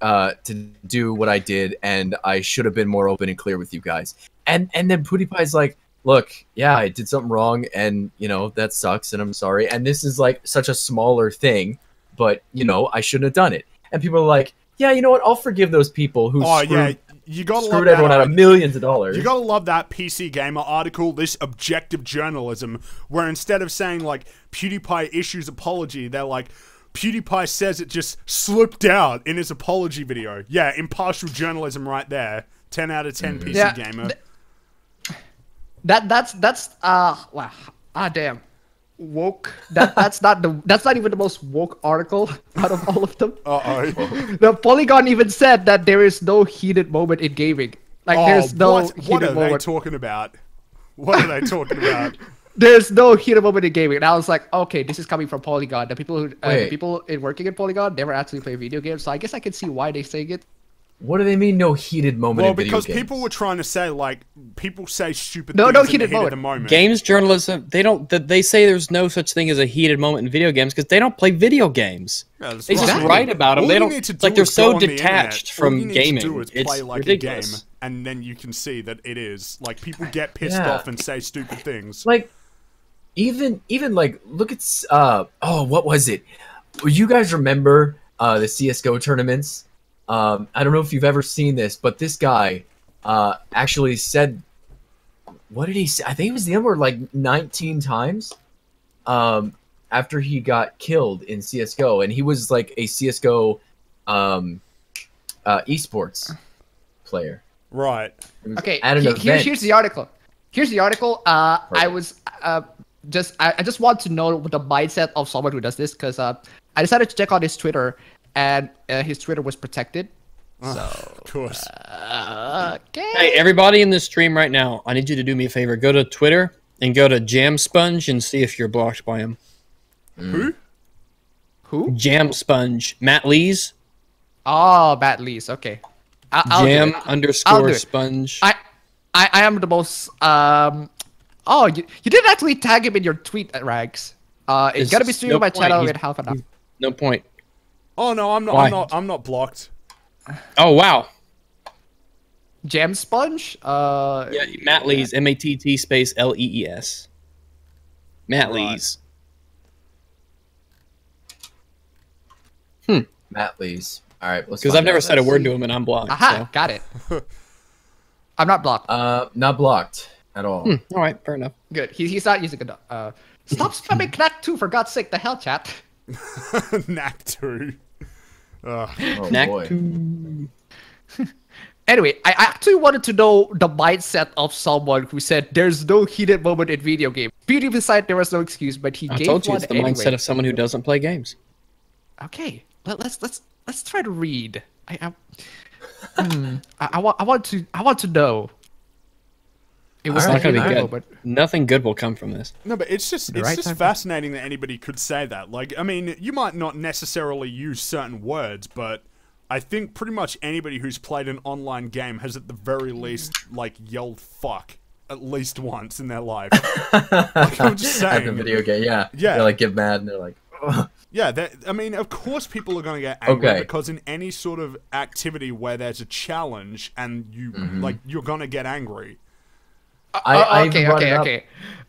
to do what I did, and I should have been more open and clear with you guys. And then PewDiePie's like, look, yeah, I did something wrong, and you know that sucks, and I'm sorry. And this is like such a smaller thing, but you know I shouldn't have done it. And people are like, yeah, you know what? I'll forgive those people who screwed everyone out of millions of dollars. You gotta love that PC Gamer article, this objective journalism, where instead of saying like PewDiePie issues apology, they're like, PewDiePie says it just slipped out in his apology video. Yeah, impartial journalism right there. 10 out of 10 PC Gamer. Wow. Damn. Woke. That's not even the most woke article out of all of them. The Polygon even said that there is no heated moment in gaming. Like there's no heated moment. What are they talking about? What are they talking about? There's no heated moment in gaming. And I was like, okay, this is coming from Polygon. The people who working in Polygon never actually play video games, so I guess I can see why they're saying it. What do they mean, no heated moment in video games? Well, because people were trying to say, like, people say stupid things in the heated heat of the moment. Games journalism, they say there's no such thing as a heated moment in video games because they don't play video games. Yeah, they just write about them. They don't, like, they're so detached from gaming. All you need to do is play like ridiculous. A game, and then you can see that it is. Like, people get pissed off and say stupid things. Like, even like, look at, what was it? You guys remember the CSGO tournaments? I don't know if you've ever seen this, but this guy actually said, what did he say? I think it was the N-word like 19 times after he got killed in CSGO. And he was like a CSGO esports player. Right. Okay, here's the article. Here's the article. I just want to know the mindset of someone who does this, because I decided to check on his Twitter. And his Twitter was protected. So, of course. Okay. Hey, everybody in this stream right now, I need you to do me a favor. Go to Twitter and go to Jam Sponge and see if you're blocked by him. Who? Jam Sponge. Matt Lees. Oh, Matt Lees. Okay. I'll Jam _ Sponge. I am the most. Oh, you didn't actually tag him in your tweet, Rags. It's gonna be streaming on my channel in half an hour. No point. Oh no, I'm not blocked. Oh wow. Jam Sponge? Yeah, Matt Lees, MATT space LEES. Matt Lees. Matt Lees. All right, because I've never said a word to him and I'm blocked. Aha, got it. I'm not blocked. Not blocked at all. All right, fair enough. Good. He's not using a. Stop spamming Knack 2 for God's sake. The hell, chat. Knack 2. Oh Knack boy. 2. Anyway, I actually wanted to know the mindset of someone who said there's no heated moment in video games. PewDiePie decided there was no excuse, but he gave told you one it's the anyway. mindset of someone who doesn't play games. Okay, let's try to read. I want to know. It was not going to be good. But nothing good will come from this. No, but it's just fascinating that anybody could say that. Like, I mean, you might not necessarily use certain words, but I think pretty much anybody who's played an online game has at the very least, like, yelled fuck at least once in their life. Like, I'm just saying. At the video game, yeah. They like get mad and they're like, ugh. Yeah, I mean, of course people are going to get angry because in any sort of activity where there's a challenge and you, like, you're going to get angry.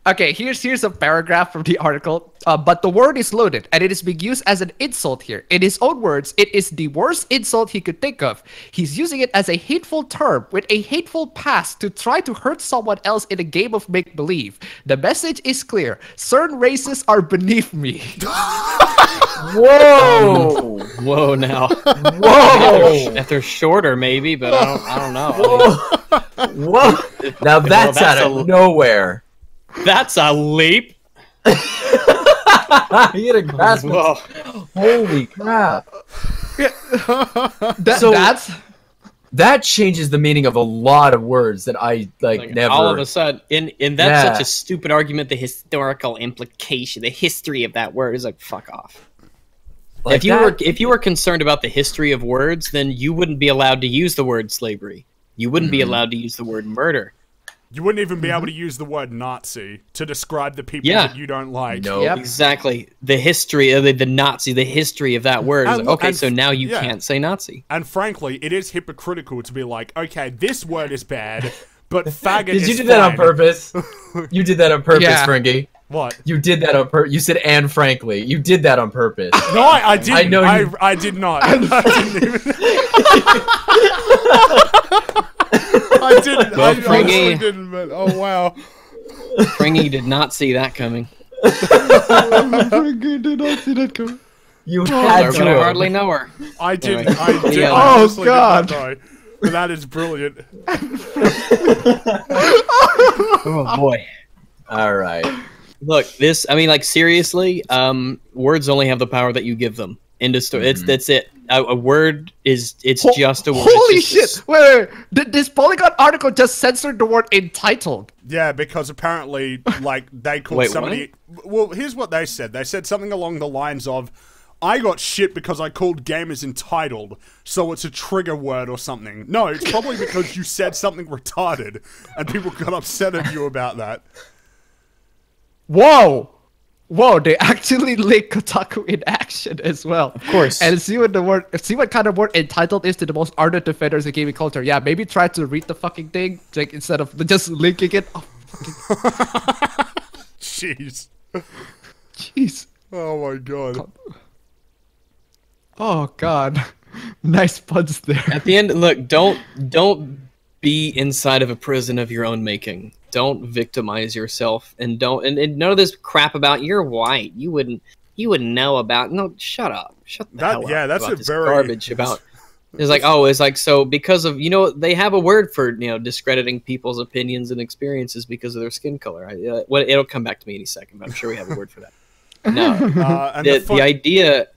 Okay. Here's a paragraph from the article. But the word is loaded, and it is being used as an insult here. In his own words, it is the worst insult he could think of. He's using it as a hateful term with a hateful past to try to hurt someone else in a game of make-believe. The message is clear. Certain races are beneath me. Whoa! Whoa! Now, whoa! If they're shorter, maybe, but I don't know. Whoa! Now that's out of nowhere. That's a leap. You get a grasp. Whoa! Holy crap! That changes the meaning of a lot of words that I like never. All of a sudden, and that's such a stupid argument. The historical implication, the history of that word is like fuck off. Like if you were concerned about the history of words, then you wouldn't be allowed to use the word slavery. You wouldn't be allowed to use the word murder. You wouldn't even be able to use the word Nazi to describe the people Yeah. that you don't like. No. Yep. Exactly. The history of the Nazi, the history of that word. Is And like, look, okay, and so now you yeah. can't say Nazi. And frankly, it is hypocritical to be like, okay, this word is bad, but faggot Did is you do that on fine. purpose? You did that on purpose, Yeah. Frankie. What? You did that on purpose. You said "and frankly." You did that on purpose. No, I didn't. I know you- I did not. I didn't even. I didn't. Well, I Frankie- honestly didn't. But oh wow. Fringy did not see that coming. You I had to. hardly know her. I didn't. Anyway. I did. Yeah. I Oh, honestly God. did not know. But that is brilliant. Oh boy. All right. Look, this. I mean, like seriously. Words only have the power that you give them. End of story. That's it. A word is. It's just a word. Holy It's just shit! Wait. This Polygon article just censored the word entitled. Yeah, because apparently, like, they called Wait, somebody. Well, here's what they said. They said something along the lines of, "I got shit because I called gamers entitled, so it's a trigger word or something." No, it's probably because you said something retarded, and people got upset at you about that. Whoa! Whoa! They actually link Kotaku in action as well. Of course. And see what kind of word entitled is to the most ardent defenders of gaming culture. Yeah, maybe try to read the fucking thing, like instead of just linking it. Oh, Jeez. jeez. Oh my god. Oh god. Nice puns there. At the end, look, don't be inside of a prison of your own making. Don't victimize yourself, and don't and none of this crap about you're white. You wouldn't know about. No, shut up. Shut the hell up. Yeah, that's about a this very garbage about. It's like, oh, it's like, so because of, they have a word for, discrediting people's opinions and experiences because of their skin color. Well, it'll come back to me any second, but I'm sure we have a word for that. No, and the idea,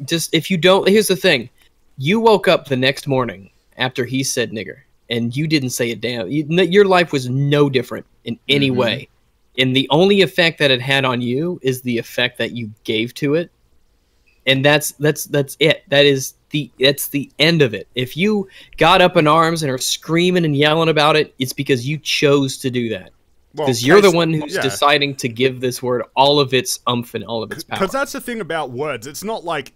just if you don't, here's the thing. You woke up the next morning after he said nigger, and you didn't say it down. Your life was no different in any way. And the only effect that it had on you is the effect that you gave to it. And that's it. That's the end of it. If you got up in arms and are screaming and yelling about it, it's because you chose to do that. Because you're the one who's deciding to give this word all of its umph and all of its power. Because that's the thing about words. It's not like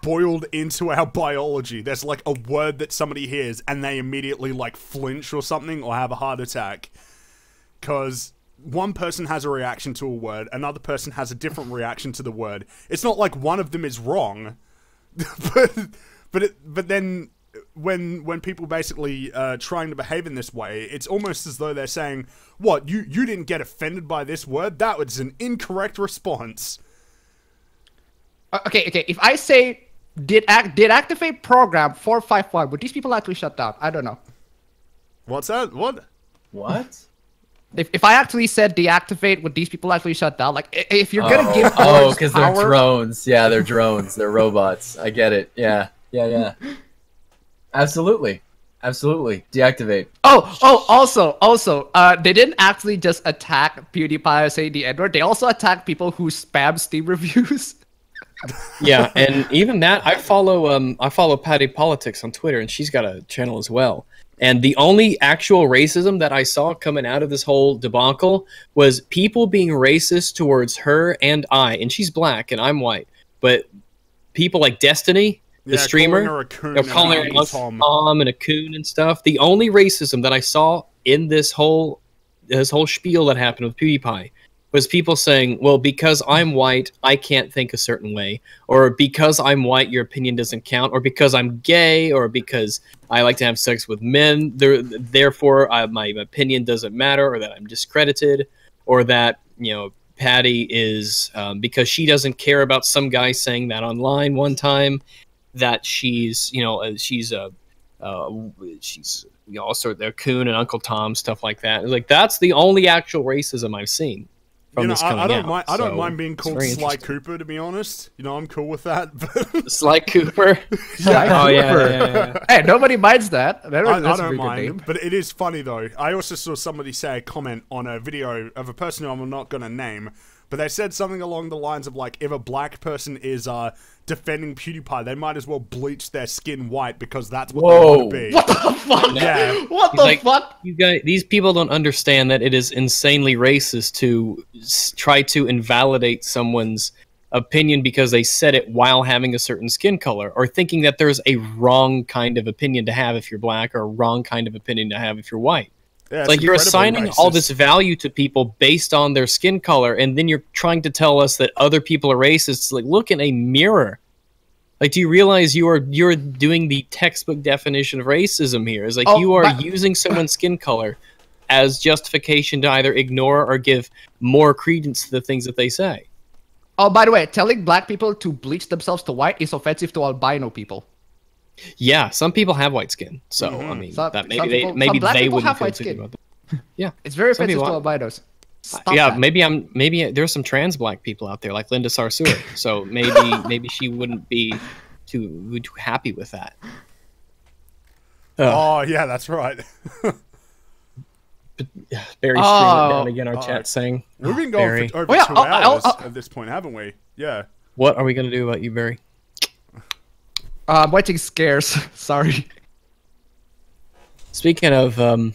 boiled into our biology. There's like a word that somebody hears and they immediately like flinch or something or have a heart attack. Because one person has a reaction to a word, another person has a different reaction to the word. It's not like one of them is wrong, but then when people basically trying to behave in this way, it's almost as though they're saying, "What, you didn't get offended by this word? That was an incorrect response." Okay. If I say did activate program 451, would these people actually shut down? I don't know. What's that? What? What? If I actually said deactivate, would these people actually shut down? Like, if you're gonna give Oh, words because they're power- drones. Yeah, they're drones. They're robots. I get it. Yeah. Absolutely. Deactivate. Also, they didn't actually just attack PewDiePie or say the N-word. They also attacked people who spam Steam reviews. Yeah, and even that, I follow Patty Politics on Twitter, and she's got a channel as well. And the only actual racism that I saw coming out of this whole debacle was people being racist towards her and and she's black and I'm white, but people like Destiny, the streamer, calling her a coon calling her and Uncle Tom and a coon and stuff. The only racism that I saw in this whole spiel that happened with PewDiePie was people saying, well, because I'm white, I can't think a certain way, or because I'm white, your opinion doesn't count, or because I'm gay, or because I like to have sex with men, therefore my opinion doesn't matter, or that I'm discredited, or that, Patty is, because she doesn't care about some guy saying that online one time, that she's also their coon and Uncle Tom, stuff like that. Like, that's the only actual racism I've seen. I don't mind being called Sly Cooper, to be honest. I'm cool with that. Sly Cooper? Yeah. Hey, nobody minds that. I don't mind, but it is funny though. I also saw somebody say a comment on a video of a person who I'm not going to name, but they said something along the lines of like, if a black person is defending PewDiePie, they might as well bleach their skin white because that's what they want to be. What the fuck? Yeah. What the fuck? You guys, these people don't understand that it is insanely racist to try to invalidate someone's opinion because they said it while having a certain skin color, or thinking that there's a wrong kind of opinion to have if you're black, or a wrong kind of opinion to have if you're white. Yeah, Like, you're assigning all this value to people based on their skin color, and then you're trying to tell us that other people are racist. Like, look in a mirror. Like, do you realize you're doing the textbook definition of racism here? Is like, you are using someone's skin color as justification to either ignore or give more credence to the things that they say. Oh, by the way, telling black people to bleach themselves to white is offensive to albino people. Yeah, some people have white skin, so I mean, that maybe they wouldn't feel too good about that. Yeah, it's very offensive to albinos. Stop yeah, that. maybe there's some trans black people out there like Linda Sarsour, so maybe she wouldn't be too happy with that. Oh yeah, that's right. Barry streaming down again. Our chat saying we've been going for over 2 hours at this point, haven't we? Yeah. What are we gonna do about you, Barry? I'm watching Scares. Sorry. Speaking of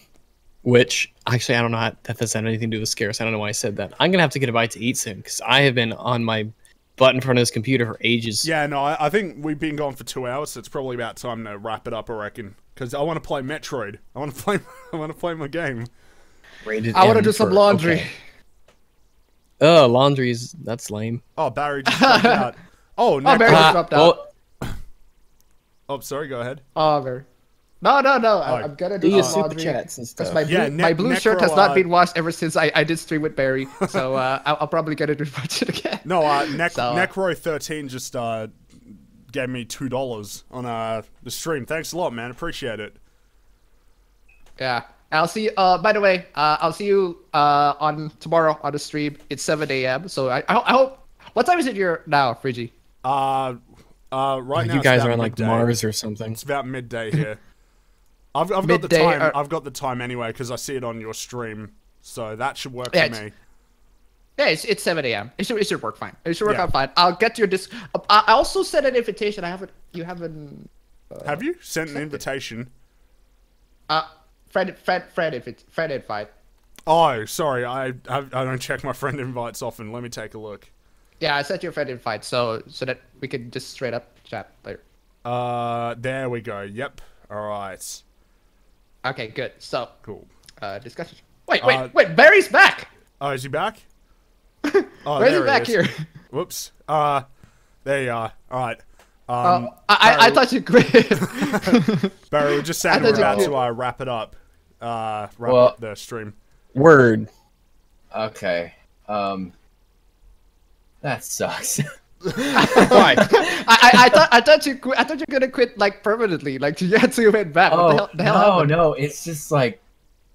which, actually, I don't know how that doesn't have anything to do with Scares. I don't know why I said that. I'm gonna have to get a bite to eat soon because I have been on my butt in front of this computer for ages. Yeah, no, I think we've been going for 2 hours, so it's probably about time to wrap it up. I reckon, because I want to play Metroid. I want to play my game. I want to do some laundry. Okay. Oh, that's lame. Oh, Barry just dropped out. Oh, Barry just dropped out. Oh, sorry, go ahead. Oh, Barry. No. I'm gonna do some laundry. Chats and stuff. My blue shirt has not been washed ever since I did stream with Barry, so I'll probably get it to watch it again. No, Necro13 just gave me $2 on the stream. Thanks a lot, man. Appreciate it. Yeah. I'll see. By the way, I'll see you on tomorrow on the stream. It's 7 a.m. So I hope. What time is it here now, Friggy? Right now you guys are on midday. like Mars or something. It's about midday here. I've got the time. I've got the time anyway because I see it on your stream, so that should work for me. Yeah, it's 7 a.m. It should work fine. It should work out fine. I'll get your I also sent an invitation. You haven't. Have you sent an invitation? Friend invite. Oh, sorry. I don't check my friend invites often. Let me take a look. Yeah, I sent you a friend invite so that we can just straight up chat later. There we go. Yep. All right. Okay, good. So cool. Discussion. Wait. Barry's back. Oh, is he back? Oh, where's he back here? Whoops. There you are. All right. I thought you quit. Barry, we're just saying we're about to wrap it up. Wrap up the stream. Word. Okay. That sucks. Why? I thought you quit. I thought you were gonna quit like permanently. Like you had to went back. Oh, what the hell no. It's just like,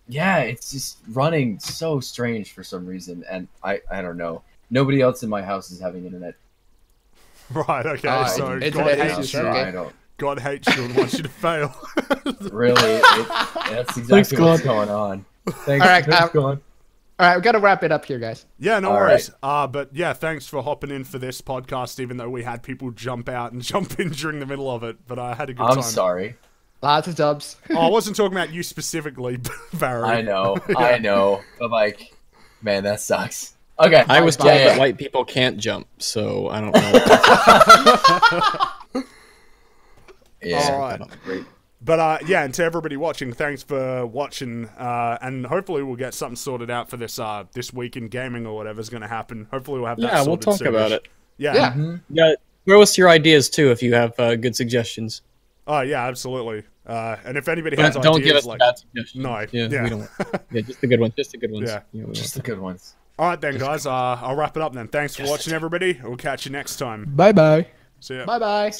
yeah, it's just running so strange for some reason, and I don't know. Nobody else in my house is having internet. Right. Okay. So God hates you and wants you to fail. Really, that's exactly what's going on. Thanks. All right, God. All right, we gotta wrap it up here, guys. Yeah, no worries. But yeah, thanks for hopping in for this podcast, even though we had people jump out and jump in during the middle of it. But I had a good time. I'm sorry. Lots of dubs. Oh, I wasn't talking about you specifically, Barry. I know. But like, man, that sucks. Okay. I was told that white people can't jump, so I don't know. Yeah. All right. Great. But yeah, and to everybody watching, thanks for watching, and hopefully we'll get something sorted out for this this week in gaming or whatever's going to happen. Hopefully we'll have that sorted. Yeah, we'll talk about it. Yeah. Yeah. Throw us your ideas too if you have good suggestions. Oh yeah, absolutely. And if anybody has don't ideas, give us like bad suggestions. No, we don't. Yeah, just the good ones. Just the good ones. Yeah, just the good ones. All right then, guys. I'll wrap it up then. Thanks for watching, everybody. We'll catch you next time. Bye bye. See ya. Bye bye.